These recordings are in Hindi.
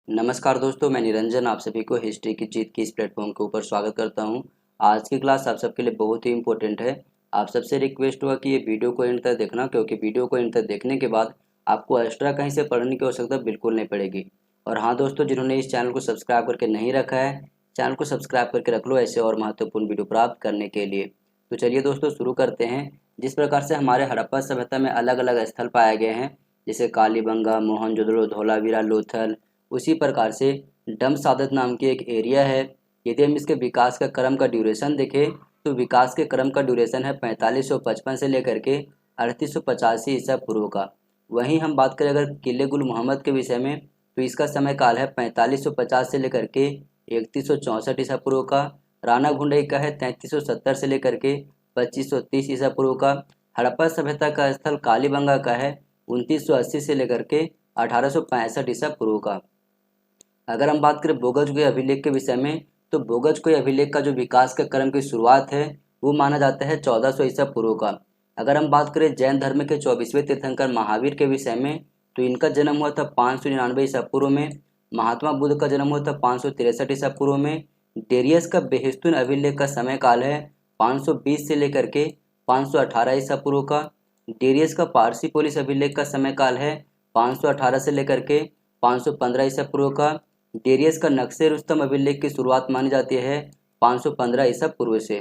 नमस्कार दोस्तों, मैं निरंजन आप सभी को हिस्ट्री की जीत की इस प्लेटफॉर्म के ऊपर स्वागत करता हूं। आज की क्लास आप सबके लिए बहुत ही इंपॉर्टेंट है। आप सबसे रिक्वेस्ट हुआ कि ये वीडियो को एंड तक देखना, क्योंकि वीडियो को एंड तक देखने के बाद आपको एक्स्ट्रा कहीं से पढ़ने की आवश्यकता बिल्कुल नहीं पड़ेगी। और हाँ दोस्तों, जिन्होंने इस चैनल को सब्सक्राइब करके नहीं रखा है, चैनल को सब्सक्राइब करके रख लो ऐसे और महत्वपूर्ण वीडियो प्राप्त करने के लिए। तो चलिए दोस्तों शुरू करते हैं। जिस प्रकार से हमारे हड़प्पा सभ्यता में अलग अलग स्थल पाए गए हैं, जैसे कालीबंगा, मोहनजोदड़ो, धोलावीरा, लोथल, उसी प्रकार से डम सादत नाम की एक एरिया है। यदि हम इसके विकास का क्रम का ड्यूरेशन देखें तो विकास के क्रम का ड्यूरेशन है 4555 से लेकर के 3885 ईसा पूर्व का। वहीं हम बात करें अगर किले गुल मोहम्मद के विषय में, तो इसका समय काल है 4550 से लेकर के 3164 ईसा पूर्व का। राणा घुंडई का है 3370 से लेकर के 2530 ईसा पूर्व का। हड़प्पा सभ्यता का स्थल कालीबंगा का है 2980 से लेकर के 1865 ईसा पूर्व का। अगर हम बात करें बोगजगोई अभिलेख के विषय में, तो बोगजगोई अभिलेख का जो विकास का क्रम की शुरुआत है वो माना जाता है 1400 ईसा पूर्व का। अगर हम बात करें जैन धर्म के 24वें तीर्थंकर महावीर के विषय में, तो इनका जन्म हुआ था 599 ईसा पूर्व में। महात्मा बुद्ध का जन्म हुआ था 563 ईसा पूर्व में। डेरियस का बेहिस्तून अभिलेख का समय काल है 520 से लेकर के 518 ईसा पूर्व का। डेरियस का पारसी पोलिस अभिलेख का समय काल है 518 से लेकर के 515 ईसा पूर्व का। डेरियस का नक्शे रुस्तम अभिलेख की शुरुआत मानी जाती है 515 ईसा पूर्व से।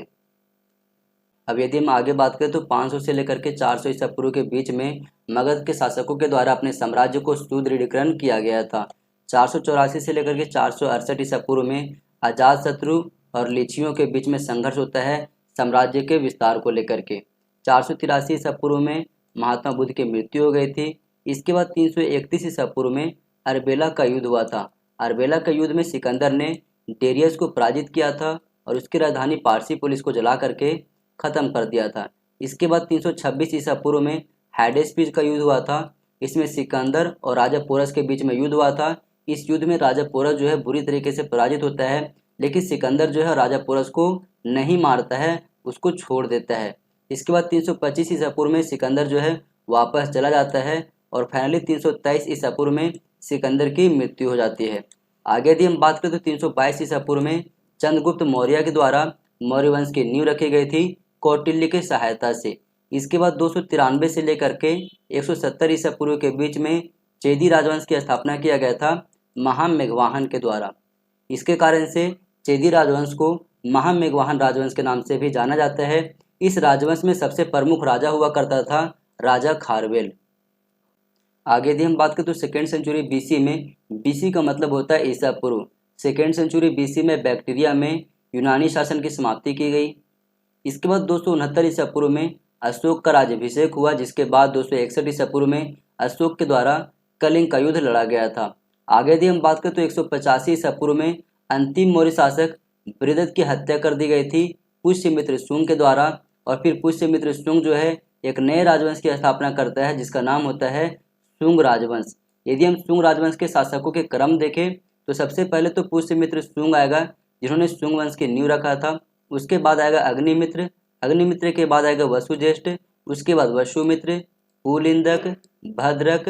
अब यदि हम आगे बात करें तो 500 से लेकर के 400 ईसा पूर्व के बीच में मगध के शासकों के द्वारा अपने साम्राज्य को सुदृढ़ीकरण किया गया था। 484 से लेकर के 468 ईसा पूर्व में अजातशत्रु और लिच्छियों के बीच में संघर्ष होता है साम्राज्य के विस्तार को लेकर के। 483 ईसा पूर्व में महात्मा बुद्ध की मृत्यु हो गई थी। इसके बाद 331 ईसा पूर्व में अरबेला का युद्ध हुआ था। अरबेला के युद्ध में सिकंदर ने डेरियस को पराजित किया था और उसकी राजधानी पारसी पुलिस को जला करके खत्म कर दिया था। इसके बाद 326 ईसा पूर्व में हैडेस्पीज का युद्ध हुआ था। इसमें सिकंदर और राजा पोरस के बीच में युद्ध हुआ था। इस युद्ध में राजा पोरस जो है बुरी तरीके से पराजित होता है, लेकिन सिकंदर जो है राजा पोरस को नहीं मारता है, उसको छोड़ देता है। इसके बाद 325 ईसा पूर्व में सिकंदर जो है वापस चला जाता है और फाइनली 323 ईसा पूर्व में सिकंदर की मृत्यु हो जाती है। आगे यदि हम बात करें तो 322 ईसा पूर्व में चंद्रगुप्त मौर्य के द्वारा मौर्य वंश की नींव रखी गई थी कौटिल्य की सहायता से। इसके बाद 293 से लेकर के 170 ईसा पूर्व के बीच में चेदी राजवंश की स्थापना किया गया था महामेघवाहन के द्वारा। इसके कारण से चेदी राजवंश को महामेघवाहन राजवंश के नाम से भी जाना जाता है। इस राजवंश में सबसे प्रमुख राजा हुआ करता था राजा खारवेल। आगे यदि हम बात करें तो सेकेंड सेंचुरी बीसी में, बीसी का मतलब होता है ईसा पूर्व। सेकेंड सेंचुरी बीसी में बैक्टीरिया में यूनानी शासन की समाप्ति की गई। इसके बाद 269 ईसा पूर्व में अशोक का राज्याभिषेक हुआ, जिसके बाद 261 ईसा पूर्व में अशोक के द्वारा कलिंग का युद्ध लड़ा गया था। आगे यदि हम बात करें तो 185 ईसा पूर्व में अंतिम मौर्य शासक बृहदत्त की हत्या कर दी गई थी पुष्यमित्र शुंग के द्वारा। और फिर पुष्यमित्र शुंग जो है एक नए राजवंश की स्थापना करता है जिसका नाम होता है शुंग राजवंश। यदि हम शुंग राजवंश के शासकों के क्रम देखें तो सबसे पहले तो पुष्यमित्र शुंग आएगा, जिन्होंने शुंग वंश की नींव रखा था। उसके बाद आएगा अग्निमित्र, अग्निमित्र के बाद आएगा वसुज्येष्ठ, उसके बाद वसुमित्र, पुलिंदक, भद्रक,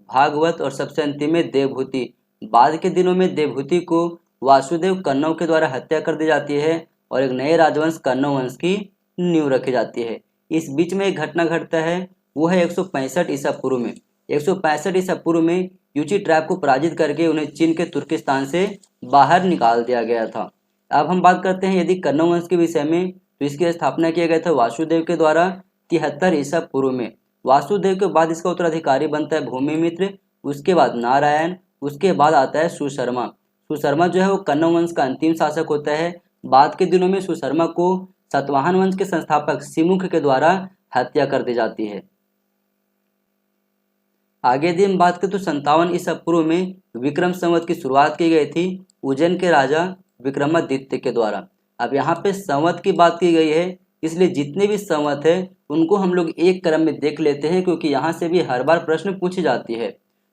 भागवत और सबसे अंतिम में देवभूति। बाद के दिनों में देवभूति को वासुदेव कन्नौ के द्वारा हत्या कर दी जाती है और एक नए राजवंश कन्नौ वंश की नींव रखी जाती है। इस बीच में एक घटना घटता है, वो है 165 ईसा पूर्व में। 165 ईसा पूर्व में यूची ट्राइब को पराजित करके उन्हें चीन के तुर्किस्तान से बाहर निकाल दिया गया था। अब हम बात करते हैं यदि कन्नौ वंश के विषय में, तो इसकी स्थापना किया गया था वासुदेव के द्वारा 73 ईसा पूर्व में। वासुदेव के बाद इसका उत्तराधिकारी बनता है भूमिमित्र, उसके बाद नारायण, उसके बाद आता है सुशर्मा। सुशर्मा जो है वो कन्नौ वंश का अंतिम शासक होता है। बाद के दिनों में सुशर्मा को सातवाहन वंश के संस्थापक सिमुख के द्वारा हत्या कर दी जाती है। आगे यदि हम बात करें तो 57 ईसा पूर्व में विक्रम संवत की शुरुआत की गई थी उज्जैन के राजा विक्रमादित्य के द्वारा। अब यहाँ पे संवत की बात की गई है, इसलिए जितने भी संवत है उनको हम लोग एक क्रम में देख लेते हैं, क्योंकि यहाँ से भी हर बार प्रश्न पूछी जाती है।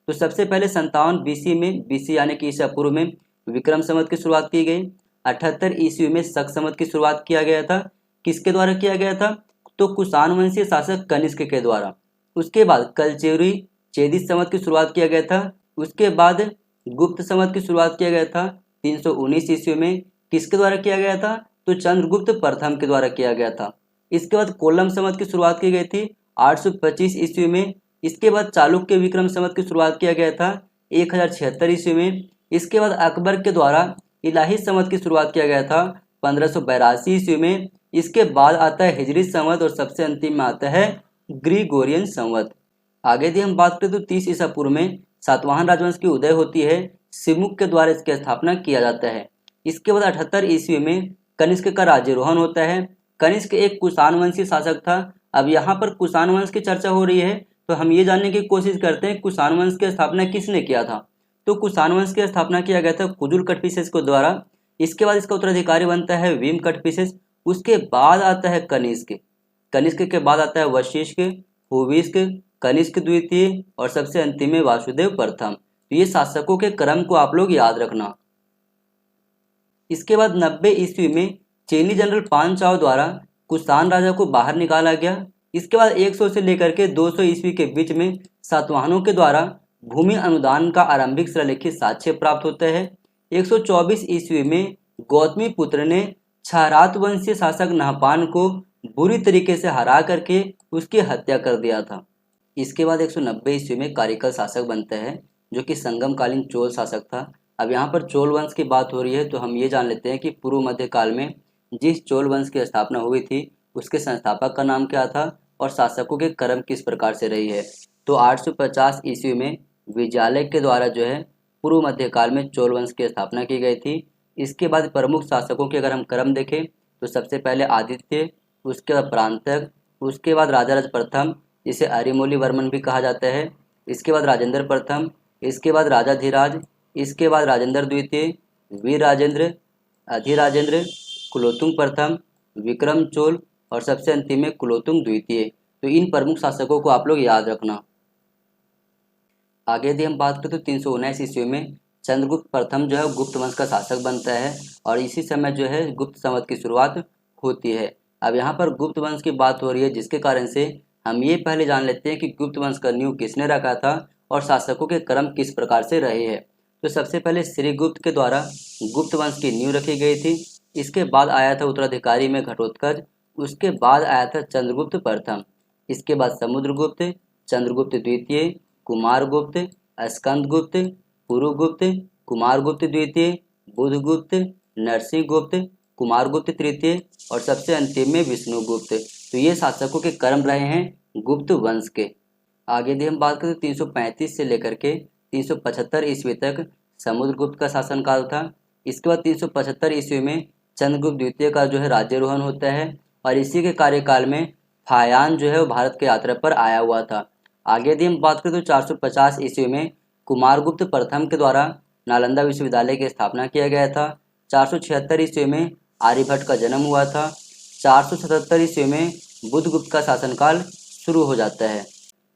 तो सबसे पहले 57 बीसी में, बीसी यानी कि ईसा पूर्व में विक्रम संवत की शुरुआत की गई। 78 ईस्वी में शक संवत की शुरुआत किया गया था। किसके द्वारा किया गया था? तो कुषाण वंशीय शासक कनिष्क के द्वारा। उसके बाद कलचुरी चेदी संवत की शुरुआत किया गया था। उसके बाद गुप्त संवत की शुरुआत किया गया था 319 ईस्वी में। किसके द्वारा किया गया था? तो चंद्रगुप्त प्रथम के द्वारा किया गया था। इसके बाद कोल्लम संवत की शुरुआत की गई थी 825 ईस्वी में। इसके बाद चालुक्य विक्रम संवत की शुरुआत किया गया था 1076 ईस्वी में। इसके बाद अकबर के द्वारा इलाही संवत की शुरुआत किया गया था 1582 ईस्वी में। इसके बाद आता है हिजरी संवत और सबसे अंतिम में आता है ग्रिगोरियन संवत। आगे यदि हम बात करें तो 30 ईसा पूर्व में सातवाहन राजवंश की उदय होती है। सिमुक के द्वारा इसकी स्थापना किया जाता है। इसके बाद 78 ईस्वी में कनिष्क का राज्यारोहण होता है। कनिष्क एक कुषाण वंशी शासक था। अब यहाँ पर कुषाण वंश की चर्चा हो रही है तो हम ये जानने की कोशिश करते हैं कुषाण वंश की स्थापना किसने किया था। तो कुषाण वंश की स्थापना किया गया था कुजुल कटपिसेस के द्वारा। इसके बाद इसका उत्तराधिकारी बनता है भीम कटपिसेस। उसके बाद आता है कनिष्क। कनिष्क के बाद आता है वशिष्ठ, हुविष्क, कनिष्क द्वितीय और सबसे अंतिम में वासुदेव प्रथम। तो ये शासकों के क्रम को आप लोग याद रखना। इसके बाद 90 ईस्वी में चीनी जनरल पान चाओ द्वारा कुषाण राजा को बाहर निकाला गया। इसके बाद 100 से लेकर के 200 ईस्वी के बीच में सातवाहनों के द्वारा भूमि अनुदान का आरंभिक शिलालेखित साक्ष्य प्राप्त होता है। 124 ईस्वी में गौतमी पुत्र ने क्षारात वंशीय शासक नहपान को बुरी तरीके से हरा करके उसकी हत्या कर दिया था। इसके बाद 190 ईस्वी में कारिकल शासक बनता है जो कि संगमकालीन चोल शासक था। अब यहाँ पर चोल वंश की बात हो रही है तो हम ये जान लेते हैं कि पूर्व मध्य काल में जिस चोल वंश की स्थापना हुई थी उसके संस्थापक का नाम क्या था और शासकों के क्रम किस प्रकार से रही है। तो 850 ईस्वी में विजयालय के द्वारा जो है पूर्व मध्य काल में चोल वंश की स्थापना की गई थी। इसके बाद प्रमुख शासकों के अगर हम क्रम देखें तो सबसे पहले आदित्य, उसके बाद प्रांतक, उसके बाद राजाराज प्रथम जिसे अरिमोली वर्मन भी कहा जाता है, इसके बाद राजेंद्र प्रथम, इसके बाद राजाधिराज, इसके बाद राजेंद्र द्वितीय, वीर राजेंद्र, अधिराजेंद्र, कुलोत्तुंग प्रथम, विक्रम चोल और सबसे अंतिम में कुलोत्तुंग द्वितीय। तो इन प्रमुख शासकों को आप लोग याद रखना। आगे यदि हम बात करें तो 319 ईस्वी में चंद्रगुप्त प्रथम जो है गुप्त वंश का शासक बनता है और इसी समय जो है गुप्त संवत की शुरुआत होती है। अब यहाँ पर गुप्त वंश की बात हो रही है जिसके कारण से हम ये पहले जान लेते हैं कि गुप्त वंश का नींव किसने रखा था और शासकों के क्रम किस प्रकार से रहे हैं। तो सबसे पहले श्रीगुप्त के द्वारा गुप्त वंश की नींव रखी गई थी। इसके बाद आया था उत्तराधिकारी में घटोत्कच, उसके बाद आया था चंद्रगुप्त प्रथम, इसके बाद समुद्रगुप्त, चंद्रगुप्त द्वितीय, कुमारगुप्त, स्कंदगुप्त, पुरुगुप्त, कुमारगुप्त द्वितीय, बुधगुप्त, नरसिंहगुप्त, कुमारगुप्त तृतीय और सबसे अंतिम में विष्णुगुप्त। तो ये शासकों के क्रम रहे हैं गुप्त वंश के। आगे यदि हम बात करें तो 335 से लेकर के 375 ईस्वी तक समुद्रगुप्त का शासनकाल था। इसके बाद 375 ईस्वी में चंद्रगुप्त द्वितीय का जो है राज्यारोहण होता है और इसी के कार्यकाल में फायान जो है वो भारत के यात्रा पर आया हुआ था। आगे यदि हम बात करें तो 450 ईस्वी में कुमारगुप्त प्रथम के द्वारा नालंदा विश्वविद्यालय की स्थापना किया गया था। 476 ईस्वी में आर्यभट्ट का जन्म हुआ था। 477 ईस्वी में बुधगुप्त का शासनकाल शुरू हो जाता है।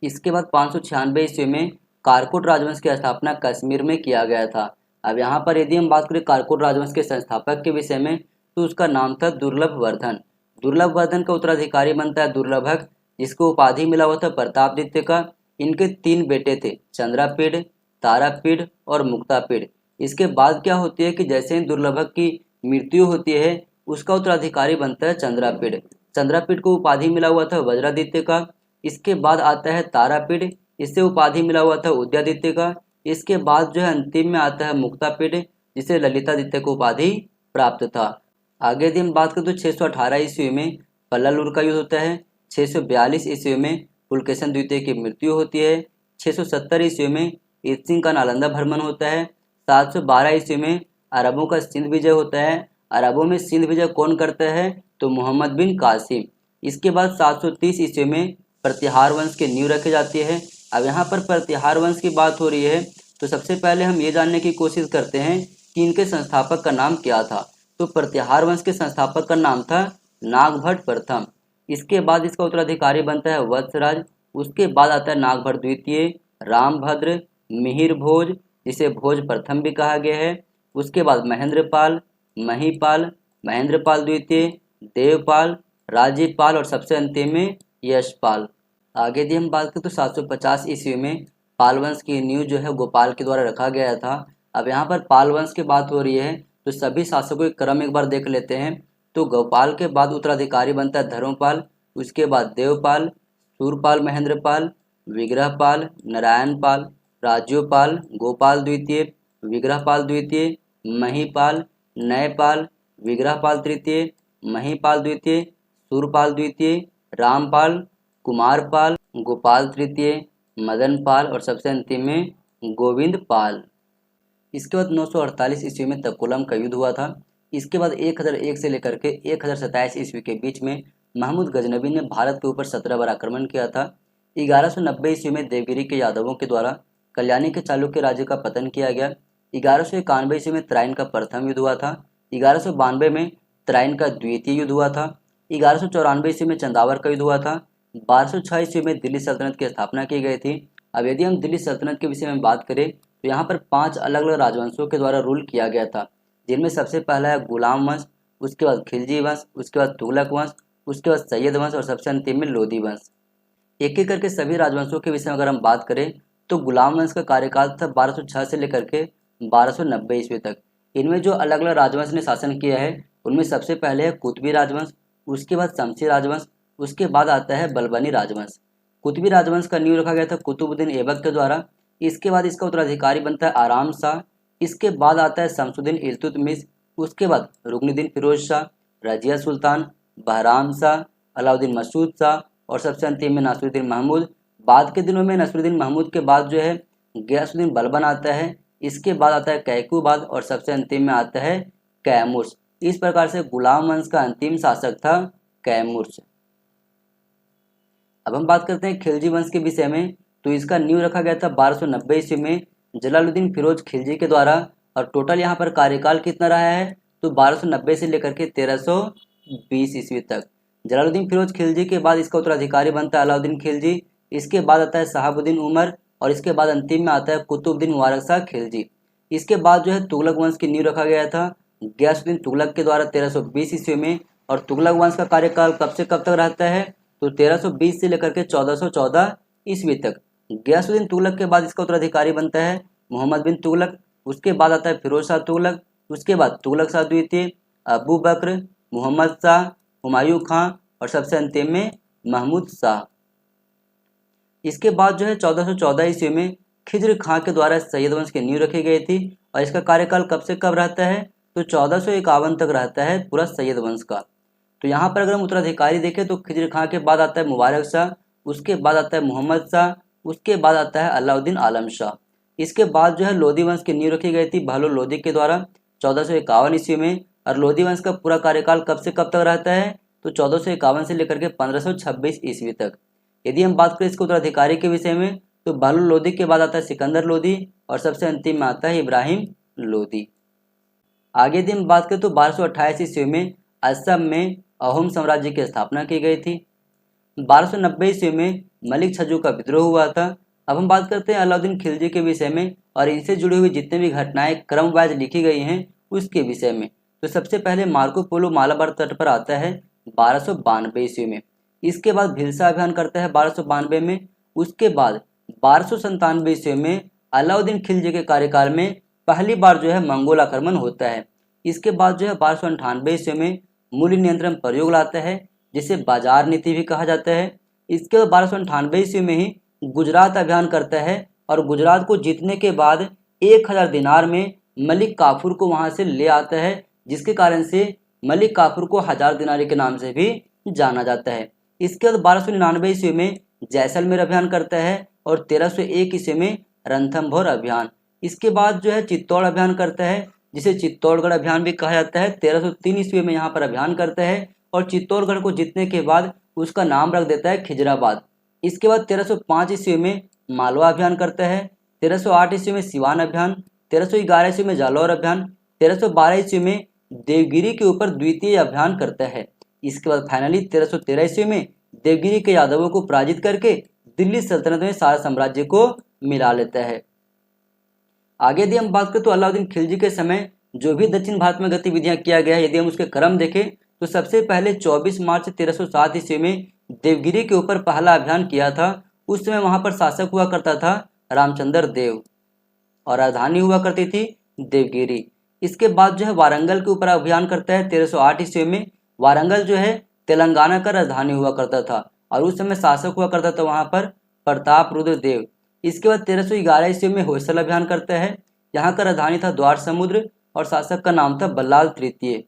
इसके बाद 596 ईस्वी में कारकोट राजवंश की स्थापना कश्मीर में किया गया था। अब यहाँ पर यदि हम बात करें कारकोट राजवंश के संस्थापक के विषय में तो उसका नाम था दुर्लभ वर्धन। दुर्लभ वर्धन का उत्तराधिकारी बनता है दुर्लभक जिसको उपाधि मिला हुआ था प्रतापदित्य का। इनके 3 बेटे थे, चंद्रापीड़, तारापीड़ और मुक्तापीड़। इसके बाद क्या होती है कि जैसे ही दुर्लभक की मृत्यु होती है उसका उत्तराधिकारी बनता है चंद्रापीड़। चंद्रापीड़ को उपाधि मिला हुआ था वज्रादित्य का। इसके बाद आता है तारापीड़, इससे उपाधि मिला हुआ था उदयादित्य का। इसके बाद जो है अंतिम में आता है मुक्तापीड़ जिसे ललितादित्य को उपाधि प्राप्त था। आगे यदि हम बात करें तो 618 ईस्वी में पल्लालुर का युद्ध होता है। 642 ईस्वी में पुलकेशन द्वितीय की मृत्यु होती है। 670 ईस्वी में ईद सिंह का नालंदा भ्रमण होता है। 712 ईस्वी में अरबों का सिंध विजय होता है। अरबों में सिंध विजय कौन करता है तो मोहम्मद बिन कासिम। इसके बाद 730 ईस्वी में प्रतिहार वंश की नींव रखी जाती है। अब यहाँ पर प्रतिहार वंश की बात हो रही है तो सबसे पहले हम ये जानने की कोशिश करते हैं कि इनके संस्थापक का नाम क्या था। तो प्रतिहार वंश के संस्थापक का नाम था नागभट्ट प्रथम। इसके बाद इसका उत्तराधिकारी बनता है वत्सराज। उसके बाद आता है नागभट्ट द्वितीय, रामभद्र, मिहिर भोज जिसे भोज प्रथम भी कहा गया है। उसके बाद महेंद्रपाल, महीपाल, महेंद्रपाल द्वितीय, देवपाल, राजीवपाल और सबसे अंतिम में यशपाल। आगे यदि हम बात करें तो 750 ईस्वी में पाल वंश की नींव जो है गोपाल के द्वारा रखा गया था। अब यहाँ पर पाल वंश की बात हो रही है तो सभी शासकों के क्रम एक बार देख लेते हैं। तो गोपाल के बाद उत्तराधिकारी बनता है धर्मपाल, उसके बाद देवपाल, सूरपाल, महेंद्रपाल, विग्रहपाल, नारायणपाल, राज्योपाल, गोपाल द्वितीय, विग्रहपाल द्वितीय, महीपाल, नयपाल, विग्रहपाल तृतीय, महीपाल द्वितीय, सूरपाल द्वितीय, रामपाल, कुमारपाल, गोपाल तृतीय, मदनपाल और सबसे अंतिम में गोविंदपाल। इसके बाद 948 ईस्वी में तक्कोलम का युद्ध हुआ था। इसके बाद 1001 से लेकर के 1027 ईस्वी के बीच में महमूद गजनबी ने भारत के ऊपर 17 बार आक्रमण किया था। 1190 ईस्वी में देवगिरी के यादवों के द्वारा कल्याणी के चालुक्य राज्य का पतन किया गया। 1191 ईस्वी में तराइन का प्रथम युद्ध हुआ था। 1192 में तराइन का द्वितीय युद्ध हुआ था। 1194 ईस्वी में चंदावर का युद्ध हुआ था। 1206 ईस्वी में दिल्ली सल्तनत की स्थापना की गई थी। अब यदि हम दिल्ली सल्तनत के विषय में बात करें तो यहाँ पर 5 अलग अलग राजवंशों के द्वारा रूल किया गया था, जिनमें सबसे पहला है गुलाम वंश, उसके बाद खिलजी वंश, उसके बाद तुगलक वंश, उसके बाद सैयद वंश और सबसे अंतिम में लोधी वंश। एक एक करके सभी राजवंशों के विषय में अगर हम बात करें तो गुलाम वंश का कार्यकाल था 1206 से लेकर के 1290 ईस्वी तक। इनमें जो अलग अलग राजवंश ने शासन किया है उनमें सबसे पहले है कुतबी राजवंश, उसके बाद शमसी राजवंश, उसके बाद आता है बलबनी राजवंश। कुतबी राजवंश का नींव रखा गया था कुतुबुद्दीन ऐबक के द्वारा। इसके बाद इसका उत्तराधिकारी बनता है आराम शाह। इसके बाद आता है शमसुद्दीन इल्तुतमिश, उसके बाद रुकनुद्दीन फिरोज शाह, रजिया सुल्तान, बहराम शाह, अलाउद्दीन मसूद शाह और सबसे अंतिम में नासिरुद्दीन महमूद। बाद के दिनों में नासिरुद्दीन महमूद के बाद जो है गयासुद्दीन बलबन आता है। इसके बाद आता है कैकूबाद और सबसे अंतिम में आता है कैमुर्स। इस प्रकार से गुलाम वंश का अंतिम शासक था कैमुर्स। अब हम बात करते हैं खिलजी वंश के विषय में। तो इसका नींव रखा गया था 1290 ईस्वी में जलालुद्दीन फिरोज खिलजी के द्वारा। और टोटल यहाँ पर कार्यकाल कितना रहा है तो 1290 से लेकर के 1320 ईस्वी तक। जलालुद्दीन फिरोज खिलजी के बाद इसका उत्तराधिकारी बनता है अलाउद्दीन खिलजी। इसके बाद आता है शहाबुद्दीन उमर और इसके बाद अंतिम में आता है कुतुबुद्दीन मुबारक शाह खिलजी। इसके बाद जो है तुगलक वंश की नींव रखा गया था गयासुद्दीन तुगलक के द्वारा 1320 ईस्वी में। और तुगलक वंश का कार्यकाल कब से कब तक रहता है तो 1320 से लेकर के 1414 ईस्वी तक। गयासुद्दीन तुगलक के बाद इसका उत्तराधिकारी बनता है मोहम्मद बिन तुगलक। उसके बाद आता है फिरोज शाह तुगलक, उसके बाद तुगलक शाह द्वितीय, अबू बकर, मोहम्मद शाह, हुमायूं खां और सबसे अंतिम में महमूद शाह। इसके बाद जो है 1414 ईस्वी में खिज्र खां के द्वारा सैयद वंश की नींव रखी गई थी। और इसका कार्यकाल कब से कब रहता है तो 1451 तक रहता है पूरा सैयद वंश का। तो यहाँ पर अगर हम उत्तराधिकारी देखें तो खिज्र खां के बाद आता है मुबारक शाह, उसके बाद आता है मोहम्मद शाह, उसके बाद आता है अलाउद्दीन आलम शाह। इसके बाद जो है लोधी वंश की नींव रखी गई थी बहलोल लोधी के द्वारा 1451 ईस्वी में। और लोधी वंश का पूरा कार्यकाल कब से कब तक रहता है तो 1451 से लेकर के 1526 ईस्वी तक। यदि हम बात करें इसके उत्तराधिकारी के विषय में तो बहलोल लोधी के बाद आता है सिकंदर लोधी और सबसे अंतिम में आता है इब्राहिम लोधी। आगे यदि हम बात करें तो 1228 ईस्वी में असम में अहोम साम्राज्य की स्थापना की गई थी। 1290 ईस्वी में मलिक छज्जू का विद्रोह हुआ था। अब हम बात करते हैं अलाउद्दीन खिलजी के विषय में और इनसे जुड़ी हुई जितने भी घटनाएं क्रमवाइज लिखी गई हैं उसके विषय में। तो सबसे पहले मार्को पोलो मालाबार तट पर आता है 1292 ईस्वी में। इसके बाद भिलसा अभियान करता है 1292 में। उसके बाद 1297 ईस्वी में अलाउद्दीन खिलजी के कार्यकाल में पहली बार जो है मंगोल आक्रमण होता है। इसके बाद जो है 1298 ईस्वी में मूल्य नियंत्रण प्रयोग लाता है जिसे बाजार नीति भी कहा जाता है। इसके बाद 1298 ईस्वी में ही गुजरात अभियान करता है और गुजरात को जीतने के बाद 1000 दिनार में मलिक काफूर को वहां से ले आता है, जिसके कारण से मलिक काफूर को 1000 दिनारी के नाम से भी जाना जाता है। इसके बाद 1299 ईस्वी में जैसलमेर अभियान करता है और 1301 ईस्वी में रणथंभौर अभियान। इसके बाद जो है चित्तौड़ अभियान करता है जिसे चित्तौड़गढ़ अभियान भी कहा जाता है। 1303 ईस्वी में यहाँ पर अभियान करता है और चित्तौड़गढ़ को जीतने के बाद उसका नाम रख देता है खिजराबाद। इसके बाद 1305 ईस्वी में मालवा अभियान करता है। 1308 ईस्वी में सिवान अभियान, 1311 ईस्वी में जालौर अभियान, 1312 ईस्वी में देवगिरी के ऊपर द्वितीय अभियान करता है। इसके बाद फाइनली 1313 ईस्वी में देवगिरी के यादवों को पराजित करके दिल्ली सल्तनत में सारा साम्राज्य को मिला लेता है। आगे यदि हम बात करें तो अलाउद्दीन खिलजी के समय जो भी दक्षिण भारत में गतिविधियां किया गया है, यदि हम उसके क्रम देखें तो सबसे पहले 24 मार्च 1307 ईस्वी में देवगिरी के ऊपर पहला अभियान किया था, उस समय वहां पर शासक हुआ करता था रामचंद्र देव और राजधानी हुआ करती थी देवगिरी। इसके बाद जो है वारंगल के ऊपर अभियान करता है 1308 ईस्वी में। वारंगल जो है तेलंगाना का राजधानी हुआ करता था और उस समय शासक हुआ करता था वहां पर प्रताप रुद्र देव। इसके बाद 1311 ईस्वी में होयसल अभियान करता है। यहाँ का राजधानी था द्वार समुद्र और शासक का नाम था बल्लाल तृतीय।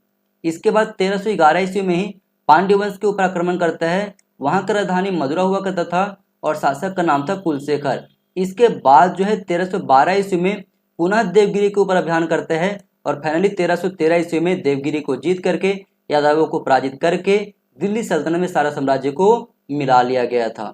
इसके बाद 1311 ईस्वी में ही पांड्य वंश के ऊपर आक्रमण करता है। वहां का राजधानी मदुरा हुआ करता था और शासक का नाम था कुलशेखर। इसके बाद जो है 1312 ईस्वी में पुनः देवगिरी के ऊपर अभियान करते हैं और फाइनली 1313 ईस्वी में देवगिरी को जीत करके यादवों को पराजित करके दिल्ली सल्तनत में सारा साम्राज्य को मिला लिया गया था।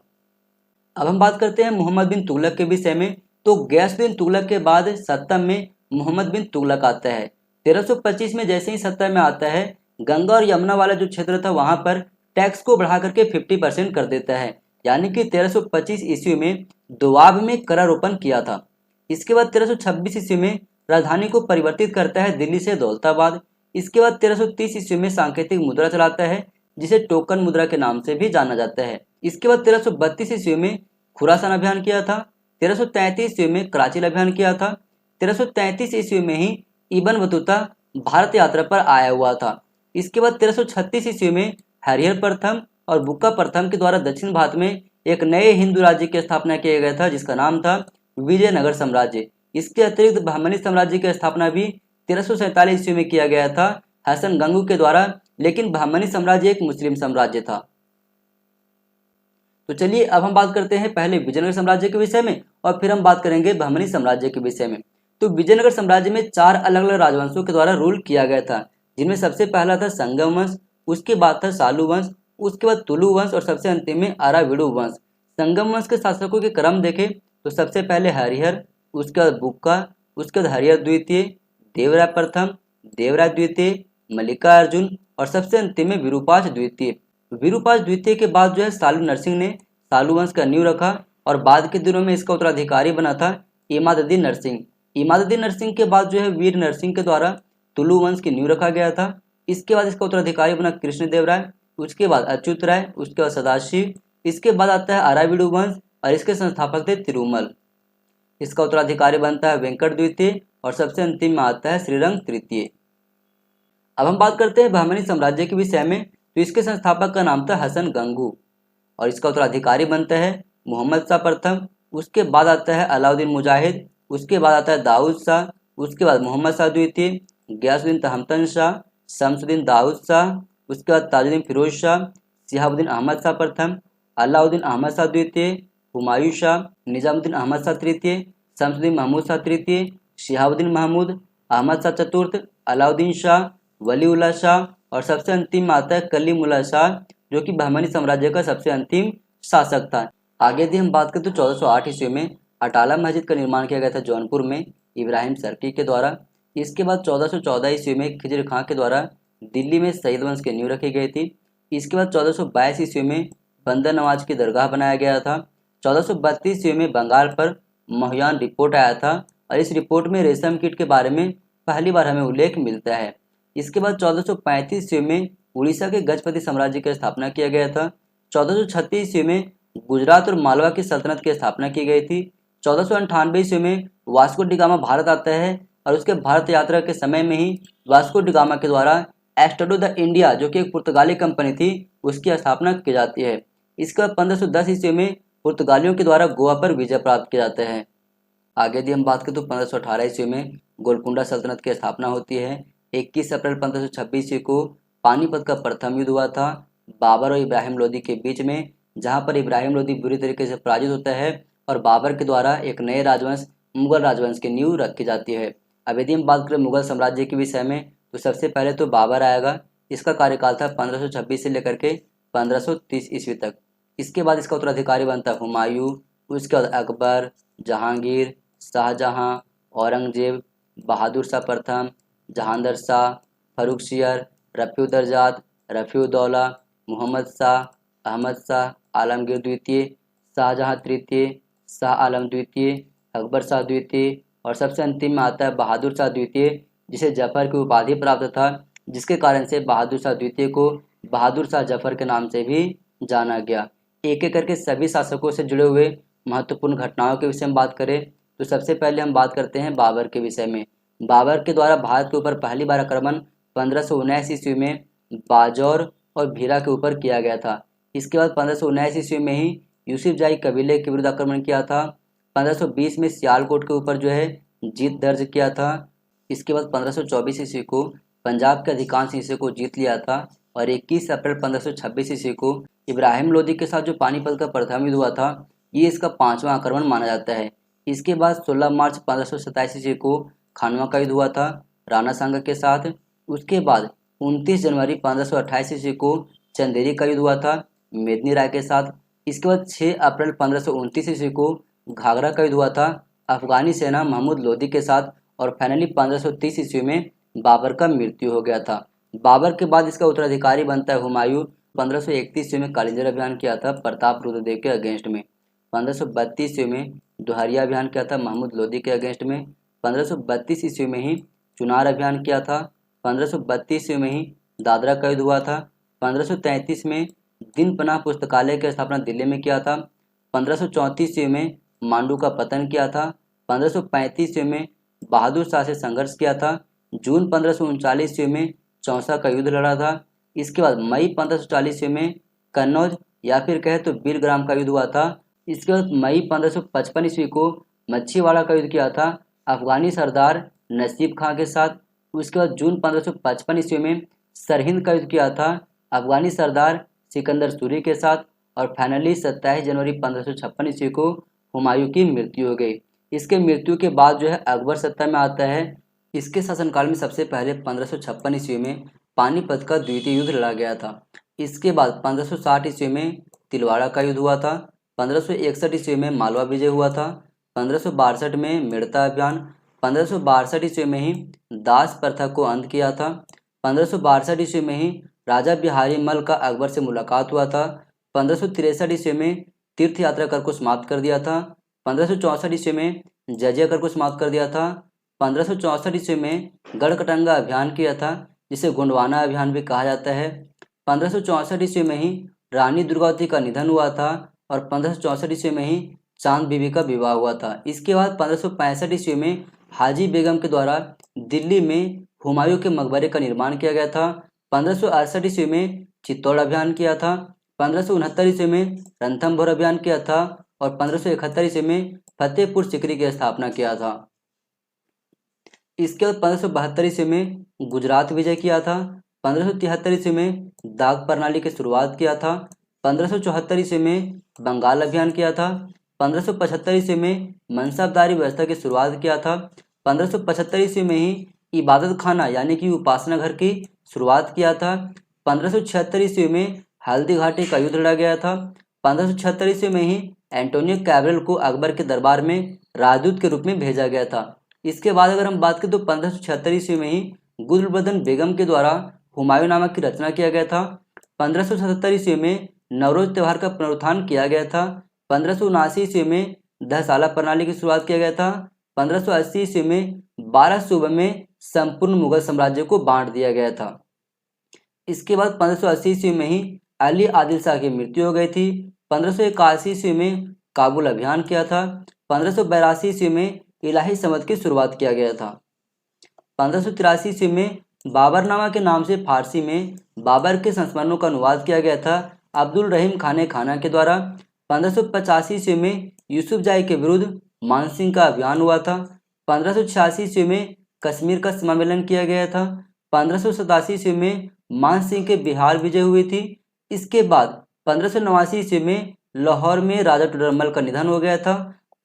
अब हम बात करते हैं मोहम्मद बिन तुगलक के विषय में। तो गयासुद्दीन तुगलक के बाद सत्ता में मोहम्मद बिन तुगलक आता है। 1325 में जैसे ही सत्ता में आता है, गंगा और यमुना वाला जो क्षेत्र था वहां पर टैक्स को बढ़ा करके 50% कर देता है, यानी कि 1325 ईस्वी में दोआब में करारोपण किया था। इसके बाद 1326 ईस्वी में राजधानी को परिवर्तित करता है दिल्ली से दौलताबाद। इसके बाद 1330 ईस्वी में सांकेतिक मुद्रा चलाता है, जिसे टोकन मुद्रा के नाम से भी जाना जाता है। इसके बाद 1332 ईस्वी में खुरासान अभियान किया था। 1333 ईस्वी में कराची अभियान किया था। 1333 ईस्वी में ही इब्न बतूता भारत यात्रा पर आया हुआ था। इसके बाद 1336 ईस्वी में हरिहर प्रथम और बुक्का प्रथम के द्वारा दक्षिण भारत में एक नए हिंदू राज्य की स्थापना किया गया था, जिसका नाम था विजयनगर साम्राज्य। इसके अतिरिक्त बहमनी साम्राज्य की स्थापना भी 1347 ईस्वी में किया गया था हसन गंगू के द्वारा, लेकिन बहमनी साम्राज्य एक मुस्लिम साम्राज्य था। तो चलिए अब हम बात करते हैं पहले विजयनगर साम्राज्य के विषय में और फिर हम बात करेंगे बहमनी साम्राज्य के विषय में। तो विजयनगर साम्राज्य में 4 अलग अलग राजवंशों के द्वारा रूल किया गया था, जिनमें सबसे पहला था संगम वंश, उसके बाद था सालू वंश, उसके बाद तुलु वंश और सबसे अंतिम में अराविडु वंश। संगम वंश के शासकों के क्रम देखें तो सबसे पहले हरिहर, उसके बाद बुक्का, उसके बाद हरिहर द्वितीय, देवराय प्रथम, देवराय द्वितीय, मल्लिकार्जुन और सबसे अंतिम में विरूपाक्ष द्वितीय। विरूपाक्ष द्वितीय के बाद जो है सालू नरसिंह ने सालू वंश का नींव रखा और बाद के दिनों में इसका उत्तराधिकारी बना था इमादुद्दीन नरसिंह। इमादुद्दीन नरसिंह के बाद जो है वीर नरसिंह के द्वारा तुलु वंश की नींव रखा गया था। इसके बाद इसका उत्तराधिकारी बना कृष्णदेव राय, उसके बाद अच्युत राय, उसके बाद सदाशिव, इसके बाद आता है अराविडु वंश और इसके संस्थापक थे तिरुमल। इसका उत्तराधिकारी बनता है वेंकट द्वितीय और सबसे अंतिम में आता है श्रीरंग तृतीय। अब हम बात करते हैं बहमनी साम्राज्य के विषय में। तो इसके संस्थापक का नाम था हसन गंगू और इसका उत्तराधिकारी बनता है मोहम्मद शाह प्रथम, उसके बाद आता है अलाउद्दीन मुजाहिद, उसके बाद आता है दाऊद शाह, उसके बाद मोहम्मद शाह द्वितीय, गयासुद्दीन तहमतन शाह, शमसुद्दीन दाऊद शाह, उसके बाद ताजुद्दीन फिरोज शाह, शिहाबुद्दीन अहमद शाह प्रथम, अलाउद्दीन अहमद शाह द्वितीय, हुमायूं शाह, निजामुद्दीन अहमद शाह तृतीय, शमसुद्दीन महमूद शाह तृतीय, शिहाबुद्दीन महमूद, अहमद शाह चतुर्थ, अलाउद्दीन शाह, वलीउल्लाह शाह और सबसे अंतिम में आता है कलीमुल्लाह शाह, जो कि बहमनी साम्राज्य का सबसे अंतिम शासक था। आगे यदि हम बात करें तो 1408 ईस्वी में अटाला मस्जिद का निर्माण किया गया था जौनपुर में इब्राहिम सर्की के द्वारा। इसके बाद 1414 ईस्वी में खिजर खां के द्वारा दिल्ली में सईद वंश की नींव रखी गई थी। इसके बाद 1422 ईस्वी में बंदर नवाज की दरगाह बनाया गया था। 1432 ईस्वी में बंगाल पर मोहयान रिपोर्ट आया था और इस रिपोर्ट में रेशम कीट के बारे में पहली बार हमें उल्लेख मिलता है। इसके बाद 1435 ईस्वी में उड़ीसा के गजपति साम्राज्य की स्थापना किया गया था। 1436 ईस्वी में गुजरात और मालवा की सल्तनत की स्थापना की गई थी। 1498 ईस्वी में वास्को डी गामा भारत आता है और उसके भारत यात्रा के समय में ही वास्को डी गामा के द्वारा एस्टडो द इंडिया, जो कि एक पुर्तगाली कंपनी थी, उसकी स्थापना की जाती है। इसके बाद 1510 ईस्वी में पुर्तगालियों के द्वारा गोवा पर विजय प्राप्त किया जाता है। आगे यदि हम बात करें तो 1518 ईस्वी में गोलकुंडा सल्तनत की स्थापना होती है। 21 अप्रैल 1526 ईस्वी को पानीपत का प्रथम युद्ध हुआ था बाबर और इब्राहिम लोदी के बीच में, जहां पर इब्राहिम लोदी बुरी तरीके से पराजित होता है और बाबर के द्वारा एक नए राजवंश मुगल राजवंश की नींव रखी जाती है। अब यदि हम बात करें मुगल साम्राज्य के विषय में तो सबसे पहले तो बाबर आएगा। इसका कार्यकाल था 1526 से लेकर के 1530 ईस्वी तक। इसके बाद इसका उत्तराधिकारी बनता है हुमायूं, उसके बाद अकबर, जहांगीर, शाहजहां, औरंगजेब, बहादुर शाह प्रथम, जहांदर शाह, फर्रुखसियर, रफ़ीउद्दर्जात, रफ़ीउद्दौला, मोहम्मद शाह, अहमद शाह, आलमगीर द्वितीय, शाहजहां तृतीय, शाह आलम द्वितीय, अकबर शाह द्वितीय और सबसे अंतिम में आता है बहादुर शाह द्वितीय, जिसे जफर की उपाधि प्राप्त था, जिसके कारण से बहादुर शाह द्वितीय को बहादुर शाह जफर के नाम से भी जाना गया। एक एक करके सभी शासकों से जुड़े हुए महत्वपूर्ण घटनाओं के विषय में बात करें तो सबसे पहले हम बात करते हैं बाबर के विषय में। बाबर के द्वारा भारत के ऊपर पहली बार आक्रमण 1519 ईस्वी में बाजौर और भीरा के ऊपर किया गया था। इसके बाद 1519 ईस्वी में ही यूसुफजाई कबीले के विरुद्ध आक्रमण किया था। 1520 में सियालकोट के ऊपर जो है जीत दर्ज किया था। इसके बाद 1524 ईस्वी को पंजाब के अधिकांश हिस्से को जीत लिया था और 21 अप्रैल 1526 ईस्वी को इब्राहिम लोदी के साथ जो पानीपत का प्रथम युद्ध हुआ था, ये इसका 5वां आक्रमण माना जाता है। इसके बाद 16 मार्च 1527 ईस्वी को खानवा का युद्ध हुआ था राणा सांगा के साथ। उसके बाद 29 जनवरी 1528 ईस्वी को चंदेरी का युद्ध हुआ था मेदिनी राय के साथ। इसके बाद 6 अप्रैल 1529 ईस्वी को घाघरा का युद्ध हुआ था अफगानी सेना महमूद लोदी के साथ। और फाइनली 1530 ईस्वी में बाबर का मृत्यु हो गया था। बाबर के बाद इसका उत्तराधिकारी बनता है हुमायूं। 1531 ईस्वी में कालिंजर अभियान किया था प्रताप रुद्रदेव के अगेंस्ट में। 1532 ईस्वी में दोहरिया अभियान किया था महमूद लोदी के अगेंस्ट में। 1532 ईस्वी में ही चुनार अभियान किया था। 1532 ईस्वी में ही दादरा का युद्ध हुआ था। 1533 में दिन पनाह पुस्तकालय की स्थापना दिल्ली में किया था। 1534 ईस्वी में मांडू का पतन किया था। 1535 ईस्वी में बहादुर शाह से संघर्ष किया था। जून 1539 ईस्वी में चौसा का युद्ध लड़ा था। इसके बाद मई 1540 ईस्वी में कन्नौज या फिर कहे तो बिलग्राम का युद्ध हुआ था। इसके बाद मई 1555 ईस्वी को मच्छीवाड़ा का युद्ध किया था अफगानी सरदार नसीब खां के साथ। उसके बाद जून 1555 ईस्वी में सरहिंद का युद्ध किया था अफगानी सरदार सिकंदर सूरी के साथ। और फाइनली 27 जनवरी 1556 ईस्वी को हुमायूं की मृत्यु हो गई। इसके मृत्यु के बाद जो है अकबर सत्ता में आता है। इसके शासनकाल में सबसे पहले 1556 ईस्वी में पानीपत का द्वितीय युद्ध लड़ा गया था। इसके बाद 1560 ईस्वी में तिलवाड़ा का युद्ध हुआ था। 1561 ईस्वी में मालवा विजय हुआ था। 1562 में मेड़ता अभियान। 1562 ईस्वी में ही दास प्रथा को अंत किया था। 1562 ईस्वी में ही राजा बिहारी मल का अकबर से मुलाकात हुआ था। 1563 ईस्वी में तीर्थ यात्रा कर को समाप्त कर दिया था। 1564 ईस्वी में जजिया कर को समाप्त कर दिया था। 1564 ईस्वी में गढ़कटंगा अभियान किया था जिसे गोंडवाना अभियान भी कहा जाता है। 1564 ईस्वी में ही रानी दुर्गावती का निधन हुआ था और 1564 ईस्वी में ही चांद बीबी का विवाह हुआ था। इसके बाद 1565 ईस्वी में हाजी बेगम के द्वारा दिल्ली में हुमायूं के मकबरे का निर्माण किया गया था। 1568 ईस्वी में चित्तौड़ अभियान किया था। 1569 ईस्वी में रणथंभौर अभियान किया था और 1571 ईस्वी में फतेहपुर सीकरी की स्थापना किया था। इसके बाद 1572 ईस्वी में गुजरात विजय किया था। 1573 ईस्वी में दाग प्रणाली की शुरुआत किया था। 1574 ईस्वी में बंगाल अभियान किया था। 1575 ईस्वी में मनसबदारी व्यवस्था की शुरुआत किया था। 1575 ईस्वी में ही इबादत खाना यानी कि उपासना घर की शुरुआत किया था। 1576 ईस्वी में हल्दी घाटी का युद्ध लड़ा गया था। 1576 ईस्वी में ही एंटोनियो कैब्रल को अकबर के दरबार में राजदूत के रूप में भेजा गया था। इसके बाद अगर हम बात करें तो 1576 ईस्वी में ही गुलबदन बेगम के द्वारा हुमायूं नामा की रचना किया गया था। 1577 ईस्वी में नवरोज त्यौहार का पुनरुत्थान किया गया था। 1579 ईस्वी में दहसाला प्रणाली की शुरुआत किया गया था। 1580 ईस्वी में 12 सूबे में संपूर्ण मुगल साम्राज्य को बांट दिया गया था। इसके बाद 1580 ईस्वी में ही अली आदिल शाह की मृत्यु हो गई थी। 1581 ईस्वी में काबुल अभियान किया था। 1582 ईस्वी में इलाही समद की शुरुआत किया गया था। 1583 ईस्वी में बाबरनामा के नाम से फारसी में बाबर के संस्मरणों का अनुवाद किया गया था अब्दुल रहीम खाने खाना के द्वारा। 1585 ईस्वी में यूसुफजाई के विरुद्ध मानसिंह का अभियान हुआ था। 1586 ईस्वी में कश्मीर का सम्मेलन किया गया था। 1587 ईस्वी में मानसिंह के बिहार विजय हुई थी। इसके बाद 1589 ईस्वी में लाहौर में राजा टोडरमल का निधन हो गया था।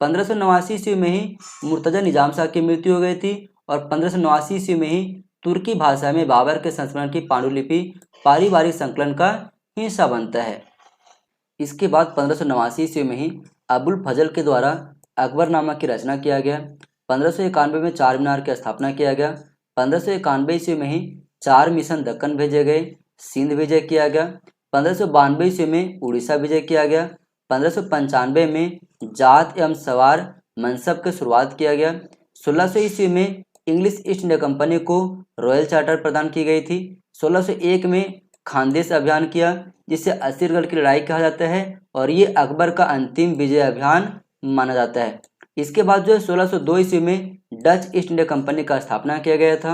1589 ईस्वी में ही मुर्तजा निजाम शाह की मृत्यु हो गई थी और 1589 ईस्वी में ही तुर्की भाषा में बाबर के संस्मरण की पांडुलिपि पारिवारिक संकलन का हिस्सा बनता है। इसके बाद 1589 ईस्वी में ही अबुल फजल के द्वारा अकबरनामा की रचना किया गया। 1591 में चार मीनार की स्थापना किया गया। 1591 ईस्वी में ही 4 मिशन दक्कन भेजे गए। सिंध विजय किया गया। 1592 ईस्वी में उड़ीसा विजय किया गया। 1595 में जात एवं सवार मनसब की शुरुआत किया गया। 1600 ईस्वी में इंग्लिश ईस्ट इंडिया कंपनी को रॉयल चार्टर प्रदान की गई थी। 1601 में खानदेश अभियान किया, जिसे असीरगढ़ की लड़ाई कहा जाता है, और ये अकबर का अंतिम विजय अभियान माना जाता है। इसके बाद जो है 1602 ईस्वी में डच ईस्ट इंडिया कंपनी का स्थापना किया गया था।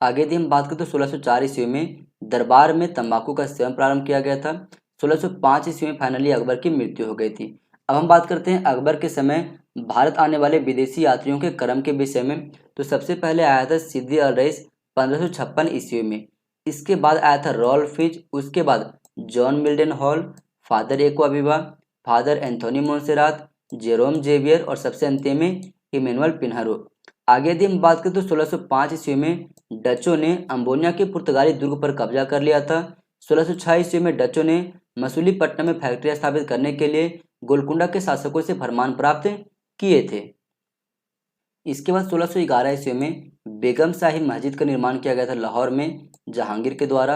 आगे यदि हम बात करें तो 1604 ईस्वी में दरबार में तंबाकू का सेवन प्रारंभ किया गया था। 1605 ईस्वी में फाइनली अकबर की मृत्यु हो गई थी। अब हम बात करते हैं अकबर के समय भारत आने वाले विदेशी यात्रियों के क्रम के विषय में। तो सबसे पहले आया था सिद्दी अल रईस 1556 ईस्वी में। इसके बाद आया था रॉल्फ फिच, उसके बाद John Mildenhall, Father Acquaviva, Father Anthony Monserrate, Jerome Xavier और सबसे अंतिम में इमेनुअल पिन्हारो। आगे यदि हम बात करें तो 1605 ईस्वी में डचों ने अम्बोनिया के पुर्तगाली दुर्ग पर कब्जा कर लिया था। 1606 ईस्वी में डचों ने मसूलीपट्टनम में फैक्ट्रियां स्थापित करने के लिए गोलकुंडा के शासकों से फरमान प्राप्त किए थे। इसके बाद 1611 ईस्वी में बेगम शाही मस्जिद का निर्माण किया गया था लाहौर में जहांगीर के द्वारा।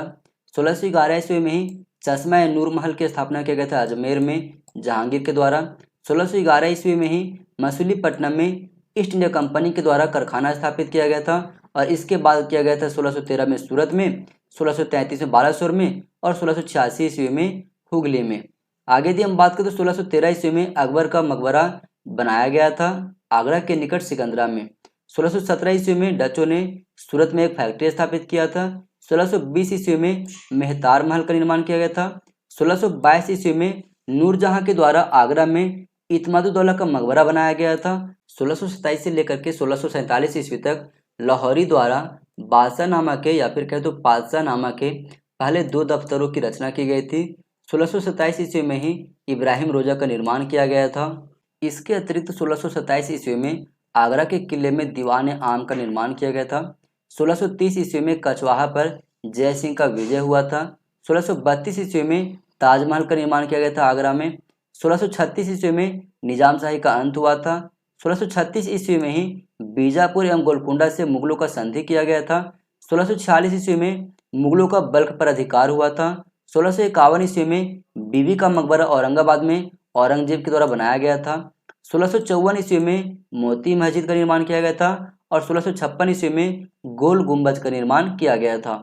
1611 ईस्वी में ही चश्मा नूर महल की स्थापना किया गया था अजमेर में जहांगीर के द्वारा। 1611 ईस्वी में ही मसूलीपट्टनम में ईस्ट इंडिया कंपनी के द्वारा कारखाना स्थापित किया गया था, और इसके बाद किया गया था 1613 में सूरत में, 1633 में बालासोर में और 1686 ईस्वी में हुगली में। आगे यदि हम बात करें तो 1613 ईस्वी में अकबर का मकबरा बनाया गया था आगरा के निकट सिकंदरा में। 1617 ईस्वी में डचों ने सूरत में एक फैक्ट्री स्थापित किया था। 1620 ईस्वी में मेहतार महल का निर्माण किया गया था। 1622 ईस्वी में नूरजहां के द्वारा आगरा में इत्मादुद्दौला का मकबरा बनाया गया था। 1627 से लेकर के 1647 ईस्वी तक लाहौरी द्वारा बादशाहनामा के या फिर कहें तो पातशाहनामा के पहले 2 दफ्तरों की रचना की गई थी। 1627 ईस्वी में ही इब्राहिम रोजा का निर्माण किया गया था। इसके अतिरिक्त 1627 ईस्वी में आगरा के किले में दीवान आम का निर्माण किया गया था। 1630 ईस्वी में कचवाहा पर जय सिंह का विजय हुआ था। 1632 ईस्वी में ताजमहल का निर्माण किया गया था आगरा में। 1636 ईस्वी में निजाम शाही का अंत हुआ था। 1636 ईस्वी में ही बीजापुर एवं गोलकुंडा से मुगलों का संधि किया गया था। 1646 ईस्वी में मुगलों का बल्ख पर अधिकार हुआ था। 1651 ईस्वी में बीबी का मकबरा औरंगाबाद में औरंगजेब के द्वारा बनाया गया था। 1654 ईस्वी में मोती मस्जिद का निर्माण किया गया था और 1656 ईस्वी में गोल गुंबज का निर्माण किया गया था।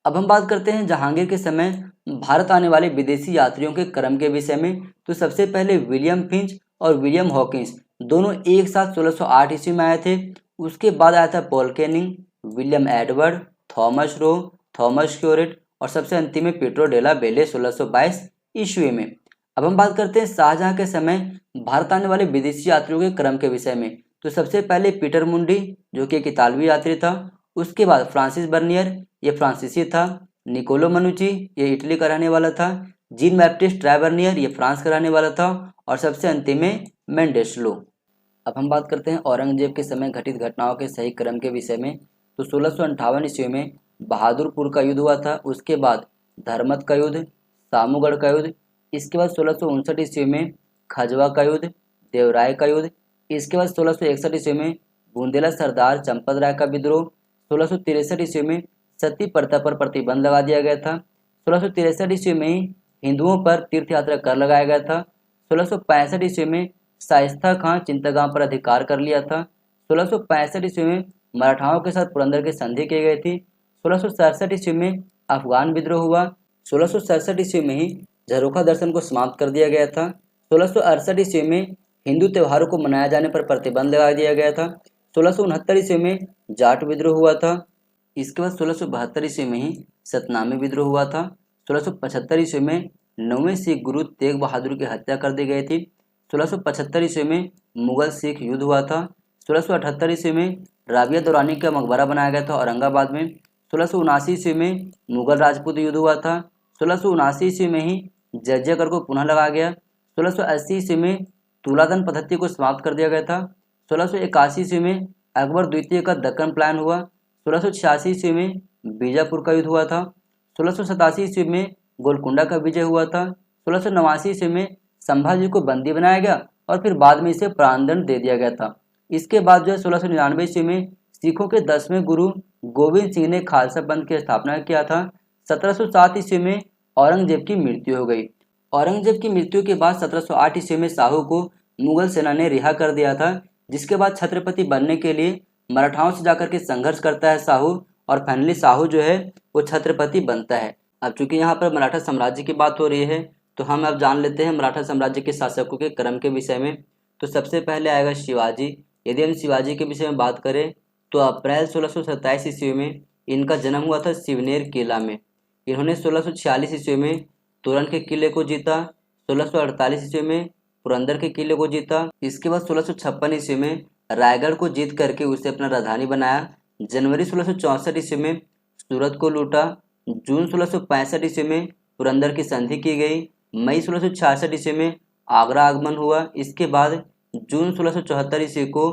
अब हम बात करते हैं जहांगीर के समय भारत आने वाले विदेशी यात्रियों के क्रम के विषय में। तो सबसे पहले विलियम फिंच और विलियम हॉकिंस दोनों एक साथ 1608 ईस्वी में आए थे। उसके बाद आया था Paul Canning, William Edward, Thomas Roe, Thomas Coryat और सबसे अंतिम में पीटरो डेला बेले 1622 ईस्वी में। अब हम बात करते हैं शाहजहां के समय भारत आने वाले विदेशी यात्रियों के क्रम के विषय में। तो सबसे पहले पीटर मुंडी जो कि एक इतालवी यात्री था। उसके बाद फ्रांसिस बर्नियर, ये फ्रांसीसी था। निकोलो मनुची, ये इटली का रहने वाला था। जीन बैप्टिस्ट ट्राइबर्नियर, ये फ्रांस का रहने वाला था। और सबसे अंतिम में मेंडेस्लो। अब हम बात करते हैं औरंगजेब के समय घटित घटनाओं के सही क्रम के विषय में। तो 1658 ईस्वी में बहादुरपुर का युद्ध हुआ था। उसके बाद धर्मत का युद्ध, सामूगढ़ का युद्ध। इसके बाद 1659 ईस्वी में खजवा का युद्ध, देवराय का युद्ध। इसके बाद 1661 ईस्वी में बूंदेला सरदार चंपत राय का विद्रोह। 1663 ईस्वी में सती प्रथा पर प्रतिबंध लगा दिया गया था। 1663 ईस्वी में ही हिंदुओं पर तीर्थ यात्रा कर लगाया गया था। 1665 ईस्वी में शाइस्ता खां चिंतागांव पर अधिकार कर लिया था। 1665 ईस्वी में मराठाओं के साथ पुरंदर की संधि की गई थी। 1667 ईस्वी में अफगान विद्रोह हुआ। 1667 ईस्वी में ही झरोखा दर्शन को समाप्त कर दिया गया था। 1668 ईस्वी में हिंदू त्योहारों को मनाए जाने पर प्रतिबंध लगा दिया गया था। 1669 ईस्वी में जाट विद्रोह हुआ था। इसके बाद 1672 ईस्वी में ही सतनामी विद्रोह हुआ था। 1675 ईस्वी में 9वें सिख गुरु तेग बहादुर की हत्या कर दी गई थी। 1675 ईस्वी में मुगल सिख युद्ध हुआ था। 1678 ईस्वी में राबिया दौरानी का मकबरा बनाया गया था औरंगाबाद में। 1679 ईस्वी में मुगल राजपूत युद्ध हुआ था। 1679 ईस्वी में ही जजिया कर को पुनः लगाया गया। 1680 ईस्वी में तुलादन पद्धति को समाप्त कर दिया गया था। 1681 ईस्वी में अकबर द्वितीय का दक्कन प्लान हुआ। 1686 ईस्वी में बीजापुर का युद्ध हुआ था। 1687 ईस्वी में गोलकुंडा का विजय हुआ था। 1689 ईस्वी में संभाजी को बंदी बनाया गया और फिर बाद में इसे प्राणदंड दे दिया गया था। इसके बाद जो है 1699 ईस्वी में सिखों के 10वें गुरु गोविंद सिंह ने खालसा पंथ की स्थापना किया था। 1707 ईस्वी में औरंगजेब की मृत्यु हो गई। औरंगजेब की मृत्यु के बाद 1708 ईस्वी में शाहू को मुगल सेना ने रिहा कर दिया था, जिसके बाद छत्रपति बनने के लिए मराठाओं से जाकर के संघर्ष करता है शाहू और फाइनली शाहू जो है वो छत्रपति बनता है। अब चूंकि यहाँ पर मराठा साम्राज्य की बात हो रही है तो हम अब जान लेते हैं मराठा साम्राज्य के शासकों के क्रम के विषय में। तो सबसे पहले आएगा शिवाजी। यदि हम शिवाजी के विषय में बात करें तो अप्रैल 1627 ईस्वी में इनका जन्म हुआ था शिवनेर किला में। इन्होंने 1646 ईस्वी में तोरण के किले को जीता, 1648 ईस्वी में पुरंदर के किले को जीता। इसके बाद 1656 ईस्वी में रायगढ़ को जीत करके उसे अपना राजधानी बनाया। जनवरी 1664 ईस्वी में सूरत को लूटा। जून 1665 ईस्वी में पुरंदर की संधि की गई। मई 1666 ईस्वी में आगरा आगमन हुआ। इसके बाद जून 1674 ईस्वी को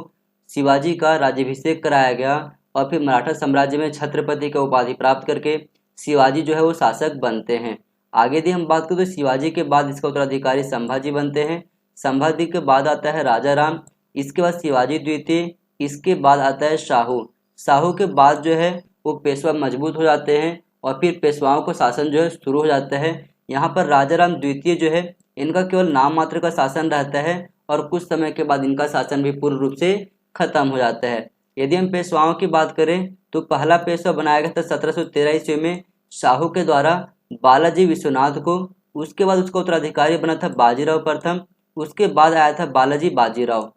शिवाजी का राज्याभिषेक कराया गया और फिर मराठा साम्राज्य में छत्रपति का उपाधि प्राप्त करके शिवाजी जो है वो शासक बनते हैं। आगे यदि हम बात करें तो शिवाजी के बाद इसका उत्तराधिकारी संभाजी बनते हैं। संभाजी के बाद आता है राजा राम, इसके बाद शिवाजी द्वितीय, इसके बाद आता है शाहू। शाहू के बाद जो है वो पेशवा मजबूत हो जाते हैं और फिर पेशवाओं का शासन जो है शुरू हो जाता है। यहाँ पर राजा राम द्वितीय जो है इनका केवल नाम मात्र का शासन रहता है और कुछ समय के बाद इनका शासन भी पूर्ण रूप से खत्म हो जाता है। यदि हम पेशवाओं की बात करें तो पहला पेशवा बनाया गया था 1713 ईस्वी में शाहू के द्वारा बालाजी विश्वनाथ को। उसके बाद उसका उत्तराधिकारी बना था बाजीराव प्रथम। उसके बाद आया था बालाजी बाजीराव।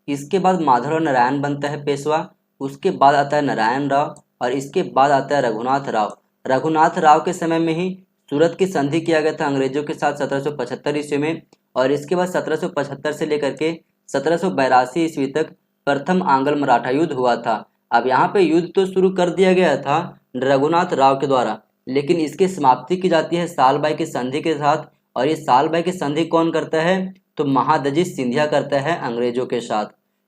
इसके बाद माधवराव नारायण बनता है पेशवा। उसके बाद आता है नारायण राव और इसके बाद आता है रघुनाथ राव। रघुनाथ राव के समय में ही सूरत की संधि किया गया था अंग्रेजों के साथ 1775 ईस्वी में और इसके बाद 1775 से लेकर के 1782 ईस्वी तक प्रथम आंग्ल मराठा युद्ध हुआ था। अब यहाँ पे युद्ध तो शुरू कर दिया गया था रघुनाथ राव के द्वारा, लेकिन इसकी समाप्ति की जाती है सालबाई की संधि के साथ। और ये सालबाई की संधि कौन करता है तो महादजी सिंधिया करता है अंग्रेजों के साथ।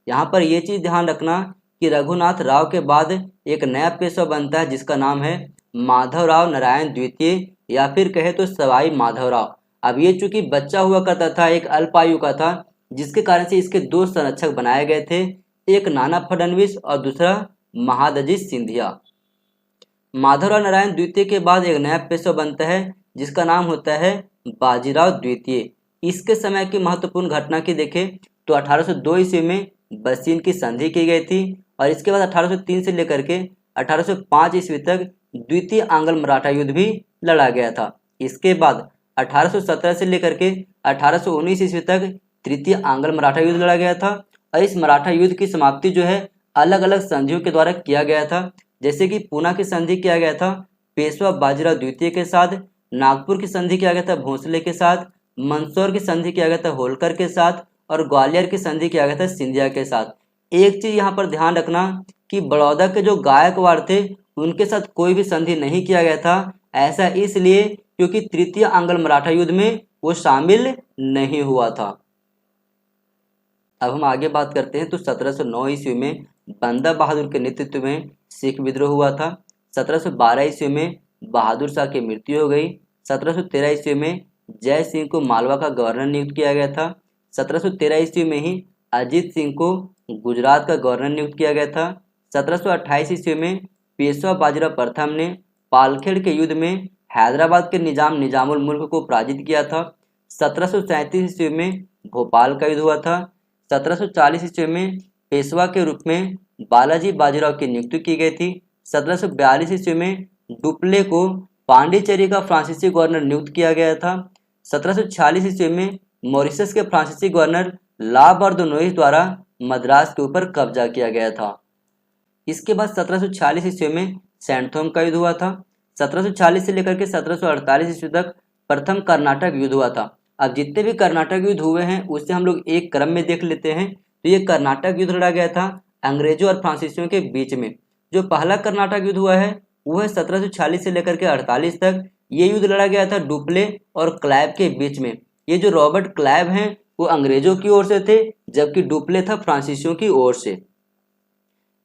यहाँ पर ये चीज़ ध्यान रखना कि रघुनाथ राव के बाद एक नया पेशवा बनता है जिसका नाम है माधवराव नारायण द्वितीय या फिर कहे तो सवाई माधवराव। अब ये चूंकि बच्चा हुआ करता था, एक अल्पायु का था, जिसके कारण से इसके दो संरक्षक बनाए गए थे, एक नाना फडणवीस और दूसरा महादजी सिंधिया। माधवराव नारायण द्वितीय के बाद एक नया पेशवा बनता है जिसका नाम होता है बाजीराव द्वितीय। इसके समय की महत्वपूर्ण घटना की देखें तो 1802 ईस्वी में बसीन की संधि की गई थी और इसके बाद 1803 से लेकर के 1805 ईस्वी तक द्वितीय आंग्ल मराठा युद्ध भी लड़ा गया था। इसके बाद 1817 से लेकर के 1819 ईस्वी तक तृतीय आंग्ल मराठा युद्ध लड़ा गया था और इस मराठा युद्ध की समाप्ति जो है अलग अलग संधियों के द्वारा किया गया था। जैसे कि पूना की संधि किया गया था पेशवा बाजीराव द्वितीय के साथ, नागपुर की संधि किया गया था भोंसले के साथ, मंदसौर की संधि किया गया था होलकर के साथ और ग्वालियर की संधि किया गया था सिंधिया के साथ। एक चीज यहाँ पर ध्यान रखना कि बड़ौदा के जो गायकवाड़ थे उनके साथ कोई भी संधि नहीं किया गया था। ऐसा इसलिए क्योंकि तृतीय आंग्ल मराठा युद्ध में वो शामिल नहीं हुआ था। अब हम आगे बात करते हैं तो 1709 ईस्वी में बंदा बहादुर के नेतृत्व में सिख विद्रोह हुआ था। 1712 ईस्वी में बहादुर शाह की मृत्यु हो गई। 1713 ईस्वी में जय सिंह को मालवा का गवर्नर नियुक्त किया गया था। 1713 ईस्वी में ही अजीत सिंह को गुजरात का गवर्नर नियुक्त किया गया था। 1728 ईस्वी में पेशवा बाजीराव प्रथम ने पालखेड़ के युद्ध में हैदराबाद के निजामुल मुल्क को पराजित किया था। 1737 ईस्वी में भोपाल का युद्ध हुआ था। 1740 ईस्वी में पेशवा के रूप में बालाजी बाजीराव की नियुक्ति की गई थी। 1742 ईस्वी में डुप्ले को पांडिचेरी का फ्रांसीसी गवर्नर नियुक्त किया गया था। 1746 ईस्वी में मॉरिशस के फ्रांसीसी गवर्नर ला बर्दोनोइस द्वारा मद्रास के ऊपर कब्जा किया गया था। इसके बाद 1746 ईस्वी में सैंथोम का युद्ध हुआ था। 1740 से लेकर के 1748 ईस्वी तक प्रथम कर्नाटक युद्ध हुआ था। अब जितने भी कर्नाटक युद्ध हुए हैं उससे हम लोग एक क्रम में देख लेते हैं। तो ये कर्नाटक युद्ध लड़ा गया था अंग्रेजों और फ्रांसीसियों के बीच में। जो पहला कर्नाटक युद्ध हुआ है वो है 1740 से लेकर के 48 तक। ये युद्ध लड़ा गया था डुप्ले और क्लाइव के बीच में। ये जो रॉबर्ट क्लाइव हैं वो अंग्रेजों की ओर से थे जबकि डुप्ले था फ्रांसीसियों की ओर से।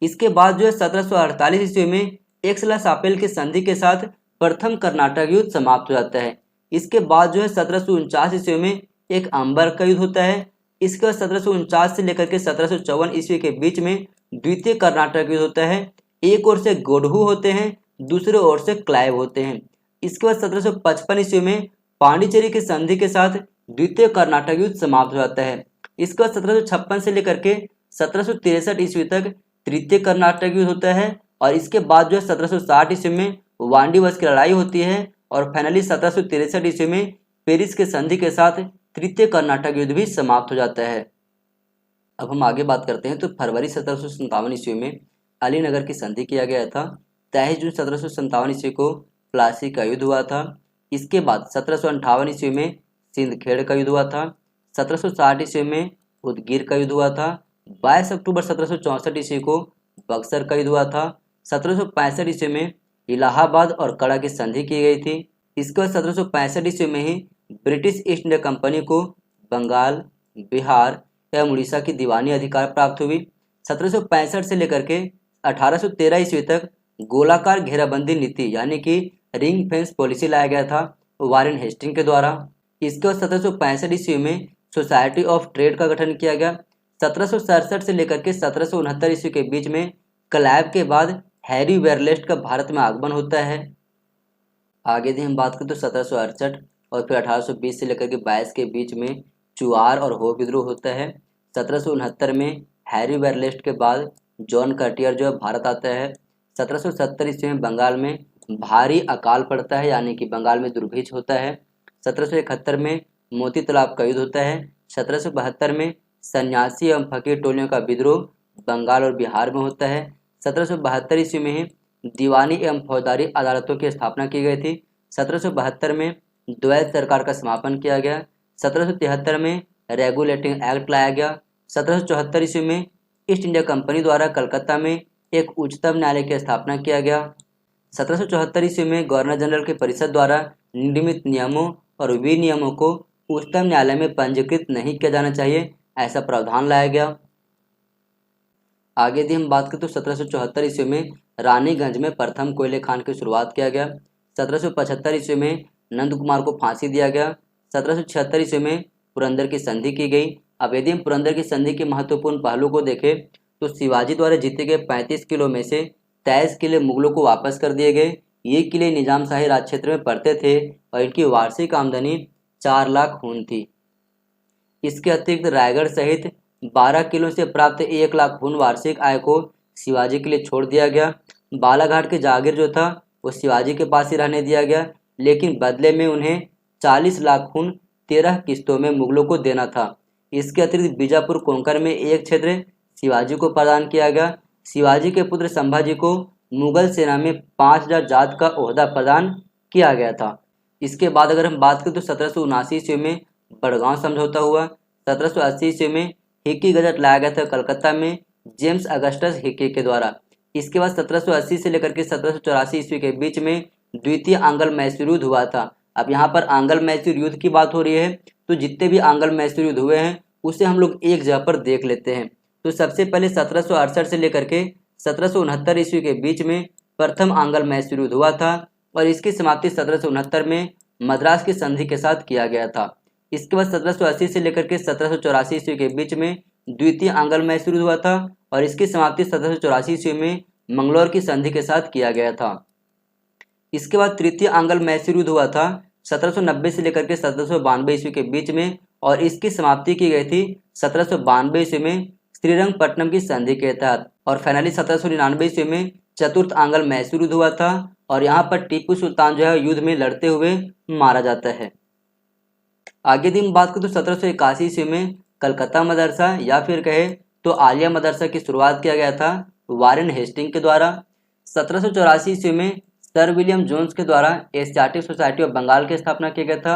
इसके बाद जो है 1748 ईस्वी में एक्सला-शापेल की संधि के साथ प्रथम कर्नाटक युद्ध समाप्त हो जाता है। इसके बाद जो है 1749 ईस्वी में एक अंबर का युद्ध होता है। इसके बाद 1749 से लेकर के 1754 ईस्वी के बीच में द्वितीय कर्नाटक युद्ध होता है। एक ओर से गोडहू होते हैं, दूसरे ओर से क्लाइव होते हैं। इसके बाद 1755 ईस्वी में पांडिचेरी की संधि के साथ द्वितीय कर्नाटक युद्ध समाप्त हो जाता है। इसके बाद 1756 से लेकर के 1763 ईस्वी तक तृतीय कर्नाटक युद्ध होता है और इसके बाद जो है 1760 ईस्वी में वांडी वॉज की लड़ाई होती है और फाइनली 1763 ईस्वी में पेरिस के संधि के साथ तृतीय कर्नाटक युद्ध भी समाप्त हो जाता है। अब हम आगे बात करते हैं तो फरवरी 1757 ईस्वी में अलीनगर की संधि किया गया था। 23 जून 1757 ईस्वी को प्लासी का युद्ध हुआ था। इसके बाद 1758 ईस्वी में सिंदखेड़ का युद्ध हुआ था। 1760 ईस्वी में उदगीर का युद्ध हुआ था। 22 अक्टूबर 1764 ईस्वी को बक्सर का युद्ध हुआ था। 1765 ईस्वी में इलाहाबाद और कड़ा की संधि की गई थी। इसके बाद 1765 ईस्वी में ही ब्रिटिश ईस्ट इंडिया कंपनी को बंगाल, बिहार एवं उड़ीसा की दीवानी अधिकार प्राप्त हुई। 1765 से लेकर के 1813 ईस्वी तक गोलाकार घेराबंदी नीति यानी कि रिंग फेंस पॉलिसी लाया गया था वारेन हेस्टिंग के द्वारा। इसके बाद 1765 ईस्वी में सोसाइटी ऑफ ट्रेड का गठन किया गया। 1767 से लेकर के 1769 ईस्वी के बीच में क्लाइव के बाद हैरी वेरलेस्ट का भारत में आगमन होता है। आगे यदि हम बात करें तो 1768 और फिर 1820 से लेकर के 22 के बीच में चुआर और हो विद्रोह होता है। 1769 में हैरी वेरलेस्ट के बाद जॉन कर्टियर जो है भारत आता है। 1770 ईस्वी में बंगाल में भारी अकाल पड़ता है यानी कि बंगाल में दुर्भिक्ष होता है। 1771 में मोती तालाब का युद्ध होता है। 1772 में सन्यासी एवं फकीर टोलियों का विद्रोह बंगाल और बिहार में होता है। 1772 ईस्वी में ही दीवानी एवं फौजदारी अदालतों की स्थापना की गई थी। 1772 में द्वैत सरकार का समापन किया गया। 1773 में रेगुलेटिंग एक्ट लाया गया। 1774 ईस्वी में ईस्ट इंडिया कंपनी द्वारा कलकत्ता में एक उच्चतम न्यायालय की स्थापना किया गया। 1774 ईस्वी में गवर्नर जनरल की परिषद द्वारा निर्मित नियमों और विनियमों को उच्चतम न्यायालय में पंजीकृत नहीं किया जाना चाहिए, ऐसा प्रावधान लाया गया। आगे यदि हम बात करें तो 1774 ईस्वी में रानीगंज में प्रथम कोयले खान की शुरुआत किया गया। 1775 ईस्वी में नंद कुमार को फांसी दिया गया। 1776 ईस्वी में पुरंदर की संधि की गई। अब यदि हम पुरंदर की संधि के महत्वपूर्ण पहलू को देखें तो शिवाजी द्वारा जीते गए 35 किलो में से 23 किले मुगलों को वापस कर दिए गए। ये किले निजाम शाही राज क्षेत्र में पड़ते थे और इनकी वार्षिक आमदनी 4 लाख खून थी। इसके अतिरिक्त रायगढ़ सहित 12 किलों से प्राप्त 1 लाख खून वार्षिक आय को शिवाजी के लिए छोड़ दिया गया। बालाघाट के जागीर जो था वो शिवाजी के पास ही रहने दिया गया, लेकिन बदले में उन्हें 40 लाख खून 13 किस्तों में मुगलों को देना था। इसके अतिरिक्त बीजापुर कोंकण में एक क्षेत्र शिवाजी को प्रदान किया गया। शिवाजी के पुत्र संभाजी को मुगल सेना में 5000 जात का ओहदा प्रदान किया गया था। इसके बाद अगर हम बात करें तो 1779 ईस्वी में बड़गांव समझौता हुआ। 1780 ईस्वी में हिक्की गजट लाया गया था कलकत्ता में जेम्स अगस्टस हिक्की के द्वारा। इसके बाद 1780 से लेकर के 1784 ईस्वी के बीच में द्वितीय आंग्ल मैसूर युद्ध हुआ था। अब यहाँ पर आंग्ल मैसूर युद्ध की बात हो रही है, तो जितने भी आंग्ल मैसूर युद्ध हुए हैं उसे हम लोग एक जगह पर देख लेते हैं। तो सबसे पहले 1768 से लेकर के 1769 ईस्वी के बीच में प्रथम आंग्ल मैसूर युद्ध हुआ था और इसकी समाप्ति 1769 में मद्रास की संधि के साथ किया गया था। इसके बाद 1780 से लेकर के 1784 ईस्वी के बीच में द्वितीय आंग्ल मैसूर युद्ध हुआ था और इसकी समाप्ति 1784 ईस्वी में मंगलौर की संधि के साथ किया गया था। इसके बाद तृतीय आंग्ल मैसूर युद्ध हुआ था 1790 से लेकर के 1792 ईस्वी के बीच में और इसकी समाप्ति की गई थी 1792 ईस्वी में श्रीरंगपट्टनम की संधि के तहत। और फाइनली 1799 ईस्वी में चतुर्थ आंग्ल मैसूर युद्ध हुआ था और यहाँ पर टीपू सुल्तान जो है युद्ध में लड़ते हुए मारा जाता है। आगे यदि हम बात करें तो 1781 ईस्वी में कलकत्ता मदरसा या फिर कहे तो आलिया मदरसा की शुरुआत किया गया था वारेन हेस्टिंग के द्वारा। 1784 ईस्वी में सर विलियम जोन्स के द्वारा एशियाटिक सोसाइटी ऑफ बंगाल की स्थापना किया गया था।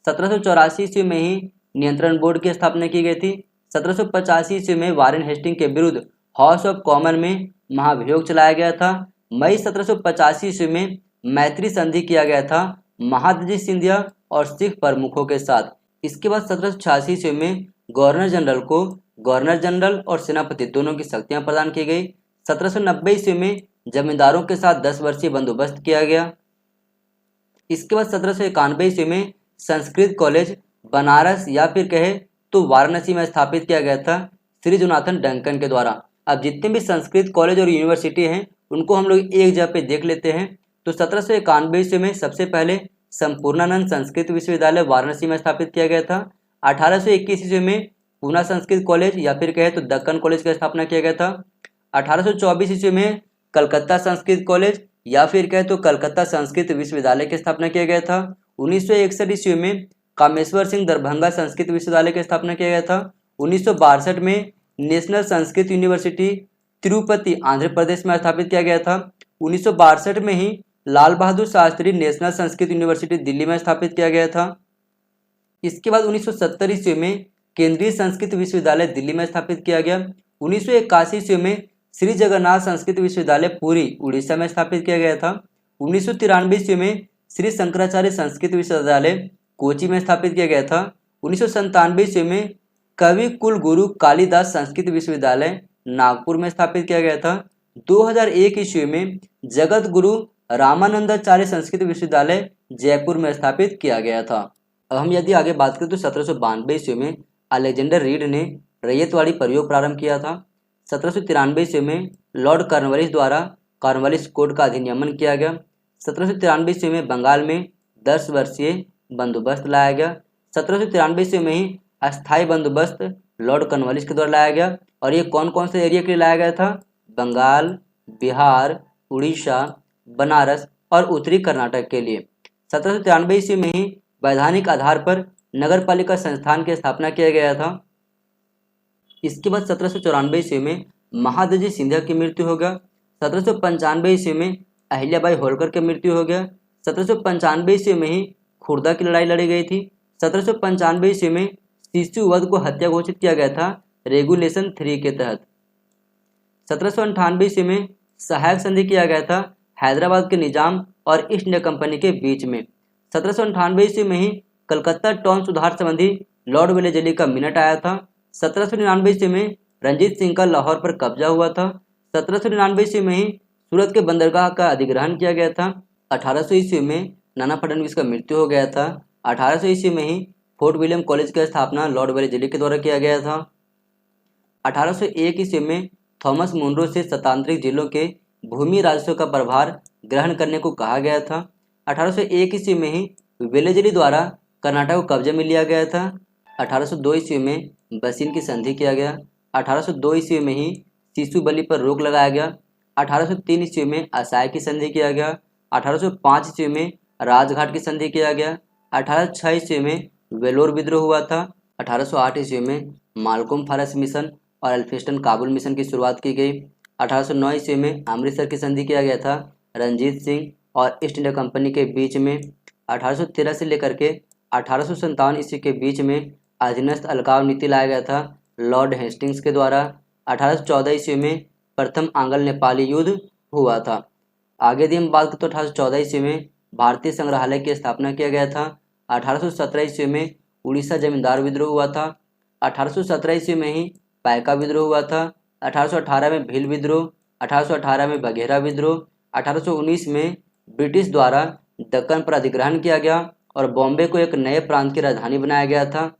1784 ईस्वी में ही नियंत्रण बोर्ड की स्थापना की गई थी। 1785 ईस्वी में वारेन हेस्टिंग के विरुद्ध हाउस ऑफ कॉमन में महाभियोग चलाया गया था। मई 1785 ईस्वी में मैत्री संधि किया गया था महादजी सिंधिया और सिख प्रमुखों के साथ। इसके बाद 1786 ईस्वी में गवर्नर जनरल को गवर्नर जनरल और सेनापति दोनों की शक्तियां प्रदान की गई। 1790 ईस्वी में जमींदारों के साथ 10 वर्षीय बंदोबस्त किया गया। इसके बाद 1791 ईस्वी में संस्कृत कॉलेज बनारस या फिर कहे तो वाराणसी में स्थापित किया गया था श्री जोनाथन डंकन के द्वारा। अब जितने भी संस्कृत कॉलेज और यूनिवर्सिटी हैं उनको हम लोग एक जगह पे देख लेते हैं। तो 1791 ईस्वी में सबसे पहले संपूर्णानंद संस्कृत विश्वविद्यालय वाराणसी में स्थापित किया गया था। 1821 ईस्वी में पूना संस्कृत कॉलेज या फिर कहे तो दक्कन कॉलेज की स्थापना किया गया था। 1824 ईस्वी में कलकत्ता संस्कृत कॉलेज या फिर कहे तो कलकत्ता संस्कृत विश्वविद्यालय की स्थापना किया गया था। 1961 ईस्वी में कामेश्वर सिंह दरभंगा संस्कृत विश्वविद्यालय की स्थापना किया गया था। 1962 में नेशनल संस्कृत यूनिवर्सिटी तिरुपति आंध्र प्रदेश में स्थापित किया गया था। 1962 में ही लाल बहादुर शास्त्री नेशनल संस्कृत यूनिवर्सिटी दिल्ली में स्थापित किया गया था। इसके बाद 1970 ईस्वी में केंद्रीय संस्कृत विश्वविद्यालय दिल्ली में स्थापित किया गया। 1981 ईस्वी में श्री जगन्नाथ संस्कृत विश्वविद्यालय पुरी उड़ीसा में स्थापित किया गया था। 1993 ईस्वी में श्री शंकराचार्य संस्कृत विश्वविद्यालय कोची में स्थापित किया गया था। 1997 ईस्वी में कवि कुल गुरु कालिदास संस्कृत विश्वविद्यालय नागपुर में स्थापित किया गया था। 2001 ईस्वी में जगत गुरु रामानंदाचार्य संस्कृत विश्वविद्यालय जयपुर में स्थापित किया गया था। अब हम यदि आगे बात करें तो 1792 ईस्वी में अलेक्जेंडर रीड ने रैयतवाड़ी प्रयोग प्रारंभ किया था। 1793 ईस्वी में लॉर्ड कॉर्नवालिस द्वारा कॉर्नवालिस कोड का अधिनियमन किया गया। 1793 ईस्वी में बंगाल में 10 वर्षीय बंदोबस्त लाया गया। 1793 ईस्वी में ही अस्थायी बंदोबस्त लॉर्ड कॉर्नवालिस के द्वारा लाया गया और ये कौन कौन से एरिया के लिए लाया गया था? बंगाल, बिहार, उड़ीसा, बनारस और उत्तरी कर्नाटक के लिए। 1793 ईस्वी में ही वैधानिक आधार पर नगर पालिका संस्थान की स्थापना किया गया था। इसके बाद 1794 ईस्वी में महादजी सिंधिया की मृत्यु हो गया। 1795 ईस्वी में अहिल्याबाई होलकर की मृत्यु हो गया। 1795 ईस्वी में ही खुर्दा की लड़ाई लड़ी गई थी। 1795 ईस्वी में शिशु वध को हत्या घोषित किया गया था रेगुलेशन 3 के तहत। 1798 ईस्वी में सहायक संधि किया गया था हैदराबाद के निजाम और ईस्ट इंडिया कंपनी के बीच में। 1798 ईस्वी में ही कलकत्ता टाउन सुधार संबंधी लॉर्ड वेलेजली का मिनट आया था। 1799 ईस्वी में रंजीत सिंह का लाहौर पर कब्जा हुआ था। 1799 ईस्वी में ही सूरत के बंदरगाह का अधिग्रहण किया गया था। 1800 ईस्वी में नाना फडणवीस का मृत्यु हो गया था। 1800 ईस्वी में ही फोर्ट विलियम कॉलेज की स्थापना लॉर्ड वेलेजली के द्वारा किया गया था। 1801 ईस्वी में थॉमस मुनरो से शतांतरिक जिलों के भूमि राजस्व का प्रभार ग्रहण करने को कहा गया था। 1801 ईस्वी में ही वेलेजली द्वारा कर्नाटक को कब्जे में लिया गया था। 1802 ईस्वी में बसीन की संधि किया गया। 1802 ईस्वी में ही शिशु बलि पर रोक लगाया गया। 1803 ईस्वी में असाय की संधि किया गया। 1805 ईस्वी में राजघाट की संधि किया गया। 1806 ईस्वी में वेलोर विद्रोह हुआ था। 1808 ईस्वी में मालकोम फॉरेस्ट मिशन और एल्फिंस्टन काबुल मिशन की शुरुआत की गई। 1809 ईस्वी में अमृतसर की संधि किया गया था रंजीत सिंह और ईस्ट इंडिया कंपनी के बीच में। 1813 से लेकर के 1857 ईस्वी के बीच में अधीनस्थ अलगाव नीति लाया गया था लॉर्ड हेस्टिंग्स के द्वारा। 1814 ईस्वी में प्रथम आंग्ल नेपाली युद्ध हुआ था। आगे यदि हम बात करें तो 1814 ईस्वी में भारतीय संग्रहालय की स्थापना किया गया था। 1817 ईस्वी में उड़ीसा जमींदार विद्रोह हुआ था। 1817 ईस्वी में ही पायका विद्रोह हुआ था। 1818 में भील विद्रोह। 1818 में बघेरा विद्रोह। 1819 में ब्रिटिश द्वारा दक्कन पर अधिग्रहण किया गया और बॉम्बे को एक नए प्रांत की राजधानी बनाया गया था।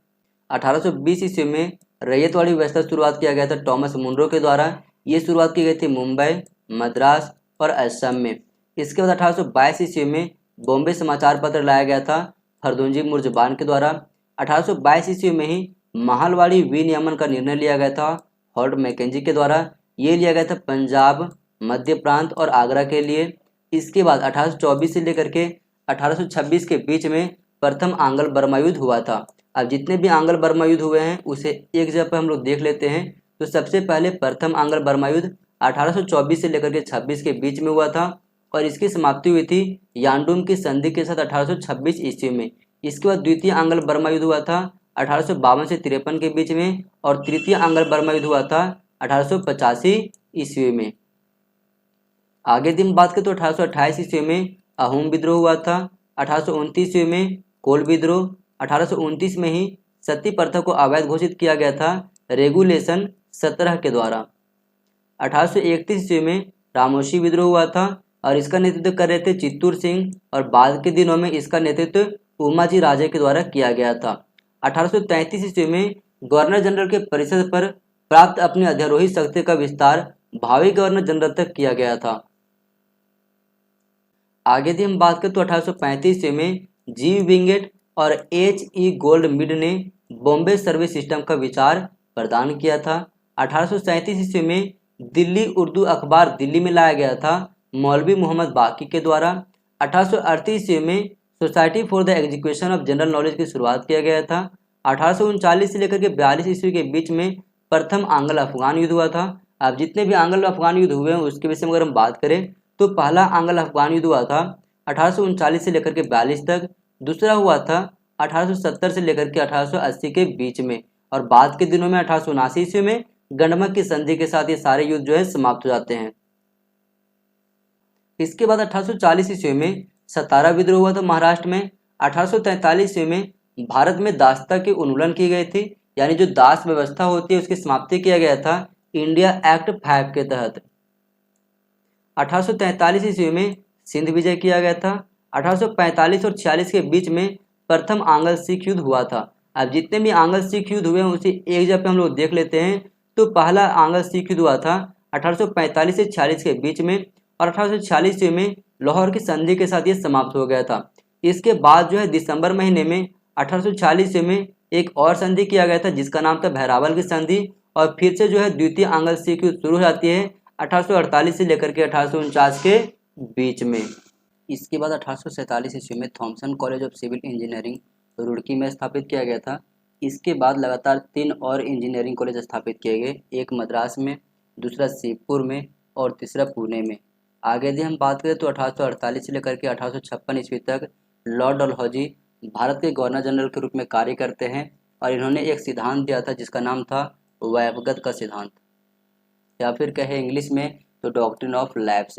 1820 ईस्वी में रैयतवाड़ी व्यवस्था शुरुआत किया गया था टॉमस मुनरो के द्वारा। ये शुरुआत की गई थी मुंबई, मद्रास और असम में। इसके बाद 1822 ईस्वी में बॉम्बे समाचार पत्र लाया गया था फरदुंजी मुर्जबान के द्वारा। 1822 ईस्वी में ही महालवाड़ी विनियमन का निर्णय लिया गया था हॉर्ड मैकेंजी के द्वारा। ये लिया गया था पंजाब, मध्य प्रांत और आगरा के लिए। इसके बाद 1824 से लेकर के 1826 के बीच में प्रथम आंग्ल बर्मा युद्ध हुआ था। अब जितने भी आंग्ल बर्मा युद्ध हुए हैं उसे एक जगह पर हम लोग देख लेते हैं। तो सबसे पहले प्रथम आंग्ल बर्मा युद्ध 1824 से लेकर के 26 के बीच में हुआ था और इसकी समाप्ति हुई थी यांडूम की संधि के साथ 1826 ईस्वी में। इसके बाद द्वितीय आंग्ल बर्मा युद्ध हुआ था 1852 से 53 के बीच में और तृतीय आंग्ल बर्मा युद्ध हुआ था 1885 ईस्वी में। आगे दिन बात करें तो 1828 ईस्वी में अहोम विद्रोह हुआ था। 1829 ईस्वी में कोल विद्रोह। 1829 में ही सती प्रथा को अवैध घोषित किया गया था रेगुलेशन 17 के द्वारा। 1831 ईस्वी में रामोशी विद्रोह हुआ था और इसका नेतृत्व कर रहे थे चित्तूर सिंह और बाद के दिनों में इसका नेतृत्व उमाजी राजे के द्वारा किया गया था। 1833 ईस्वी में गवर्नर जनरल के परिषद पर प्राप्त अपनी अध्यारोही शक्ति का विस्तार भावी गवर्नर जनरल तक किया गया था। आगे यदि हम बात करें तो 1835 ईस्वी में जी विंगेट और H.E. गोल्डमिड ने बॉम्बे सर्वे सिस्टम का विचार प्रदान किया था। 1837 ईस्वी में दिल्ली उर्दू अखबार दिल्ली में लाया गया था मौलवी मोहम्मद बाकी के द्वारा। 1838 ईस्वी में society for the education of general knowledge की शुरुआत किया गया था। 1839 से लेकर के 42 ईस्वी के बीच में प्रथम आंग्ल अफगान युद्ध हुआ था। अब जितने भी आंग्ल अफगान युद्ध हुए हैं उसके विषय में अगर हम बात करें तो पहला आंग्ल अफगान युद्ध हुआ था 1839 से लेकर के 42 तक। दूसरा हुआ था 1870 से लेकर के 1880 के बीच में, और बाद के दिनों में 1879 ईस्वी में गंडमक की संधि के साथ ये सारे युद्ध जो है समाप्त हो जाते हैं। इसके बाद 1840 ईस्वी में सतारा विद्रोह हुआ था महाराष्ट्र में। 1843 ईस्वी में भारत में दासता की उन्मूलन की गई थी, यानी जो दास व्यवस्था होती है उसकी समाप्ति किया गया था इंडिया एक्ट 5 के तहत। 1843 ईस्वी में सिंध विजय किया गया था। 1845 और 46 के बीच में प्रथम आंग्ल सिख युद्ध हुआ था। अब जितने भी आंग्ल सिख युद्ध हुए हैं उसी एक जगह पे हम लोग देख लेते हैं। तो पहला आंग्ल सिख युद्ध हुआ था 1845 से 46 के बीच में, और 1846 में लाहौर की संधि के साथ ये समाप्त हो गया था। इसके बाद जो है दिसंबर महीने में 1846 में एक और संधि किया गया था जिसका नाम था बहरावल की संधि, और फिर से जो है द्वितीय आंग्ल सिख युद्ध शुरू हो जाती है 1848 से लेकर के 1849 के बीच में। इसके बाद 1847 ईस्वी में Thomson college of civil engineering Roorkee में स्थापित किया गया था। इसके बाद लगातार 3 और इंजीनियरिंग कॉलेज स्थापित किए गए, एक मद्रास में, दूसरा शिवपुर में और तीसरा पुणे में। आगे यदि हम बात करें तो 1848 से लेकर के 1856 ईस्वी तक लॉर्ड डलहौजी भारत के गवर्नर जनरल के रूप में कार्य करते हैं, और इन्होंने एक सिद्धांत दिया था जिसका नाम था वैवगत का सिद्धांत, या फिर कहे इंग्लिश में तो डॉक्ट्रिन ऑफ लैब्स।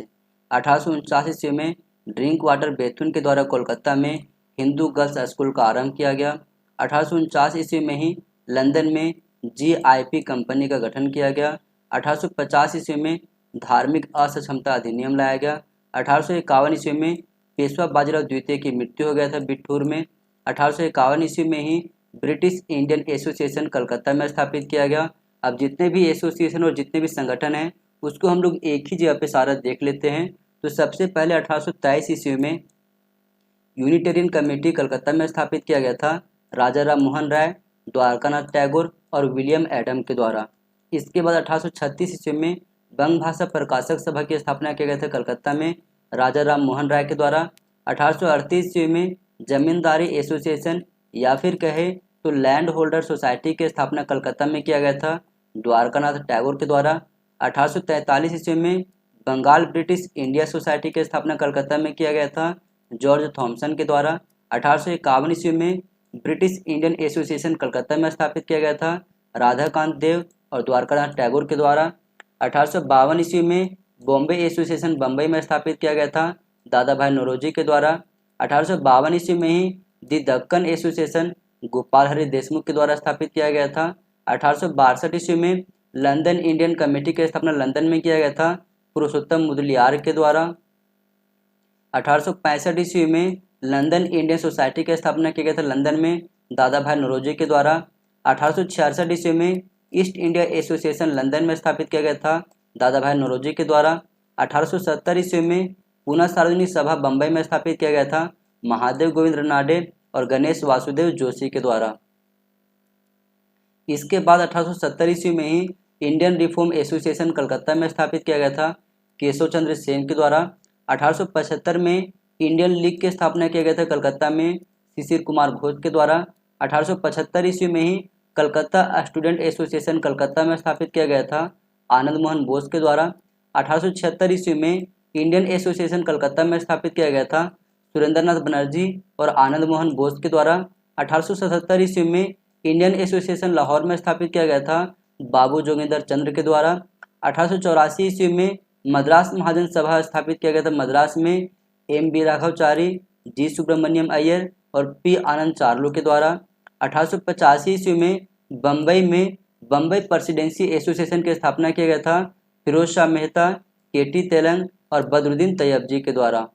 1849 ईस्वी में ड्रिंक वाटर बेथुन के द्वारा कोलकाता में हिंदू गर्ल्स स्कूल का आरंभ किया गया। 1849 ईस्वी में ही लंदन में GIP कंपनी का गठन किया गया। 1850 ईस्वी में धार्मिक असक्षमता अधिनियम लाया गया। 1851 ईस्वी में पेशवा बाजीराव द्वितीय की मृत्यु हो गया था बिठूर में। 1851 ईस्वी में ही ब्रिटिश इंडियन एसोसिएशन कलकत्ता में स्थापित किया गया। अब जितने भी एसोसिएशन और जितने भी संगठन हैं उसको हम लोग एक ही जगह पे सारा देख लेते हैं। तो सबसे पहले 1823 ईस्वी में यूनिटेरियन कमेटी कलकत्ता में स्थापित किया गया था राजा राम मोहन राय, द्वारकानाथ टैगोर और विलियम एडम के द्वारा। इसके बाद 1836 ईस्वी में बंग भाषा प्रकाशक सभा की स्थापना किया गया था कलकत्ता में राजा राम मोहन राय के द्वारा। 1838 ईस्वी में जमींदारी एसोसिएशन या फिर कहे तो लैंड होल्डर सोसाइटी की स्थापना कलकत्ता में किया गया था द्वारकानाथ टैगोर के द्वारा। 1843 ईस्वी में बंगाल ब्रिटिश इंडिया सोसाइटी की स्थापना कलकत्ता में किया गया था जॉर्ज थॉमसन के द्वारा। 1851 ईस्वी में ब्रिटिश इंडियन एसोसिएशन कलकत्ता में स्थापित किया गया था राधाकांत देव और द्वारकानाथ टैगोर के द्वारा। 1852 ईस्वी में बॉम्बे एसोसिएशन बम्बई में स्थापित किया गया था दादा भाई नौरोजी के द्वारा। 1852 ईस्वी में ही दी दक्कन एसोसिएशन गोपाल हरि देशमुख के द्वारा स्थापित किया गया था। 1862 ईस्वी में लंदन इंडियन कमेटी की स्थापना लंदन में किया गया था पुरुषोत्तम मुदलियार के द्वारा। 1865 ईस्वी में लंदन इंडियन सोसाइटी की स्थापना किया गया था लंदन में दादा भाई नौरोजी के द्वारा। 1866 ईस्वी में ईस्ट इंडिया एसोसिएशन लंदन में स्थापित किया गया था दादा भाई नौरोजी के द्वारा। 1870 ईस्वी में पुनः सार्वजनिक सभा बम्बई में स्थापित किया गया था महादेव गोविंद रनाडे और गणेश वासुदेव जोशी के द्वारा। इसके बाद 1870 ईस्वी में ही इंडियन रिफॉर्म एसोसिएशन कलकत्ता में स्थापित किया गया था केशव चंद्र सेन के द्वारा। 1875 में इंडियन लीग की स्थापना किया गया था कलकत्ता में शिशिर कुमार घोष के द्वारा। 1875 ईस्वी में ही कलकत्ता स्टूडेंट एसोसिएशन कलकत्ता में स्थापित किया गया था आनंद मोहन बोस के द्वारा। 1876 ईस्वी में इंडियन एसोसिएशन कलकत्ता में स्थापित किया गया था सुरेंद्रनाथ बनर्जी और आनंद मोहन बोस के द्वारा। 1877 ईस्वी में इंडियन एसोसिएशन लाहौर में स्थापित किया गया था बाबू जोगिंदर चंद्र के द्वारा। 1884 ईस्वी में मद्रास महाजन सभा स्थापित किया गया था मद्रास में M.B. राघवचारी, जी सुब्रमण्यम अय्यर और P. आनंद चार्लू के द्वारा। 1885 ईस्वी में बम्बई प्रेसिडेंसी एसोसिएशन की स्थापना किया गया था फिरोज शाह मेहता, K.T. तेलंग और बदरुद्दीन तैयबजी के द्वारा।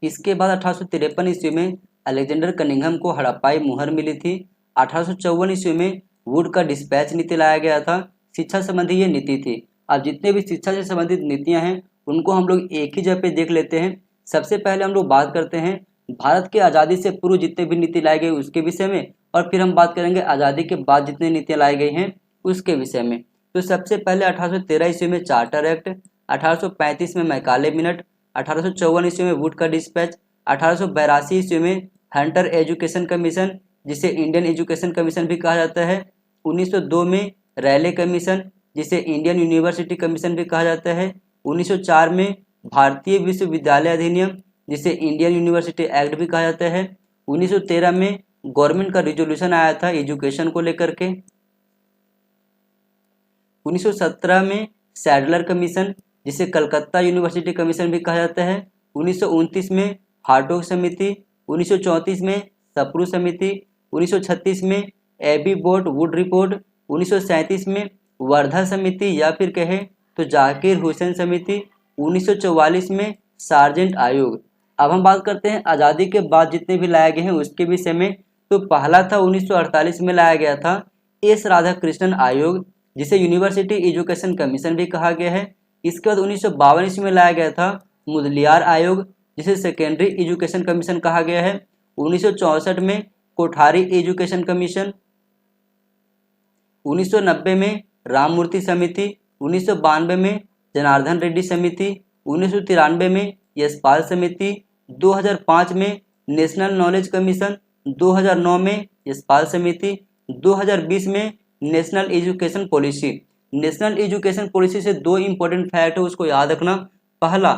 इसके बाद 1853 ईस्वी में अलेक्जेंडर कनिंघम को हड़प्पाई मुहर मिली थी। 1854 ईस्वी में वुड का डिस्पैच नीति लाया गया था, शिक्षा संबंधी ये नीति थी। अब जितने भी शिक्षा से संबंधित नीतियां हैं उनको हम लोग एक ही जगह पे देख लेते हैं। सबसे पहले हम लोग बात करते हैं भारत की आज़ादी से पूर्व जितने भी नीति लाई गई उसके विषय में, और फिर हम बात करेंगे आज़ादी के बाद जितनी नीतियाँ लाई गई हैं उसके विषय में। तो सबसे पहले 1813 ईस्वी में चार्टर एक्ट, 1835 में मैकाले मिनट, 1854 ईस्वी में वुड का डिस्पैच, 1882 ईस्वी में हंटर एजुकेशन कमीशन जिसे इंडियन एजुकेशन कमीशन भी कहा जाता है, 1902 में रैले कमीशन जिसे इंडियन यूनिवर्सिटी कमीशन भी कहा जाता है, 1904 में भारतीय विश्वविद्यालय अधिनियम जिसे इंडियन यूनिवर्सिटी एक्ट भी कहा जाता है, 1913 में गवर्नमेंट का रिजोल्यूशन आया था एजुकेशन को लेकर के, 1917 में सैडलर कमीशन जिसे कलकत्ता यूनिवर्सिटी कमीशन भी कहा जाता है, 1929 में हार्टोग समिति, 1934 में सप्रू समिति, 1936 में एबी बोट वुड रिपोर्ट, 1937 में वर्धा समिति या फिर कहे तो जाकिर हुसैन समिति, 1944 में सार्जेंट आयोग। अब हम बात करते हैं आज़ादी के बाद जितने भी लाए गए हैं उसके विषय में। तो पहला था 1948 में लाया गया था एस राधाकृष्णन आयोग जिसे यूनिवर्सिटी एजुकेशन कमीशन भी कहा गया है। इसके बाद 1952 ईस्वी में लाया गया था मुदलियार आयोग जिसे सेकेंडरी एजुकेशन कमीशन कहा गया है। 1964 में कोठारी एजुकेशन कमीशन, 1990 में राममूर्ति समिति, 1992 में जनार्दन रेड्डी समिति, 1993 में यशपाल समिति, 2005 में नेशनल नॉलेज कमीशन, 2009 में यशपाल समिति, 2020 में national education policy. National education policy से दो इंपॉर्टेंट फैक्ट है उसको याद रखना। पहला,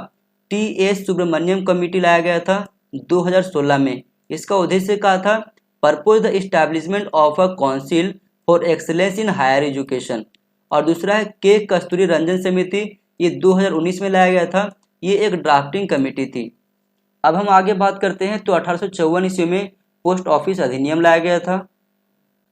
टी.एस. सुब्रमण्यम कमेटी लाया गया था 2016 में। इसका उद्देश्य क्या था? Purpose the establishment of a council for excellence in higher education. और दूसरा है के कस्तूरी रंजन समिति, ये 2019 में लाया गया था। ये एक ड्राफ्टिंग कमेटी थी। अब हम आगे बात करते हैं तो 1854 ईस्वी में पोस्ट ऑफिस अधिनियम लाया गया था।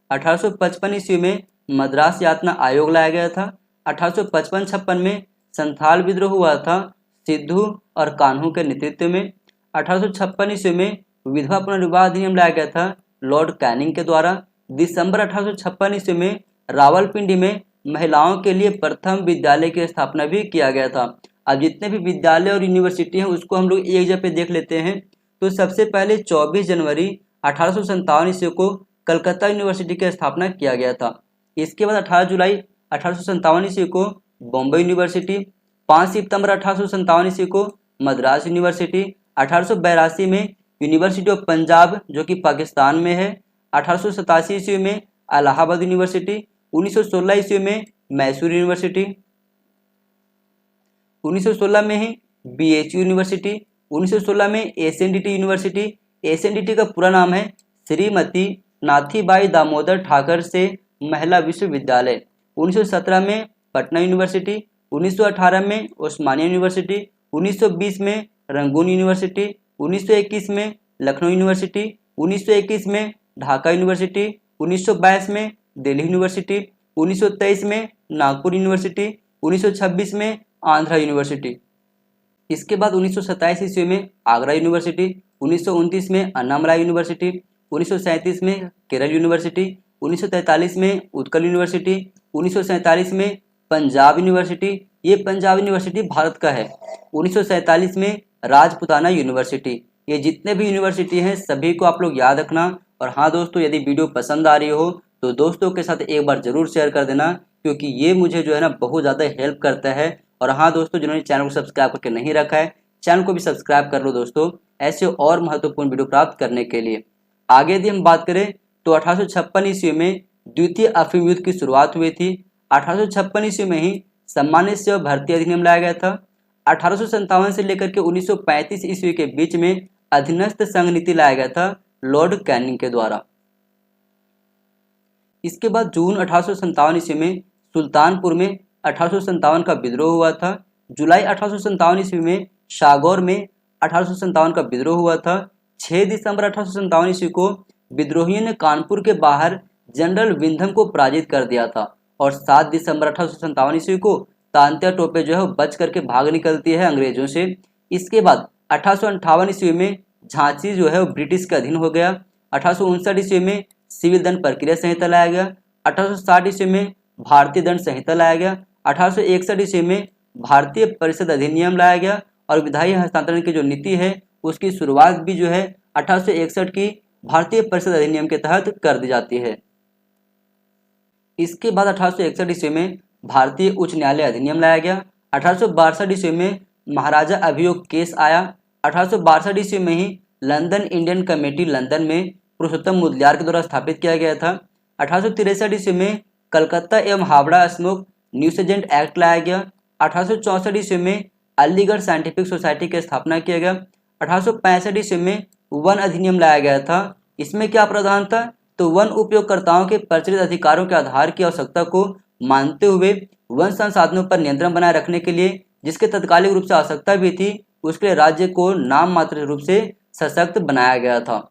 1855 ईस्वी में मद्रास यातना आयोग लाया गया था। 1855-56 में संथाल विद्रोह हुआ था सिद्धू और कान्हू के नेतृत्व में। 1856 ईस्वी में विधवा पुनर्विवाह अधिनियम लाया गया था लॉर्ड कैनिंग के द्वारा। दिसंबर 1856 ईस्वी में रावलपिंडी में महिलाओं के लिए प्रथम विद्यालय की स्थापना भी किया गया था। अब जितने भी विद्यालय और यूनिवर्सिटी हैं उसको हम लोग एक जगह पे देख लेते हैं। तो सबसे पहले 24 जनवरी 1857 ईस्वी को कलकत्ता यूनिवर्सिटी की स्थापना किया गया था। इसके बाद 18 जुलाई 1857 ईस्वी को बॉम्बे यूनिवर्सिटी, 5 सितंबर 1857 ईस्वी को मद्रास यूनिवर्सिटी, 1882 में यूनिवर्सिटी ऑफ पंजाब जो कि पाकिस्तान में है, 1887 ईस्वी में इलाहाबाद यूनिवर्सिटी, 1916 ईस्वी में मैसूर यूनिवर्सिटी, 1916 में ही बीएचयू यूनिवर्सिटी, 1916 में एसएनडीटी यूनिवर्सिटी। एसएनडीटी का पूरा नाम है श्रीमती नाथीबाई दामोदर ठाकर से महिला विश्वविद्यालय। 1917 में पटना यूनिवर्सिटी, 1918 में ओस्मानिया यूनिवर्सिटी, 1920 में रंगून यूनिवर्सिटी, 1921 में लखनऊ यूनिवर्सिटी, 1921 में ढाका यूनिवर्सिटी, 1922 में दिल्ली यूनिवर्सिटी, 1923 में नागपुर यूनिवर्सिटी, 1926 में आंध्रा यूनिवर्सिटी। इसके बाद 1927 ईस्वी में आगरा यूनिवर्सिटी, 1929 में अन्नामलाई यूनिवर्सिटी, 1937 में केरल यूनिवर्सिटी, 1943 में उत्कल यूनिवर्सिटी, 1947 में पंजाब यूनिवर्सिटी। ये पंजाब यूनिवर्सिटी भारत का है। 1947 में राजपुताना यूनिवर्सिटी। ये जितने भी यूनिवर्सिटी हैं सभी को आप लोग याद रखना। और हाँ दोस्तों, यदि वीडियो पसंद आ रही हो तो दोस्तों के साथ एक बार ज़रूर शेयर कर देना, क्योंकि ये मुझे जो है ना बहुत ज़्यादा हेल्प करता है। और हाँ दोस्तों, जिन्होंने चैनल को सब्सक्राइब करके नहीं रखा है चैनल को भी सब्सक्राइब कर लो दोस्तों, ऐसे और महत्वपूर्ण वीडियो प्राप्त करने के लिए। आगे यदि हम बात करें तो 1856 ईस्वी में द्वितीय अफीम युद्ध की शुरुआत हुई थी। 1856 ईस्वी में ही सामान्य सेवा भर्ती अधिनियम लाया गया था। 1857 से लेकर के 1935 ईस्वी के बीच में अधीनस्थ संघ नीति लाया गया था लॉर्ड कैनिंग के द्वारा। इसके बाद जून 1857 ईस्वी में सुल्तानपुर में 1857 का विद्रोह हुआ था। जुलाई 1857 ईस्वी में शागौर में 1857 का विद्रोह हुआ था। 6 दिसंबर 1857 ईस्वी को विद्रोहियों ने कानपुर के बाहर जनरल विंधम को पराजित कर दिया था। और 7 दिसंबर 1857 ईस्वी को तांत्या टोपे जो है बच करके भाग निकलती है अंग्रेजों से। इसके बाद 1858 ईस्वी में झांसी जो है वो ब्रिटिश के अधीन हो गया। 1859 ईस्वी में सिविल दंड प्रक्रिया संहिता लाया गया। 1860 ईस्वी में भारतीय दंड संहिता लाया गया। 1861 ईस्वी में भारतीय परिषद अधिनियम लाया गया। और विधायी हस्तांतरण की जो नीति है उसकी शुरुआत भी जो है 1861 की भारतीय परिषद अधिनियम के तहत कर दी जाती है। इसके बाद 1861 ईस्वी में भारतीय उच्च न्यायालय अधिनियम लाया गया। 1862 ईस्वी में महाराजा अभियोग केस आया। 1862 ईस्वी में ही लंदन इंडियन कमेटी लंदन में पुरुषोत्तम मुदलियार के द्वारा स्थापित किया गया था। 1863 ईस्वी में कलकत्ता एवं हावड़ा स्मोक न्यूसेजेंट एक्ट लाया गया। 1864 ईस्वी में अलीगढ़ साइंटिफिक सोसाइटी की स्थापना किया गया। 1865 ईस्वी में वन अधिनियम लाया गया था। इसमें क्या प्रावधान था? तो वन उपयोगकर्ताओं के प्रचलित अधिकारों के आधार की आवश्यकता को मानते हुए वन संसाधनों पर नियंत्रण बनाए रखने के लिए, जिसके तत्कालिक रूप से आवश्यकता भी थी, उसके लिए राज्य को नाम मात्र रूप से सशक्त बनाया गया था।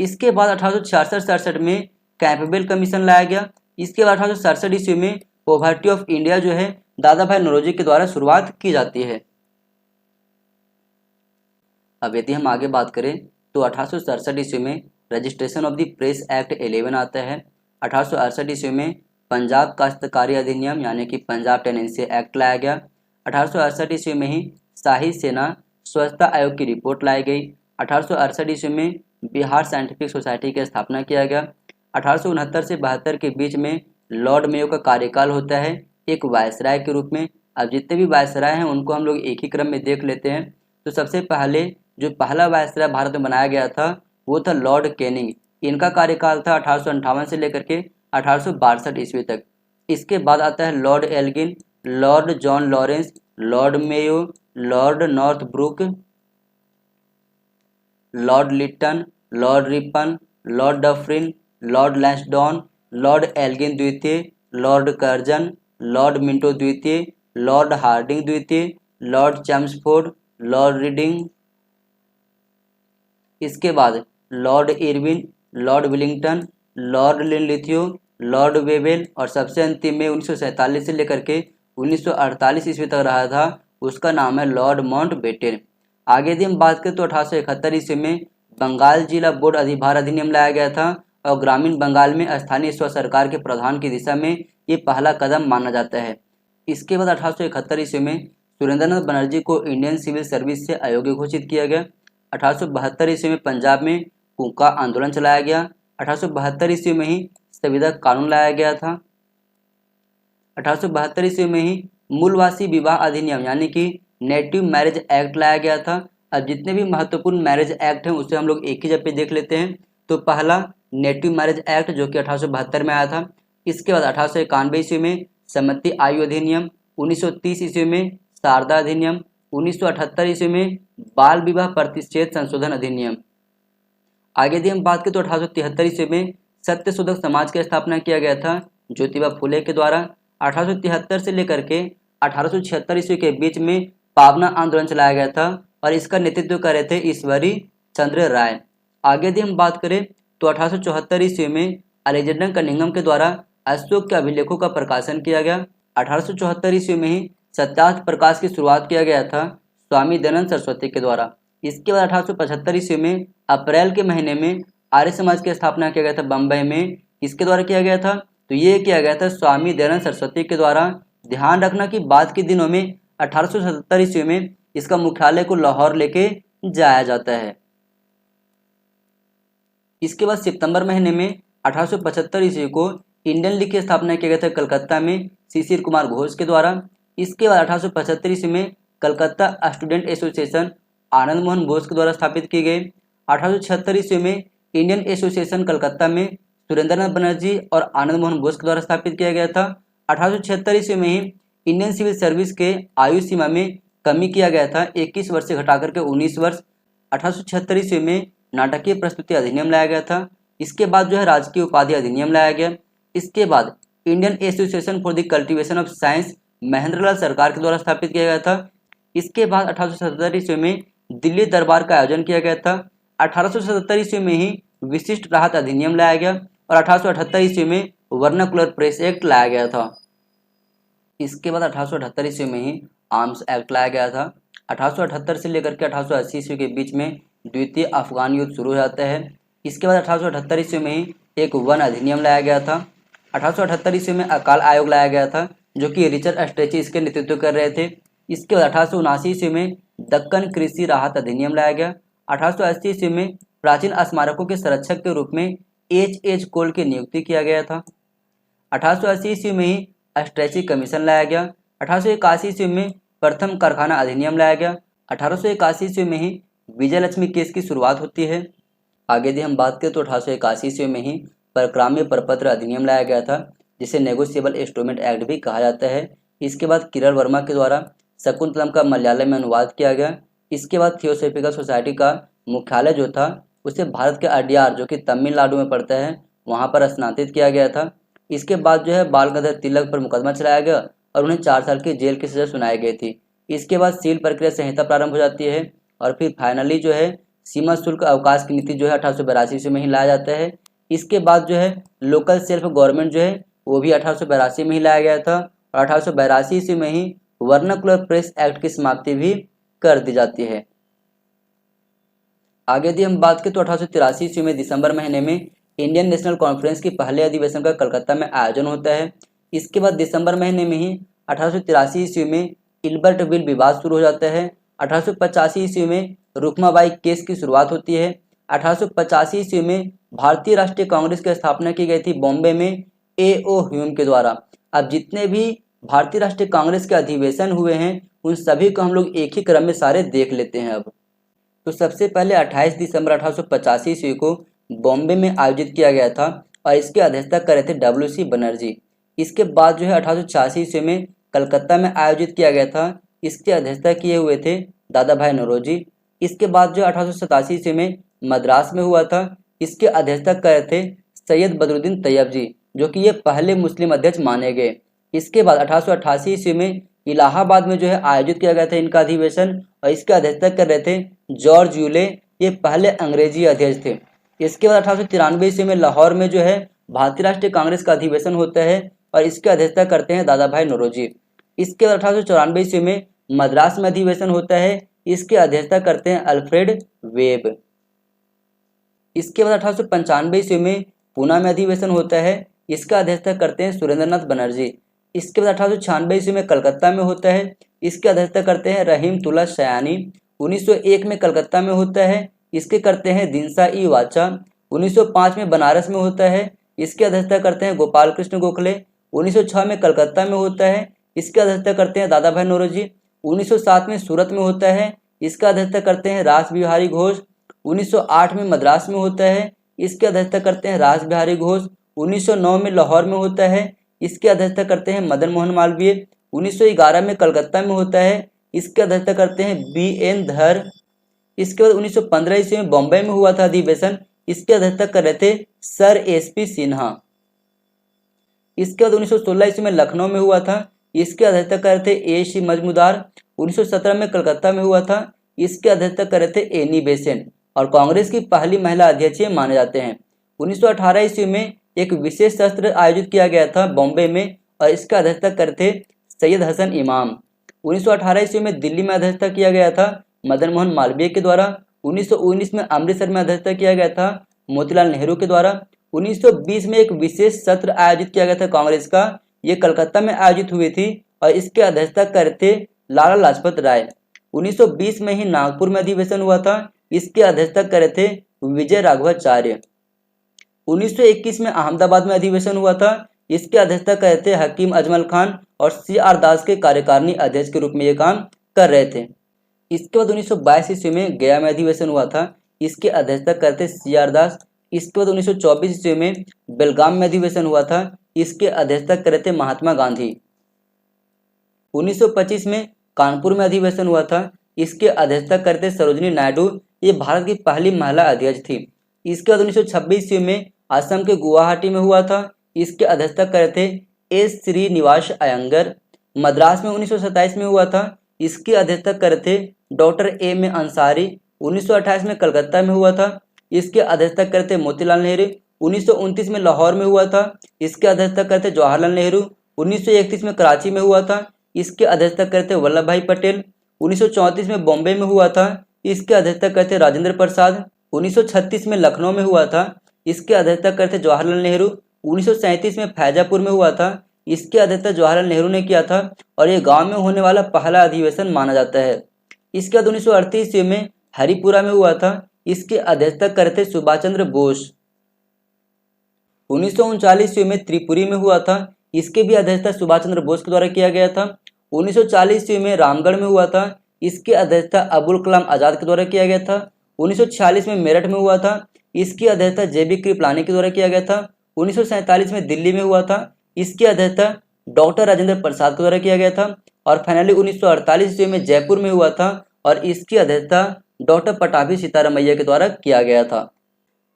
इसके बाद 1866-67 में कैंपबेल कमीशन लाया गया। इसके बाद 1867 ईस्वी में पॉवर्टी ऑफ इंडिया जो है दादा भाई नौरोजी के द्वारा शुरुआत की जाती है। अब यदि हम आगे बात करें तो 1867 ईस्वी में registration of the press act 11 आता है। 1868 ईस्वी में पंजाब काश्तकारी अधिनियम यानी कि पंजाब टेनेंसी एक्ट लाया गया। 1868 ईस्वी में ही शाही सेना स्वच्छता आयोग की रिपोर्ट लाई गई। 1868 ईस्वी में बिहार साइंटिफिक सोसाइटी की स्थापना किया गया। 1869 से 72 के बीच में लॉर्ड मेयो का कार्यकाल होता है एक वायसराय के रूप में। अब जितने भी वायसराय हैं उनको हम लोग एक ही क्रम में देख लेते हैं। तो सबसे पहले जो पहला वायसराय भारत में बनाया गया था वो था लॉर्ड कैनिंग। इनका कार्यकाल था 1858 से लेकर के 1862 ईस्वी तक। इसके बाद आता है Lord Elgin, Lord John Lawrence, Lord Mayo, Lord Northbrook, Lord Lytton, Lord Ripon, Lord Dufferin, Lord Lansdowne, Lord Elgin द्वितीय, लॉर्ड कर्जन, लॉर्ड मिंटो द्वितीय, लॉर्ड हार्डिंग द्वितीय, लॉर्ड चैम्सफोर्ड, लॉर्ड रीडिंग। इसके बाद Lord Irwin, Lord Willingdon, Lord Linlithgow, Lord Wavell और सबसे अंतिम में 1947 से लेकर के 1948 ईस्वी तक रहा था, उसका नाम है लॉर्ड माउंटबेटन। आगे यदि हम बात करें तो 1871 ईस्वी में बंगाल जिला बोर्ड अधिभार अधिनियम लाया गया था और ग्रामीण बंगाल में स्थानीय स्व सरकार के प्रावधान की दिशा में ये पहला कदम माना जाता है। इसके बाद 1871 ईस्वी में सुरेंद्रनाथ बनर्जी को इंडियन सिविल सर्विस से अयोग्य घोषित किया गया। 1872 ईस्वी में पंजाब में कूका आंदोलन चलाया गया। 1872 ईस्वी में ही संविधान कानून लाया गया था। 1872 ईस्वी में ही मूलवासी विवाह अधिनियम यानी कि नेटिव मैरिज एक्ट लाया गया था। अब जितने भी महत्वपूर्ण मैरिज एक्ट हैं उसे हम लोग एक ही जगह पे देख लेते हैं। तो पहला नेटिव मैरिज एक्ट जो कि 1872 में आया था। इसके बाद 1891 ईस्वी में सम्मति आयु अधिनियम, 1930 ईस्वी में शारदा अधिनियम, 1978 ईस्वी में बाल विवाह प्रतिषेध संशोधन अधिनियम। आगे यदि हम बात करें तो 1873 ईस्वी में सत्यशोधक समाज की स्थापना किया गया था ज्योतिबा फुले के द्वारा। 1873 से लेकर के 1876 ईस्वी के बीच में पावना आंदोलन चलाया गया था और इसका नेतृत्व कर रहे थे ईश्वरी चंद्र राय। आगे यदि हम बात करें तो 1874 ईस्वी में अलेक्जेंडर कनिंघम के द्वारा अशोक के अभिलेखों का प्रकाशन किया गया। 1874 ईस्वी में ही सत्यार्थ प्रकाश की शुरुआत किया गया था स्वामी दयानंद सरस्वती के द्वारा। इसके बाद 1875 ईस्वी में अप्रैल के महीने में आर्य समाज की स्थापना किया गया था बम्बई में। किसके द्वारा किया गया था? तो ये किया गया था स्वामी दयानंद सरस्वती के द्वारा। ध्यान रखना कि बाद के दिनों में 1877 ईस्वी में इसका मुख्यालय को लाहौर लेके जाया जाता है। इसके बाद सितंबर महीने में 1875 ईस्वी को इंडियन लीग की स्थापना किया गया था कलकत्ता में शिशिर कुमार घोष के द्वारा। इसके बाद 1875 ईस्वी में कलकत्ता स्टूडेंट एसोसिएशन आनंद मोहन बोस के द्वारा स्थापित की गई। 1876 ईस्वी में इंडियन एसोसिएशन कलकत्ता में सुरेंद्रनाथ बनर्जी और आनंद मोहन बोस के द्वारा स्थापित किया गया था। 1876 ईस्वी में ही इंडियन सिविल सर्विस के आयु सीमा में कमी किया गया था 21 वर्ष से घटा करके 19 वर्ष। 1876 ईस्वी में नाटकीय प्रस्तुति अधिनियम लाया गया था। इसके बाद जो है राजकीय उपाधि अधिनियम लाया गया। इसके बाद Indian association for the cultivation of science Mahendralal सरकार के द्वारा स्थापित किया गया था। इसके बाद 1877 ईस्वी में दिल्ली दरबार का आयोजन किया गया था। 1877 ईस्वी में ही विशिष्ट राहत अधिनियम लाया गया और 1878 ईस्वी में वर्नाकुलर प्रेस एक्ट लाया गया था। इसके बाद 1878 ईस्वी में ही आर्म्स एक्ट लाया गया था। 1878 से लेकर के 1880 ईस्वी के बीच में द्वितीय अफगान युद्ध शुरू हो जाता है। इसके बाद 1878 ईस्वी में ही एक वन अधिनियम लाया गया था। 1878 ईस्वी में अकाल आयोग लाया गया था जो कि रिचर्ड स्ट्रेची इसके नेतृत्व कर रहे थे। इसके बाद 1879 ईस्वी में दक्कन कृषि राहत अधिनियम लाया गया। 1880 ईस्वी में प्राचीन स्मारकों के संरक्षक के रूप में एच कोल की नियुक्ति किया गया था। 1880 ईस्वी में ही स्ट्रैची कमीशन लाया गया। 1881 ईस्वी में प्रथम कारखाना अधिनियम लाया गया। 1881 ईस्वी में ही विजय लक्ष्मी केस की शुरुआत होती है। आगे यदि हम बात करें तो 1881 ईस्वी में ही परक्राम्य प्रपत्र अधिनियम लाया गया था, जिसे नेगोशिएबल इंस्ट्रूमेंट एक्ट भी कहा जाता है। इसके बाद किरण वर्मा के द्वारा शकुंतलम का मलयालम में अनुवाद किया गया। इसके बाद थियोसॉफिकल सोसाइटी का मुख्यालय जो था उसे भारत के अड्यार, जो कि तमिलनाडु में पड़ता है, वहाँ पर स्थानांतरित किया गया था। इसके बाद जो है बाल गंगाधर तिलक पर मुकदमा चलाया गया और उन्हें 4 साल की जेल की सजा सुनाई गई थी। इसके बाद सील प्रक्रिया संहिता प्रारंभ हो जाती है और फिर फाइनली जो है सीमा शुल्क अवकाश की नीति जो है 1882 ईस्वी में ही लाया जाता है। इसके बाद जो है लोकल सेल्फ गवर्नमेंट जो है वो भी 1882 में ही लाया गया था और 1882 ईस्वी में ही वर्नाकुलर प्रेस एक्ट की समाप्ति भी कर दी जाती है। आगे यदि हम बात करें तो 1883 ईस्वी में दिसंबर महीने में इंडियन नेशनल कॉन्फ्रेंस की पहले अधिवेशन का कलकत्ता में आयोजन होता है। इसके बाद दिसंबर महीने में ही 1883 ईस्वी में इल्बर्ट विल विवाद शुरू हो जाता है। 1885 ईस्वी में रुक्माबाई केस की शुरुआत होती है। 1885 ईस्वी में भारतीय राष्ट्रीय कांग्रेस की स्थापना की गई थी बॉम्बे में A.O. ह्यूम के द्वारा। अब जितने भी भारतीय राष्ट्रीय कांग्रेस के अधिवेशन हुए हैं उन सभी को हम लोग एक ही क्रम में सारे देख लेते हैं। अब तो सबसे पहले 28 दिसंबर 1885 ईस्वी को बॉम्बे में आयोजित किया गया था और इसकी अध्यक्षता कर रहे थे W.C. बनर्जी। इसके बाद जो है 1886 ईस्वी में कलकत्ता में आयोजित किया गया था। इसकी अध्यक्षता किए हुए थे दादा भाई नौरोजी। इसके बाद जो 1887 ईस्वी में मद्रास में हुआ था। इसके अध्यक्षता कर रहे थे सैयद बदरुद्दीन तैयब जी, जो कि ये पहले मुस्लिम अध्यक्ष माने गए। इसके बाद 1888 ईस्वी में इलाहाबाद में जो है आयोजित किया गया था इनका अधिवेशन और इसके अध्यक्षता कर रहे थे जॉर्ज यूले, ये पहले अंग्रेजी अध्यक्ष थे। इसके बाद 1893 ईस्वी में लाहौर में जो है भारतीय राष्ट्रीय कांग्रेस का अधिवेशन होता है और इसकी अध्यक्षता करते हैं दादा भाई नौरोजी। इसके बाद 1894 ईस्वी में मद्रास में अधिवेशन होता है, इसकी अध्यक्षता करते हैं अल्फ्रेड वेब। इसके बाद 1895 ईस्वी में पूना में अधिवेशन होता है, इसका अध्यक्षता करते हैं सुरेंद्रनाथ बनर्जी। इसके बाद 1896 ईस्वी में कलकत्ता में होता है, इसकी अध्यक्षता करते हैं रहीम तुला सयानी। 1901 में कलकत्ता में होता है, इसके करते हैं दिनसा ई वाचा। 1905 में बनारस में होता है, इसकी अध्यक्षता करते हैं गोपाल कृष्ण गोखले। 1906 में कलकत्ता में होता है, इसकी अध्यक्षता करते हैं दादा भाई नौरोजी। 1907 में सूरत में होता है, इसका अध्यक्षता करते हैं रास बिहारी घोष। 1908 में मद्रास में होता है, इसकी अध्यक्षता करते हैं रास बिहारी घोष। 1909 में लाहौर में होता है, इसकी अध्यक्षता करते हैं मदन मोहन मालवीय। 1911 में कलकत्ता में होता है, इसकी अध्यक्षता करते हैं B.N. धर। इसके बाद 1915 ईस्वी में बॉम्बे में हुआ था अधिवेशन, इसकी अध्यक्षता कर रहे थे सर S.P. सिन्हा। इसके बाद 1916 ईस्वी में लखनऊ में हुआ था, इसकी अध्यक्षता कर रहे थे A.C. मजमुदार। 1917 में कलकत्ता में हुआ था, इसकी अध्यक्षता कर रहे थे एनी बेसेंट और कांग्रेस की पहली महिला अध्यक्ष माने जाते हैं। 1918 ईस्वी में एक विशेष सत्र आयोजित किया गया था बॉम्बे में और इसका अध्यक्षता कर रहे थे सैयद हसन इमाम। 1918 ईस्वी में दिल्ली में अध्यक्षता किया गया था मदन मोहन मालवीय के द्वारा। 1919 में अमृतसर में अध्यक्षता किया गया था मोतीलाल नेहरू के द्वारा। 1920 में एक विशेष सत्र आयोजित किया गया था कांग्रेस का, ये कलकत्ता में आयोजित हुई थी और इसके अध्यक्षता कर रहे थे लाला लाजपत राय। 1920 में ही नागपुर में अधिवेशन हुआ था, इसके अध्यक्षता कर रहे थे विजय राघवाचार्य। 1921 में अहमदाबाद में अधिवेशन हुआ था, इसके अध्यक्षता कर रहे थे हकीम अजमल खान और C.R. दास के कार्यकारिणी अध्यक्ष के रूप में ये काम कर रहे थे। इसके बाद 1922 ईस्वी में गया में अधिवेशन हुआ था, इसके अध्यक्षता करते C.R. दास। इसके बाद 1924 ईस्वी में बेलगाम में अधिवेशन हुआ था, इसके अध्यक्षता कर रहे थे महात्मा गांधी। 1925 में कानपुर में अधिवेशन हुआ था, इसके अध्यक्षता करते सरोजिनी नायडू, ये भारत की पहली महिला अध्यक्ष थी। इसके बाद 1926 ईस्वी में असम के गुवाहाटी में हुआ था, इसके अध्यक्षता कर रहे थे S. श्रीनिवास अयंगर। मद्रास में 1927 में हुआ था, इसकी अध्यक्षता कर रहे थे डॉक्टर A.M. अंसारी। 1928 में कलकत्ता में हुआ था, इसके अध्यक्षता कर रहे थे मोतीलाल नेहरू। 1929 में लाहौर में हुआ था, इसके अध्यक्षता कर रहे थे जवाहरलाल नेहरू। 1931 में कराची में हुआ था, इसके अध्यक्षता कर रहे थे वल्लभ भाई पटेल। 1934 में बॉम्बे में हुआ था, इसके अध्यक्षता कर रहे थे राजेंद्र प्रसाद। 1936 में लखनऊ में हुआ था, इसके अध्यक्षता कर रहे थे जवाहरलाल नेहरू। 1937 में फैजापुर में हुआ था, इसके अध्यक्षता जवाहरलाल नेहरू ने किया था और ये गांव में होने वाला पहला अधिवेशन माना जाता है। इसके बाद 1938 ईस्वी में हरिपुरा में हुआ था, इसके अध्यक्षता कर रहे थे सुभाष चंद्र बोस। 1939 ईस्वी में त्रिपुरी में हुआ था, इसके भी अध्यक्षता सुभाष चंद्र बोस के द्वारा किया गया था। 1940 ईस्वी में रामगढ़ में हुआ था, इसकी अध्यक्षता अबुल कलाम आजाद के द्वारा किया गया था। 1946 में मेरठ में हुआ था, इसकी अध्यक्षता JB कृपलानी के द्वारा किया गया था। 1947 में दिल्ली में हुआ था, इसकी अध्यक्षता डॉक्टर राजेंद्र प्रसाद के द्वारा किया गया था। और फाइनली 1948 ईस्वी में जयपुर में हुआ था और इसकी अध्यक्षता डॉक्टर पटाभी सीतारामैया के द्वारा किया गया था।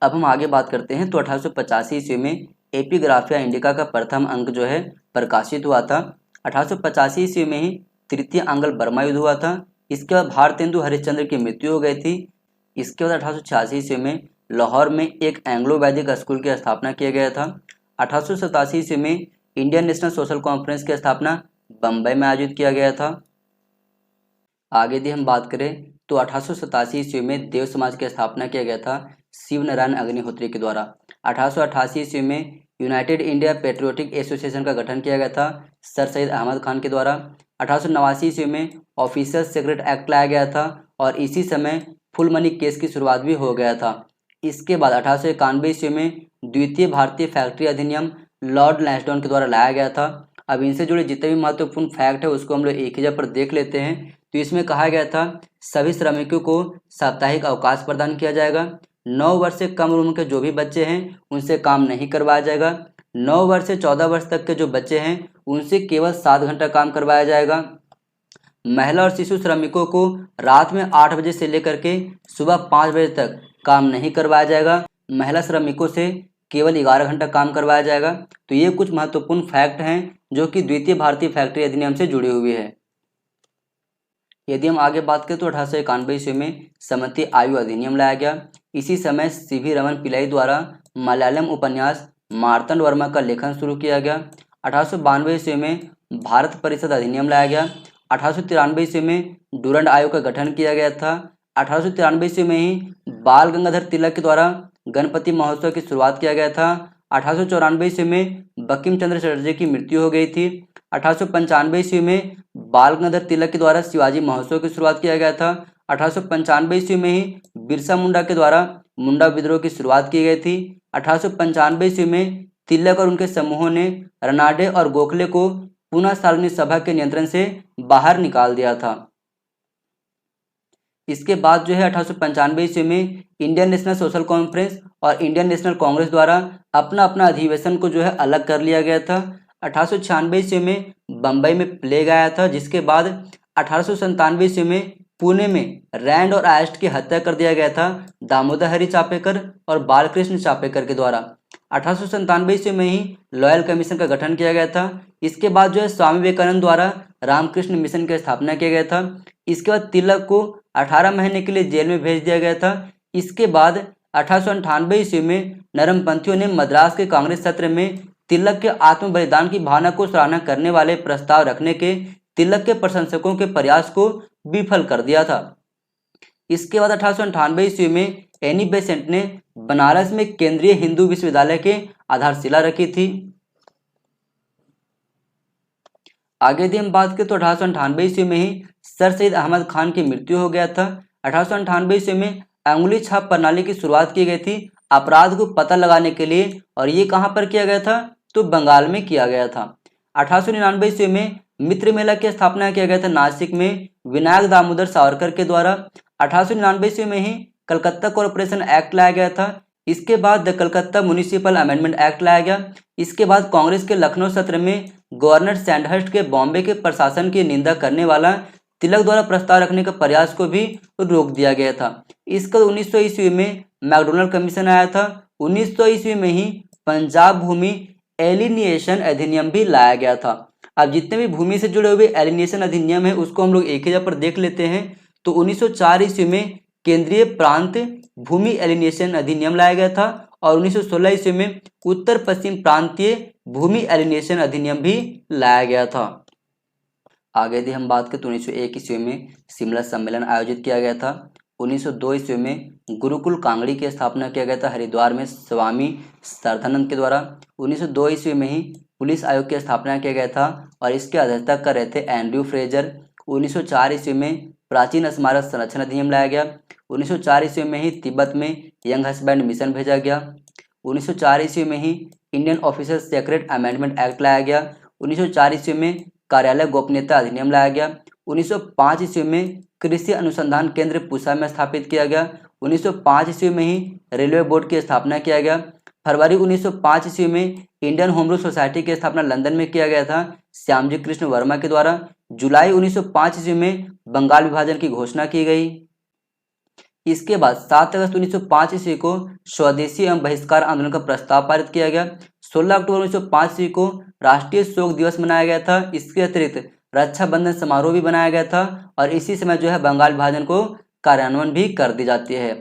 अब हम आगे बात करते हैं। तो 1885 ईस्वी में एपिग्राफिया इंडिका का प्रथम अंक जो है प्रकाशित हुआ था। 1885 ईस्वी में ही तृतीय आंग्ल बर्मा युद्ध हुआ था। इसके बाद भारतेंदु हरिश्चंद्र की मृत्यु हो गई थी। इसके बाद 1886 ईस्वी में लाहौर में एक एंग्लो वैदिक स्कूल की स्थापना किया गया था। 1887 ईस्वी में इंडियन नेशनल सोशल कॉन्फ्रेंस की स्थापना बम्बई में आयोजित किया गया था। आगे यदि हम बात करें तो 1887 ईस्वी में देव समाज की स्थापना किया गया था शिव नारायण अग्निहोत्री के द्वारा। 1888 ईस्वी में यूनाइटेड इंडिया पेट्रियोटिक एसोसिएशन का गठन किया गया था सर सैयद अहमद खान के द्वारा। 1889 ईस्वी में ऑफिसर्स सीक्रेट एक्ट लाया गया था और इसी समय फुल मनी केस की शुरुआत भी हो गया था। इसके बाद 1891 ईस्वी में द्वितीय भारतीय फैक्ट्री अधिनियम लॉर्ड लैंसडाउन के द्वारा लाया गया था। अब इनसे जुड़े जितने भी महत्वपूर्ण फैक्ट है उसको हम लोग एक ही जगह पर देख लेते हैं। तो इसमें कहा गया था सभी श्रमिकों को साप्ताहिक अवकाश प्रदान किया जाएगा। 9 वर्ष से कम उम्र के जो भी बच्चे हैं उनसे काम नहीं करवाया जाएगा। 9 वर्ष से 14 वर्ष तक के जो बच्चे हैं उनसे केवल 7 घंटा काम करवाया जाएगा। महिला और शिशु श्रमिकों को रात में 8 बजे से लेकर के सुबह 5 बजे तक काम नहीं करवाया जाएगा। महिला श्रमिकों से केवल 11 घंटा काम करवाया जाएगा। तो ये कुछ महत्वपूर्ण फैक्ट हैं जो कि द्वितीय भारतीय फैक्ट्री अधिनियम से जुड़ी हुई है। यदि हम आगे बात करें तो 1891 ईस्वी में समति आयु अधिनियम लाया गया। इसी समय CV रमन पिल्लई द्वारा मलयालम उपन्यास मार्तंड वर्मा का लेखन शुरू किया गया। 1892 ईस्वी में भारत परिषद अधिनियम लाया गया। 1893 ईस्वी में डूरंड आयोग का गठन किया गया था। 1893 ईस्वी में ही बाल गंगाधर तिलक के द्वारा गणपति महोत्सव की शुरुआत किया गया था। 1894 ईस्वी में बंकिम चंद्र चटर्जी की मृत्यु हो गई थी। 1895 ईस्वी में बाल गंगाधर तिलक के द्वारा शिवाजी महोत्सव की शुरुआत किया गया था। 1895 ईस्वी में ही बिरसा मुंडा के द्वारा मुंडा विद्रोह की शुरुआत की गई थी। 1895 ईस्वी में तिलक और उनके समूहों ने रनाडे और गोखले को पुनः सार्वजनिक सभा के नियंत्रण से बाहर निकाल दिया था। इसके बाद जो है 1895 ईस्वी में इंडियन नेशनल सोशल कॉन्फ्रेंस और इंडियन नेशनल कांग्रेस द्वारा अपना अपना अधिवेशन को जो है अलग कर लिया गया था। 1896 ईस्वी में बम्बई में प्लेग आया था, जिसके बाद 1897 ईस्वी में पुणे में रैंड और आयस्ट की हत्या कर दिया गया था दामोदर हरि चापेकर और बालकृष्ण चापेकर के द्वारा। 1897 ईस्वी में ही लॉयल कमीशन का गठन किया गया था। इसके बाद जो है स्वामी विवेकानंद द्वारा रामकृष्ण मिशन की स्थापना किया गया था। इसके बाद तिलक को 18 महीने के लिए जेल में भेज दिया गया था। इसके बाद 1898 ईस्वी में नरमपंथियों ने मद्रास के कांग्रेस सत्र में तिलक के आत्म बलिदान की भावना को सराहना करने वाले प्रस्ताव रखने के तिलक के प्रशंसकों के प्रयास को विफल कर दिया था। इसके बाद 1898 ईस्वी में एनी बेसेंट ने बनारस में केंद्रीय हिंदू विश्वविद्यालय के आधारशिला रखी थी। आगे यदि हम बात करें तो 1898 ईस्वी में ही सर सैयद अहमद खान की मृत्यु हो गया था। 1898 ईस्वी में अंगुली छाप प्रणाली की शुरुआत की गई थी अपराध को पता लगाने के लिए, और ये कहां पर किया गया था तो बंगाल में किया गया था। 1899 ईस्वी में मित्र मेला की स्थापना किया गया था नासिक में विनायक दामोदर सावरकर के द्वारा। 1899 ईस्वी में ही कलकत्ता कॉरपोरेशन एक्ट लाया गया था। इसके बाद the Calcutta municipal amendment act लाया गया। इसके बाद कांग्रेस के लखनऊ सत्र में गवर्नर सैंडहर्स्ट के बॉम्बे के प्रशासन की निंदा करने वाला तिलक द्वारा प्रस्ताव रखने के प्रयास को भी रोक दिया गया था। इसके 1900 ईस्वी में मैकडोनल्ड कमीशन आया था। 1900 ईस्वी में ही पंजाब भूमि एलिनिएशन अधिनियम भी लाया गया था। अब जितने भी भूमि से जुड़े हुए एलिनिएशन अधिनियम है उसको हम लोग एक ही जगह पर देख लेते हैं। तो 1904 ईस्वी में केंद्रीय प्रांत भूमि एलिनिएशन अधिनियम लाया गया था और 1916 ईस्वी में उत्तर पश्चिम प्रांतीय भूमि एलिनिएशन अधिनियम भी लाया गया था। आगे यदि हम बात करें तो 1901 ईस्वी में शिमला सम्मेलन आयोजित किया गया था। 1902 ईस्वी में गुरुकुल कांगड़ी की स्थापना किया गया था हरिद्वार में स्वामी श्रद्धानंद के द्वारा। 1902 ईस्वी में ही पुलिस आयोग की स्थापना किया गया था और इसकी अध्यक्षता कर रहे थे एंड्रयू फ्रेजर। 1904 ईस्वी में प्राचीन स्मारक संरक्षण अधिनियम लाया गया। 1904 ईस्वी में ही तिब्बत में यंग हस्बैंड मिशन भेजा गया। 1904 ईस्वी में ही Indian officer secret amendment act लाया गया। 1904 ईस्वी में कार्यालय गोपनीयता अधिनियम लाया गया। 1905 ईस्वी में कृषि अनुसंधान केंद्र पूसा में स्थापित किया गया। 1905 ईस्वी में ही रेलवे बोर्ड की स्थापना किया गया। फरवरी 1905 ईस्वी में इंडियन होम रूल सोसाइटी की स्थापना लंदन में किया गया था श्यामजी कृष्ण वर्मा के द्वारा। जुलाई 1905 ईस्वी में बंगाल विभाजन की घोषणा की गई। इसके बाद 7 अगस्त 1905 ईस्वी को स्वदेशी एवं बहिष्कार आंदोलन का प्रस्ताव पारित किया गया। 16 अक्टूबर 1905 ईस्वी को राष्ट्रीय शोक दिवस मनाया गया था। इसके अतिरिक्त रक्षाबंधन समारोह भी बनाया गया था और इसी समय जो है बंगाल विभाजन को कार्यान्वयन भी कर दी जाती है।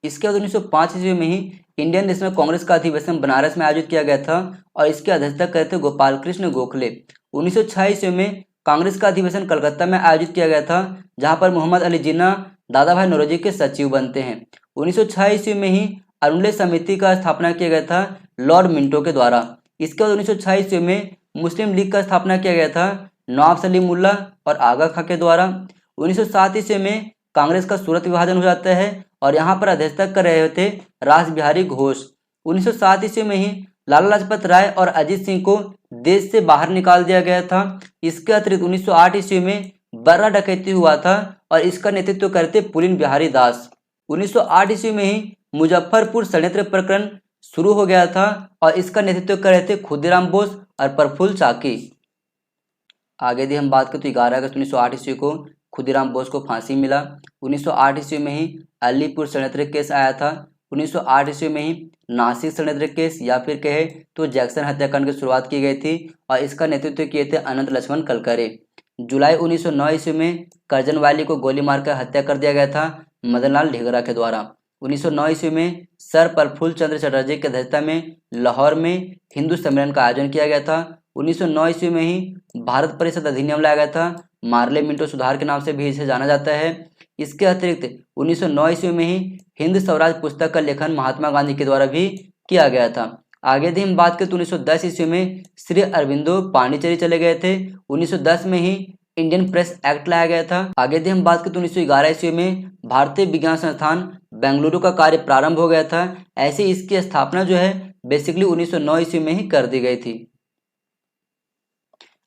इसके बाद 1905 ईस्वी में ही इंडियन नेशनल कांग्रेस का अधिवेशन बनारस में आयोजित किया गया था और इसकी अध्यक्षता करे थे गोपाल कृष्ण गोखले। 1906 ईस्वी में कांग्रेस का अधिवेशन कलकत्ता में आयोजित किया गया था, जहां पर मोहम्मद अली जिन्ना दादा भाई नौरोजी के सचिव बनते हैं। 1906 ईस्वी में ही अरुणलेख समिति का स्थापना किया गया था लॉर्ड मिंटो के द्वारा। इसके बाद 1906 ईस्वी में मुस्लिम लीग का स्थापना किया गया था नवाब सलीमुल्ला और आगा खां के द्वारा। 1907 ईस्वी में कांग्रेस का सूरत विभाजन हो जाता है और यहाँ पर अध्यक्षता कर रहे थे रास बिहारी घोष। 1907 ईस्वी में ही लाला लाजपत राय और अजीत सिंह को देश से बाहर निकाल दिया गया था। इसके अतिरिक्त 1908 ईस्वी में बर्रा डकैती हुआ था और इसका नेतृत्व करते पुलिन बिहारी दास। 1908 ईस्वी में ही मुजफ्फरपुर षड्यंत्र प्रकरण शुरू हो गया था और इसका नेतृत्व कर रहे थे खुदीराम बोस और प्रफुल्ल चाकी। आगे यदि हम बात करें तो 11 अगस्त 1908 ईस्वी को खुदीराम बोस को फांसी मिला। 1908 ईस्वी में ही अलीपुर षड्यंत्र केस आया था। 1908 ईस्वी में ही नासिक षड्यंत्र केस या फिर कहे तो जैक्सन हत्याकांड की शुरुआत की गई थी और इसका नेतृत्व किए थे अनंत लक्ष्मण कलकरे। जुलाई 1909 ईस्वी में करजन वाली को गोली मारकर हत्या कर दिया गया था मदनलाल ढेगरा के द्वारा। 1909 ईस्वी में सर प्रफुल्ल चंद्र चटर्जी की अध्यक्षता में लाहौर में हिंदू सम्मेलन का आयोजन किया गया था। 1909 ईस्वी में ही भारत परिषद अधिनियम लाया गया था, मार्ले मिंटो सुधार के नाम से भी इसे जाना जाता है। इसके अतिरिक्त 1909 ईस्वी में ही हिंद स्वराज पुस्तक का लेखन महात्मा गांधी के द्वारा भी किया गया था। आगे यदि हम बात करें तो 1910 ईस्वी में श्री अरविंदो पांडिचेरी चले गए थे। 1910 में ही इंडियन प्रेस एक्ट लाया गया था। आगे यदि हम बात करें तो 1911 ईस्वी में भारतीय विज्ञान संस्थान बेंगलुरु का कार्य प्रारंभ हो गया था। ऐसे इसकी स्थापना जो है बेसिकली 1909 ईस्वी में ही कर दी गई थी।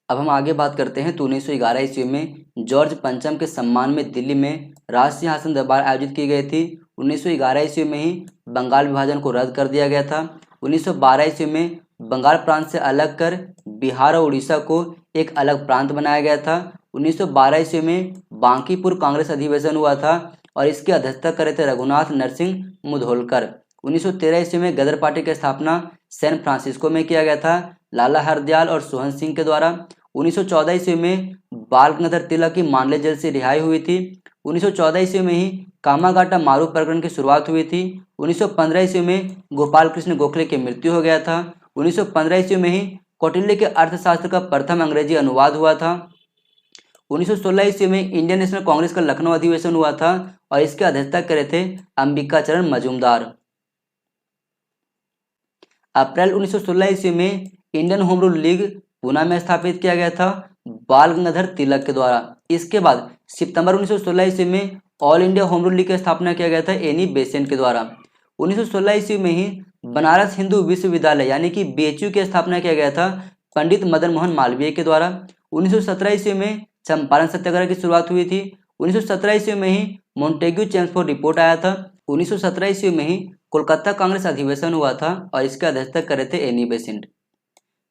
अब हम आगे बात करते हैं तो 1911 ईस्वी में जॉर्ज पंचम के सम्मान में दिल्ली में राज सिंहासन दरबार आयोजित की गई थी। 1911 ईस्वी में ही बंगाल विभाजन को रद्द कर दिया गया था। 1912 ईस्वी में बंगाल प्रांत से अलग कर बिहार और उड़ीसा को एक अलग प्रांत बनाया गया था। 1912 ईस्वी में बांकीपुर कांग्रेस अधिवेशन हुआ था और इसकी अध्यक्षता करे थे रघुनाथ नरसिंह मुधोलकर। 1913 ईस्वी में गदर पार्टी की स्थापना सैन फ्रांसिस्को में किया गया था लाला हरदयाल और सोहन सिंह के द्वारा। 1914 ईस्वी में बाल गंगाधर तिलक की मांडले जेल से रिहाई हुई थी। 1914 ईस्वी में ही कामागाटा मारू प्रकरण की शुरुआत हुई थी। 1915 ईस्वी में गोपाल कृष्ण गोखले की मृत्यु हो गया था। 1915 ईस्वी में ही कौटिल्य के अर्थशास्त्र का प्रथम अंग्रेजी अनुवाद हुआ था। 1916 ईस्वी में इंडियन नेशनल कांग्रेस का लखनऊ अधिवेशन हुआ था और इसकी अध्यक्षता करे थे अंबिका चरण मजूमदार। अप्रैल 1916 ईस्वी में Indian home rule league Poona में स्थापित किया गया था बाल गंगाधर तिलक के द्वारा। इसके बाद सितंबर 1916 ईस्वी में all India home rule league की स्थापना किया गया था एनी बेसेंट के द्वारा। 1916 ईस्वी में ही बनारस हिंदू विश्वविद्यालय यानी कि बीएचयू की स्थापना किया गया था पंडित मदन मोहन मालवीय के द्वारा। 1917 ईस्वी में चंपारण सत्याग्रह की शुरुआत हुई थी। 1917 ईस्वी में ही मोन्टेग्यू चेम्सफोर्ड रिपोर्ट आया था। 1917 ईस्वी में ही कोलकाता कांग्रेस अधिवेशन हुआ था और इसकी अध्यक्षता करे थे एनी बेसेंट।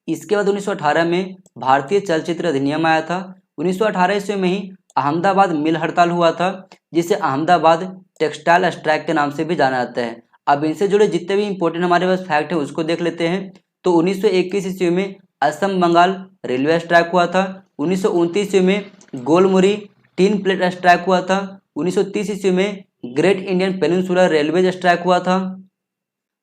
इसके बाद 1918 में भारतीय चलचित्र अधिनियम आया था। 1918 ईस्वी में ही अहमदाबाद मिल हड़ताल हुआ था जिसे अहमदाबाद टेक्सटाइल स्ट्राइक के नाम से भी जाना जाता है। अब इनसे जुड़े जितने भी इंपॉर्टेंट हमारे पास फैक्ट है उसको देख लेते हैं। तो 1921 ईस्वी में असम बंगाल रेलवे स्ट्राइक हुआ था। 1929 ईस्वी में गोलमुरी टीन प्लेट स्ट्राइक हुआ था। 1930 ईस्वी में great Indian peninsular railway strike हुआ था।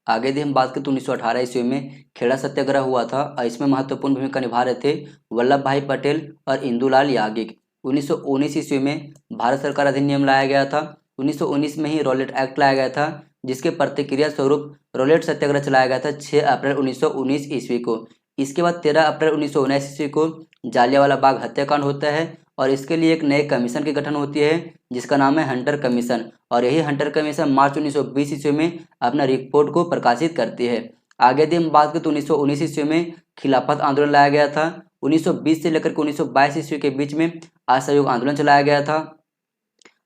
आगे यदि हम बात करें तो 1918 ईस्वी में खेड़ा सत्याग्रह हुआ था और इसमें महत्वपूर्ण भूमिका निभा रहे थे वल्लभ भाई पटेल और इंदुलाल याग्निक। 1919 ईस्वी में भारत सरकार अधिनियम लाया गया था। 1919 में ही रॉलेट एक्ट लाया गया था जिसके प्रतिक्रिया स्वरूप रॉलेट सत्याग्रह चलाया गया था 6 अप्रैल 1919 ईस्वी को। इसके बाद 13 अप्रैल 1919 ईस्वी को जालियांवाला बाग हत्याकांड होता है और इसके लिए एक नए कमीशन की गठन होती है जिसका नाम है हंटर कमीशन और यही हंटर कमीशन मार्च 1920 ईस्वी में अपना रिपोर्ट को प्रकाशित करती है। आगे यदि हम बात करें तो 1919 ईस्वी में खिलाफत आंदोलन लाया गया था। 1920 से लेकर के 1922 ईस्वी के बीच में असहयोग आंदोलन चलाया गया था।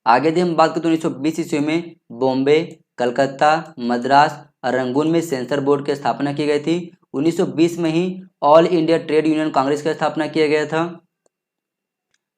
आगे यदि हम बात करें तो 1920 ईस्वी में बॉम्बे, कलकत्ता, मद्रास और रंगून में सेंसर बोर्ड की स्थापना की गई थी। 1920 में ही All India Trade Union Congress की स्थापना किया गया था।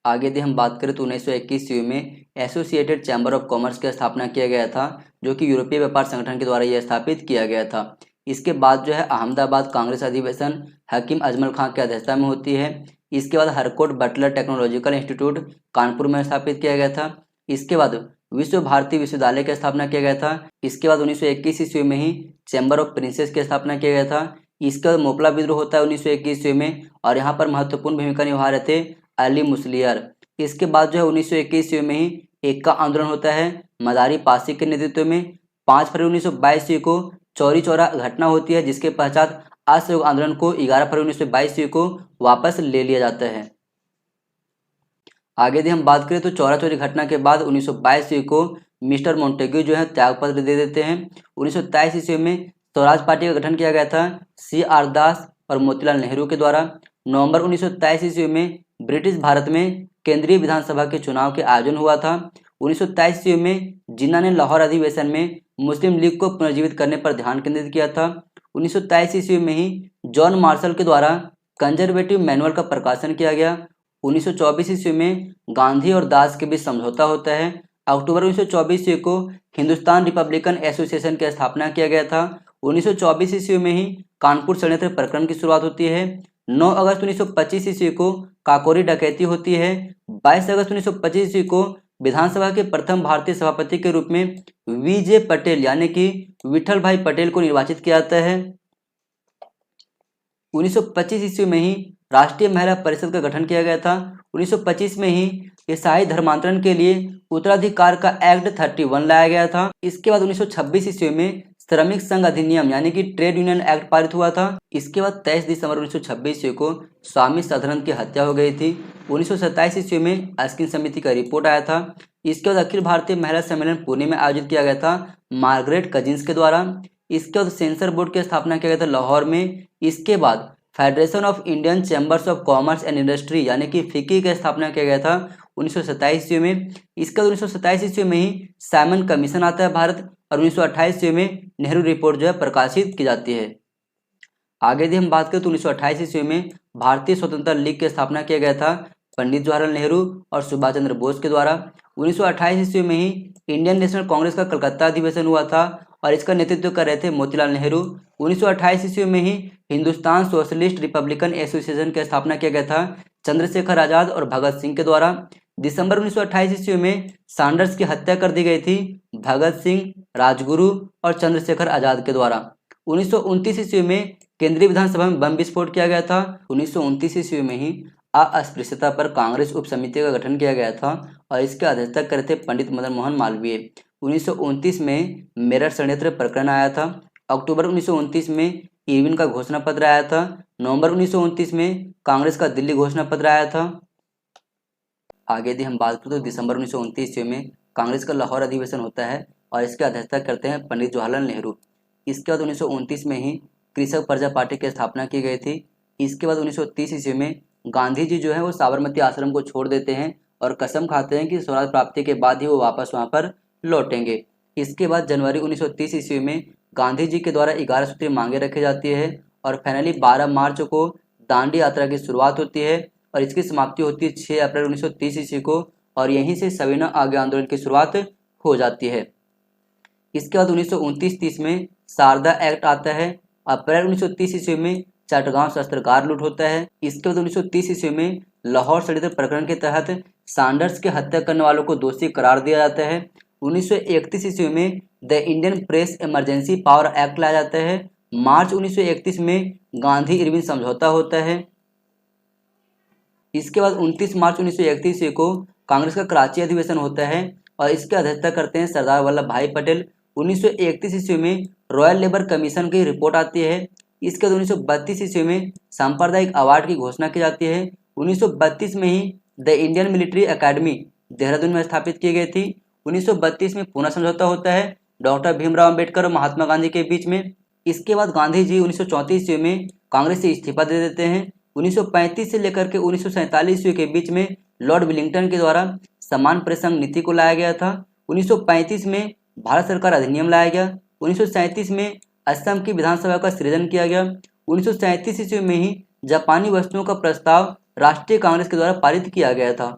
आगे यदि हम बात करें तो 1921 ईस्वी में एसोसिएटेड चैम्बर ऑफ कॉमर्स की स्थापना किया गया था, जो कि यूरोपीय व्यापार संगठन के द्वारा यह स्थापित किया गया था। इसके बाद जो है अहमदाबाद कांग्रेस अधिवेशन हकीम अजमल खां की अध्यक्षता में होती है। इसके बाद Harcourt Buttler technological institute Kanpur में स्थापित किया गया था। इसके बाद विश्व भारती विश्वविद्यालय की स्थापना किया गया था। इसके बाद 1921 ईस्वी में ही चैम्बर ऑफ प्रिंसेस की स्थापना किया गया था। इसके बाद मोपला विद्रोह होता है 1921 ईस्वी में, और यहाँ पर महत्वपूर्ण भूमिका निभा रहे थे अली मुसलियार। इसके बाद जो है 1921 ईस्वी में ही एक्का आंदोलन होता है मदारी पासी के नेतृत्व में। 5 फरवरी 1922 ईस्वी को चौरी चौरा घटना होती है, जिसके पश्चात असहयोग आंदोलन को 11 फरवरी 1922 ईस्वी को वापस ले लिया जाता है। आगे यदि हम बात करें तो चौरा चौरी घटना के बाद 1922 ईस्वी को मिस्टर मोन्टेग्यू जो है त्यागपत्र दे देते हैं। 1923 ईस्वी में स्वराज पार्टी का गठन किया गया था C.R. दास और मोतीलाल नेहरू के द्वारा। नवंबर 1923 ईस्वी में ब्रिटिश भारत में केंद्रीय विधानसभा के चुनाव के आयोजन हुआ था। 1923 ईस्वी में जिन्ना ने लाहौर अधिवेशन में मुस्लिम लीग को पुनर्जीवित करने पर ध्यान केंद्रित किया था। 1923 ईस्वी में ही जॉन मार्शल के द्वारा कंजर्वेटिव मैनुअल का प्रकाशन किया गया। 1924 ईस्वी में गांधी और दास के बीच समझौता होता है। अक्टूबर 1924 ईस्वी को हिंदुस्तान रिपब्लिकन एसोसिएशन की स्थापना किया गया था। 1924 ईस्वी में ही कानपुर षड्यंत्र प्रकरण की शुरुआत होती है। 9 अगस्त 1925 ईस्वी को काकोरी डकैती होती है। 22 अगस्त 1925 ईस्वी को विधानसभा के प्रथम भारतीय सभापति के रूप में वीजे पटेल यानी कि विठल भाई पटेल को निर्वाचित किया जाता है। 1925 ईस्वी में ही राष्ट्रीय महिला परिषद का गठन किया गया था। 1925 में ही ईसाई धर्मांतरण के लिए उत्तराधिकार का एक्ट 31 लाया गया था। इसके बाद 1926 ईस्वी में श्रमिक संघ अधिनियम यानी कि ट्रेड यूनियन एक्ट पारित हुआ था। इसके बाद 23 दिसंबर 1926 ईस्वी को स्वामी सदानंद की हत्या हो गई थी। 1927 ईस्वी में अस्किन समिति का रिपोर्ट आया था। इसके बाद अखिल भारतीय महिला सम्मेलन पुणे में आयोजित किया गया था मार्गरेट कजिन्स के द्वारा। इसके बाद सेंसर बोर्ड की स्थापना किया गया था लाहौर में। इसके बाद federation of Indian chambers of commerce and industry यानी कि फिक्की की स्थापना किया गया था 1927 ईस्वी में। इसके बाद 1927 ईस्वी में ही साइमन कमीशन आता है भारत, और 1928 ईस्वी में नेहरू रिपोर्ट जो है प्रकाशित की जाती है। आगे यदि हम बात करें तो 1928 ईस्वी में भारतीय स्वतंत्रता लीग की स्थापना किया गया था पंडित जवाहरलाल नेहरू और सुभाष चंद्र बोस के द्वारा। 1928 ईस्वी में ही इंडियन नेशनल कांग्रेस का कलकत्ता अधिवेशन हुआ था और इसका नेतृत्व कर रहे थे मोतीलाल नेहरू। 1928 ईस्वी में ही हिंदुस्तान सोशलिस्ट रिपब्लिकन एसोसिएशन की स्थापना किया गया था चंद्रशेखर आजाद और भगत सिंह के द्वारा। दिसंबर 1928 ईस्वी में सैंडर्स की हत्या कर दी गई थी भगत सिंह, राजगुरु और चंद्रशेखर आजाद के द्वारा। 1929 ईस्वी में केंद्रीय विधानसभा में बम विस्फोट किया गया था। 1929 ईस्वी में ही अस्पृश्यता पर कांग्रेस उप समिति का गठन किया गया था और इसकी अध्यक्षता कर रहे थे पंडित मदन मोहन मालवीय। 1929 में मेरठ षड्यंत्र प्रकरण आया था। अक्टूबर 1929 में इरविन का घोषणा पत्र आया था। नवंबर 1929 में कांग्रेस का दिल्ली घोषणा पत्र आया था। आगे यदि हम बात करें तो दिसंबर 1929 ईस्वी में कांग्रेस का लाहौर अधिवेशन होता है और इसकी अध्यक्षता करते हैं पंडित जवाहरलाल नेहरू। इसके बाद 1929 में ही कृषक प्रजा पार्टी की स्थापना की गई थी। इसके बाद 1930 ईस्वी में गांधी जी जो है वो साबरमती आश्रम को छोड़ देते हैं और कसम खाते हैं कि स्वराज प्राप्ति के बाद ही वो वापस वहां पर लौटेंगे। इसके बाद जनवरी 1930 ईस्वी में गांधी जी के द्वारा 11 सूत्री मांगे रखी जाती है और फाइनली 12 मार्च को दांडी यात्रा की शुरुआत होती है और इसकी समाप्ति होती है 6 अप्रैल 1930 ईस्वी को और यहीं से सविनय आज्ञा आंदोलन की शुरुआत हो जाती है। इसके बाद 1929-30 में शारदा एक्ट आता है। अप्रैल 1930 ईस्वी में चटगांव शस्त्रागार लूट होता है। इसके बाद 1930 ईस्वी में लाहौर षड्यंत्र प्रकरण के तहत सैंडर्स की हत्या करने वालों को दोषी करार दिया जाता है। 1931 ईस्वी में the Indian press emergency power act लाया जाता है। मार्च 1931 में गांधी इरविन समझौता होता है। इसके बाद 29 मार्च 1931 ईस्वी को कांग्रेस का कराची अधिवेशन होता है और इसकी अध्यक्षता करते हैं सरदार वल्लभ भाई पटेल। 1931 ईस्वी में रॉयल लेबर कमीशन की रिपोर्ट आती है। इसके बाद 1932 ईस्वी में सांप्रदायिक अवार्ड की घोषणा की जाती है। 1932 में ही the Indian Military Academy Dehradun में स्थापित की गई थी। 1932 में पूना समझौता होता है डॉक्टर भीमराव अंबेडकर और महात्मा गांधी के बीच में। इसके बाद गांधी जी 1934 ईस्वी में कांग्रेस से इस्तीफा दे देते हैं। 1935 से लेकर के 1947 ईस्वी के बीच में लॉर्ड विलिंगटन के द्वारा समान प्रसंग नीति को लाया गया था। 1935 में भारत सरकार अधिनियम लाया गया। 1937 में असम की विधानसभा का सृजन किया गया। 1937 ईस्वी में ही जापानी वस्तुओं का प्रस्ताव राष्ट्रीय कांग्रेस के द्वारा पारित किया गया था।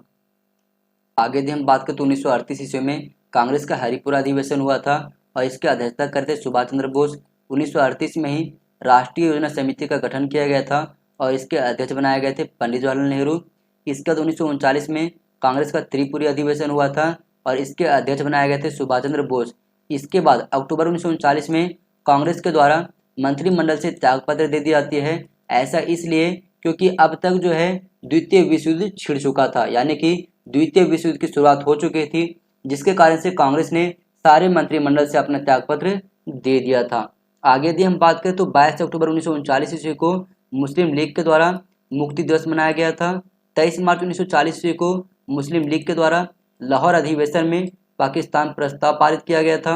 आगे यदि हम बात करें तो 1938 ईस्वी में कांग्रेस का हरिपुरा अधिवेशन हुआ था और इसकी अध्यक्षता करते सुभाष चंद्र बोस। 1938 में ही राष्ट्रीय योजना समिति का गठन किया गया था और इसके अध्यक्ष बनाए गए थे पंडित जवाहरलाल नेहरू। इसके बाद 1939 में कांग्रेस का त्रिपुरी अधिवेशन हुआ था और इसके अध्यक्ष बनाए गए थे सुभाष चंद्र बोस। इसके बाद अक्टूबर 1939 में कांग्रेस के द्वारा मंत्रिमंडल से त्यागपत्र दे दी जाती है। ऐसा इसलिए क्योंकि अब तक जो है द्वितीय विश्व युद्ध छिड़ चुका था, यानी कि द्वितीय विश्व युद्ध की शुरुआत हो चुकी थी, जिसके कारण से कांग्रेस ने सारे मंत्रिमंडल से अपना त्यागपत्र दे दिया था। आगे यदि हम बात करें तो 22 अक्टूबर 1939 ईस्वी को मुस्लिम लीग के द्वारा मुक्ति दिवस मनाया गया था। 23 मार्च 1940 ईस्वी को मुस्लिम लीग के द्वारा लाहौर अधिवेशन में पाकिस्तान प्रस्ताव पारित किया गया था।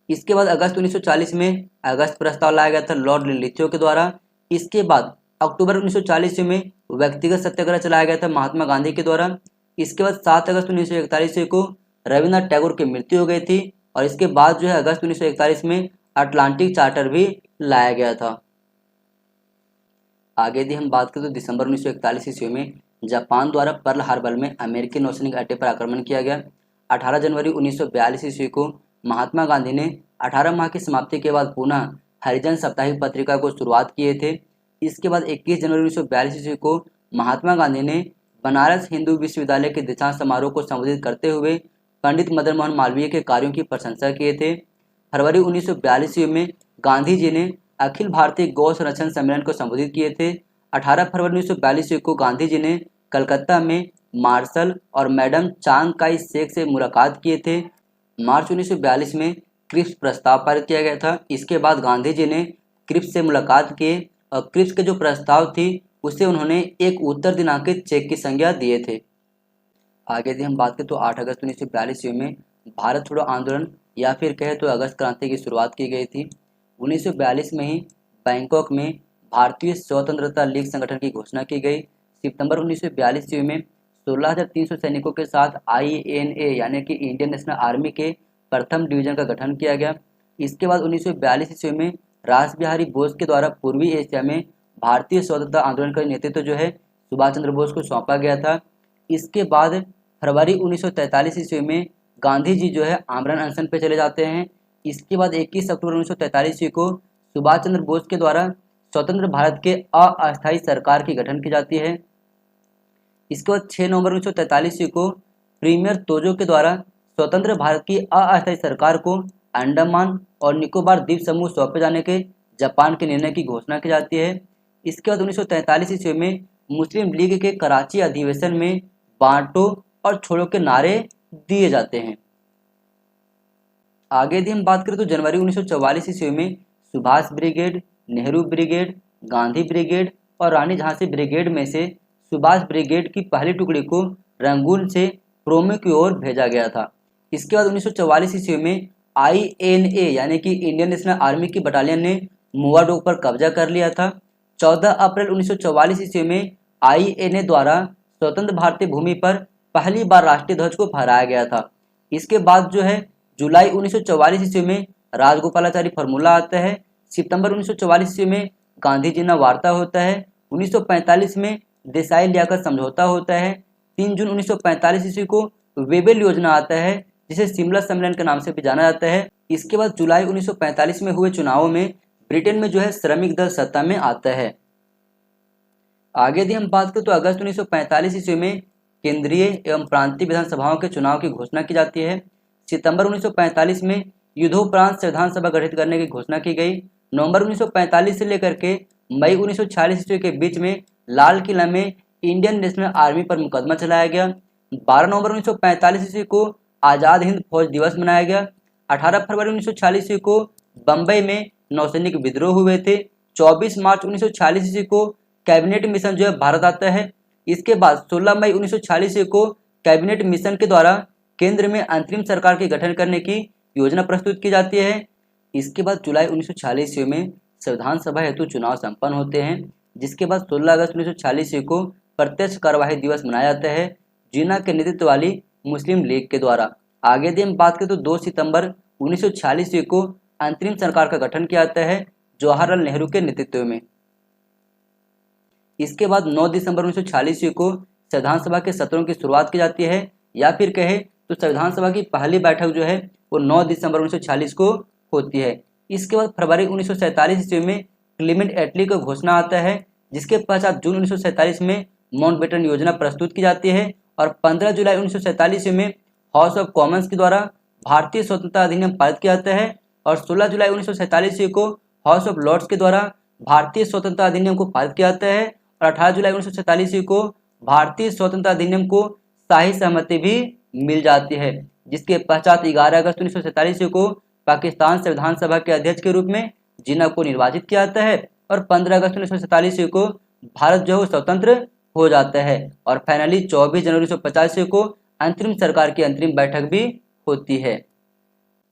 इसके बाद अगस्त 1940 में अगस्त प्रस्ताव लाया गया था लॉर्ड लिलिथो के द्वारा। इसके बाद अक्टूबर 1940 में व्यक्तिगत सत्याग्रह चलाया गया था महात्मा गांधी के द्वारा। इसके बाद 7 अगस्त 1941 को रविन्द्रनाथ टैगोर की मृत्यु हो गई थी और इसके बाद जो है अगस्त 1941 में अटलांटिक चार्टर भी लाया गया था। आगे यदि हम बात करें तो दिसंबर 1941 ईस्वी में जापान द्वारा पर्ल हार्बर में अमेरिकी नौसैनिक अड्डे पर आक्रमण किया गया। 18 जनवरी 1942 ईस्वी को महात्मा गांधी ने 18 माह की समाप्ति के बाद पुनः हरिजन साप्ताहिक पत्रिका को शुरुआत किए थे। इसके बाद 21 जनवरी 1942 ईस्वी को महात्मा गांधी ने बनारस हिंदू विश्वविद्यालय के दीक्षांत समारोह को संबोधित करते हुए पंडित मदन मोहन मालवीय के कार्यों की प्रशंसा किए थे। फरवरी 1942 ईस्वी में गांधी जी ने अखिल भारतीय गौ संरक्षण सम्मेलन को संबोधित किए थे। 18 फरवरी 1942 ईस्वी को गांधी जी ने कलकत्ता में मार्शल और मैडम चांग काई शेक से मुलाकात किए थे। मार्च 1942 में क्रिप्स प्रस्ताव पारित किया गया था। इसके बाद गांधी जी ने क्रिप्स से मुलाकात किए और क्रिप्स के जो प्रस्ताव थी उसे उन्होंने एक उत्तर दिनांकित चेक की संज्ञा दिए थे। आगे यदि हम बात करें तो 8 अगस्त 1942 ईस्वी में भारत छोड़ो आंदोलन या फिर कहे तो अगस्त क्रांति की शुरुआत की गई थी। 1942 में ही बैंकॉक में भारतीय स्वतंत्रता लीग संगठन की घोषणा की गई। सितंबर 1942 ईस्वी में 16,300 सैनिकों के साथ INA यानी कि इंडियन नेशनल आर्मी के प्रथम डिवीजन का गठन किया गया। इसके बाद 1942 ईस्वी में रास बिहारी बोस के द्वारा पूर्वी एशिया में भारतीय स्वतंत्रता आंदोलन का नेतृत्व जो है सुभाष चंद्र बोस को सौंपा गया था। इसके बाद फरवरी 1943 ईस्वी में गांधी जी जो है आमरण अनशन पे चले जाते हैं। इसके बाद 21 अक्टूबर 1943 ईस्वी को सुभाष चंद्र बोस के द्वारा स्वतंत्र भारत के अस्थायी सरकार की गठन की जाती है। इसके बाद 6 नवंबर 1943 ईस्वी को प्रीमियर तोजो के द्वारा स्वतंत्र भारत की अस्थायी सरकार को अंडमान और निकोबार द्वीप समूह सौंपे जाने के जापान के निर्णय की घोषणा की जाती है। इसके बाद 1943 ईस्वी में मुस्लिम लीग के कराची अधिवेशन में बांटो और छोड़ो के नारे दिए जाते हैं। आगे यदि हम बात करें तो जनवरी 1944 ईस्वी में Subhash brigade, Nehru brigade, Gandhi brigade और रानी झांसी ब्रिगेड में से सुभाष ब्रिगेड की पहली टुकड़ी को रंगून से प्रोमे की ओर भेजा गया था। इसके बाद 1944 ईस्वी में INA यानी कि इंडियन नेशनल आर्मी की बटालियन ने मुवाडोक पर कब्जा कर लिया था। 14 अप्रैल 1944 ईस्वी में INA द्वारा स्वतंत्र भारतीय भूमि पर पहली बार राष्ट्रीय ध्वज को फहराया गया था। इसके बाद जो है जुलाई 1944 ईस्वी में राजगोपालाचारी फार्मूला आता है। सितंबर 1944 ईस्वी में गांधी जीना वार्ता होता है। 1945 में देसाई लियाकत समझौता होता है। 3 जून 1945 ईस्वी को वेबेल योजना आता है जिसे शिमला सम्मेलन के नाम से भी जाना जाता है। इसके बाद जुलाई 1945 में हुए चुनावों में ब्रिटेन में जो है श्रमिक दल सत्ता में आता है। आगे यदि हम बात करें तो अगस्त 1945 ईस्वी में केंद्रीय एवं प्रांतीय विधानसभाओं के चुनाव की घोषणा की जाती है। सितंबर 1945 में युद्धोपरांत संविधान सभा गठित करने की घोषणा की गई। नवंबर 1945 से लेकर के मई 1946 ईस्वी के बीच में लाल किला में इंडियन नेशनल आर्मी पर मुकदमा चलाया गया। 12 नवंबर 1945 ईस्वी को आज़ाद हिंद फौज दिवस मनाया गया। 18 फरवरी 1946 ईस्वी को बम्बई में नौसैनिक विद्रोह हुए थे। 24 मार्च 1946 ईस्वी को कैबिनेट मिशन जो है भारत आता है। इसके बाद 16 मई 1946 ईस्वी को कैबिनेट मिशन के द्वारा केंद्र में अंतरिम सरकार के गठन करने की योजना प्रस्तुत की जाती है। इसके बाद जुलाई 1946 ईस्वी में संविधान सभा हेतु चुनाव संपन्न होते हैं, जिसके बाद 16 अगस्त 1946 ईस्वी को प्रत्यक्ष कार्यवाही दिवस मनाया जाता है जिन्ना के नेतृत्व वाली मुस्लिम लीग के द्वारा। आगे यदि हम बात करें तो 2 सितंबर 1946 ईस्वी को अंतरिम सरकार का गठन किया जाता है जवाहरलाल नेहरू के नेतृत्व में। इसके बाद 9 दिसंबर 1946 ईस्वी को संविधान सभा के सत्रों की शुरुआत की जाती है, या फिर कहे तो संविधान सभा की पहली बैठक जो है वो 9 दिसंबर 1946 को होती है। इसके बाद फरवरी 1947 ईस्वी में क्लीमेंट एटली का घोषणा आता है, जिसके पश्चात जून 1947 में माउंटबेटन योजना प्रस्तुत की जाती है और 15 जुलाई 1947 ईस्वी में हाउस ऑफ कॉमन्स के द्वारा भारतीय स्वतंत्रता अधिनियम पारित किया जाता है और 16 जुलाई 1947 ईस्वी को हाउस ऑफ लॉर्ड्स के द्वारा भारतीय स्वतंत्रता अधिनियम को पारित किया जाता है और 18 जुलाई 1947 ईस्वी को भारतीय स्वतंत्रता अधिनियम को शाही सहमति भी मिल जाती है, जिसके पश्चात 11 अगस्त 1947 ईस्वी को पाकिस्तान संविधान सभा के अध्यक्ष के रूप में जिन्ना को निर्वाचित किया जाता है और 15 अगस्त 1947 ईस्वी को भारत जो है स्वतंत्र हो जाता है और फाइनली 24 जनवरी 1950 ईस्वी को अंतरिम सरकार की अंतरिम बैठक भी होती है।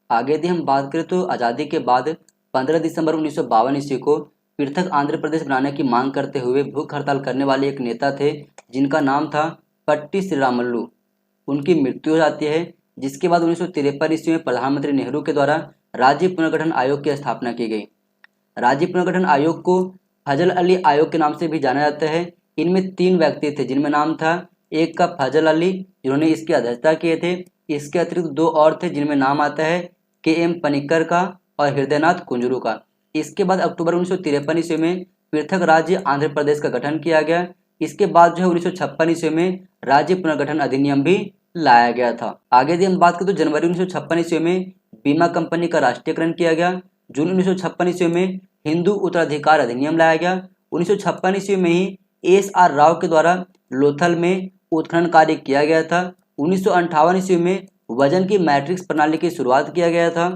आगे यदि हम बात करें तो आज़ादी के बाद 15 दिसंबर 1952 ईस्वी को पृथक आंध्र प्रदेश बनाने की मांग करते हुए भूख हड़ताल करने वाले एक नेता थे जिनका नाम था पट्टी श्रीरामुलु। उनकी मृत्यु हो जाती है, जिसके बाद 1953 ईस्वी में प्रधानमंत्री नेहरू के द्वारा राज्य पुनर्गठन आयोग की स्थापना की गई। राज्य पुनर्गठन आयोग को फजल अली आयोग के नाम से भी जाना जाता है। इनमें 3 व्यक्ति थे जिनमें नाम था, एक का फजल अली जिन्होंने इसकी अध्यक्षता किए थे। इसके अतिरिक्त 2 और थे जिनमें नाम आता है KM पनिक्कर का और हृदयनाथ कुंजरू का। इसके बाद अक्टूबर 1953 ईस्वी में पृथक राज्य आंध्र प्रदेश का गठन किया गया। इसके बाद जो है 1956 ईस्वी में राज्य पुनर्गठन अधिनियम भी लाया गया था। आगे यदि हम बात करें तो जनवरी 1956 ईस्वी में बीमा कंपनी का राष्ट्रीयकरण किया गया। जून 1956 ईस्वी में हिंदू उत्तराधिकार अधिनियम लाया गया। 1956 ईस्वी में ही SR राव के द्वारा लोथल में उत्खनन कार्य किया गया था। 1958 ईस्वी में वजन की मैट्रिक्स प्रणाली की शुरुआत किया गया था।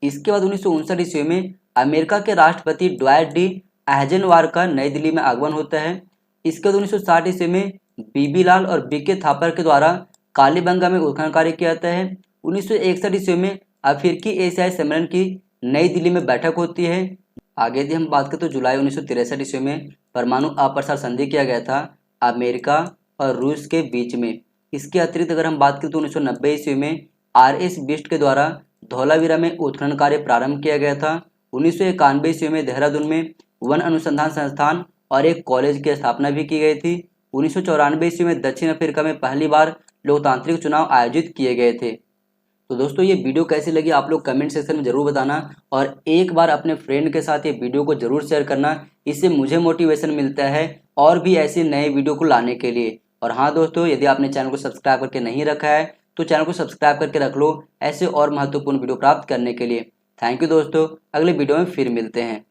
इसके बाद 1959 ईस्वी में अमेरिका के राष्ट्रपति ड्वाइट डी एइज़नहावर का नई दिल्ली में आगमन होता है। इसके बाद 1960 ईस्वी में बीबी लाल और BK थापर के द्वारा कालीबंगा में उत्खनन कार्य किया जाता है। 1961 ईस्वी में अफ्रीकी एशियाई सम्मेलन की नई दिल्ली में बैठक होती है। आगे यदि हम बात करें तो जुलाई 1963 ईस्वी में परमाणु अप्रसार संधि किया गया था अमेरिका और रूस के बीच में। इसके अतिरिक्त अगर हम बात करें तो 1990 ईस्वी में RS बिष्ट के द्वारा धौलावीरा में उत्खनन कार्य प्रारंभ किया गया था। 1991 ईस्वी में देहरादून में वन अनुसंधान संस्थान और एक कॉलेज की स्थापना भी की गई थी। 1994 ईस्वी में दक्षिण अफ्रीका में पहली बार लोकतांत्रिक चुनाव आयोजित किए गए थे। तो दोस्तों ये वीडियो कैसी लगी आप लोग कमेंट सेक्शन में ज़रूर बताना और एक बार अपने फ्रेंड के साथ ये वीडियो को ज़रूर शेयर करना। इससे मुझे मोटिवेशन मिलता है और भी ऐसे नए वीडियो को लाने के लिए। और हाँ दोस्तों, यदि आपने चैनल को सब्सक्राइब करके नहीं रखा है तो चैनल को सब्सक्राइब करके रख लो ऐसे और महत्वपूर्ण वीडियो प्राप्त करने के लिए। थैंक यू दोस्तों, अगले वीडियो में फिर मिलते हैं।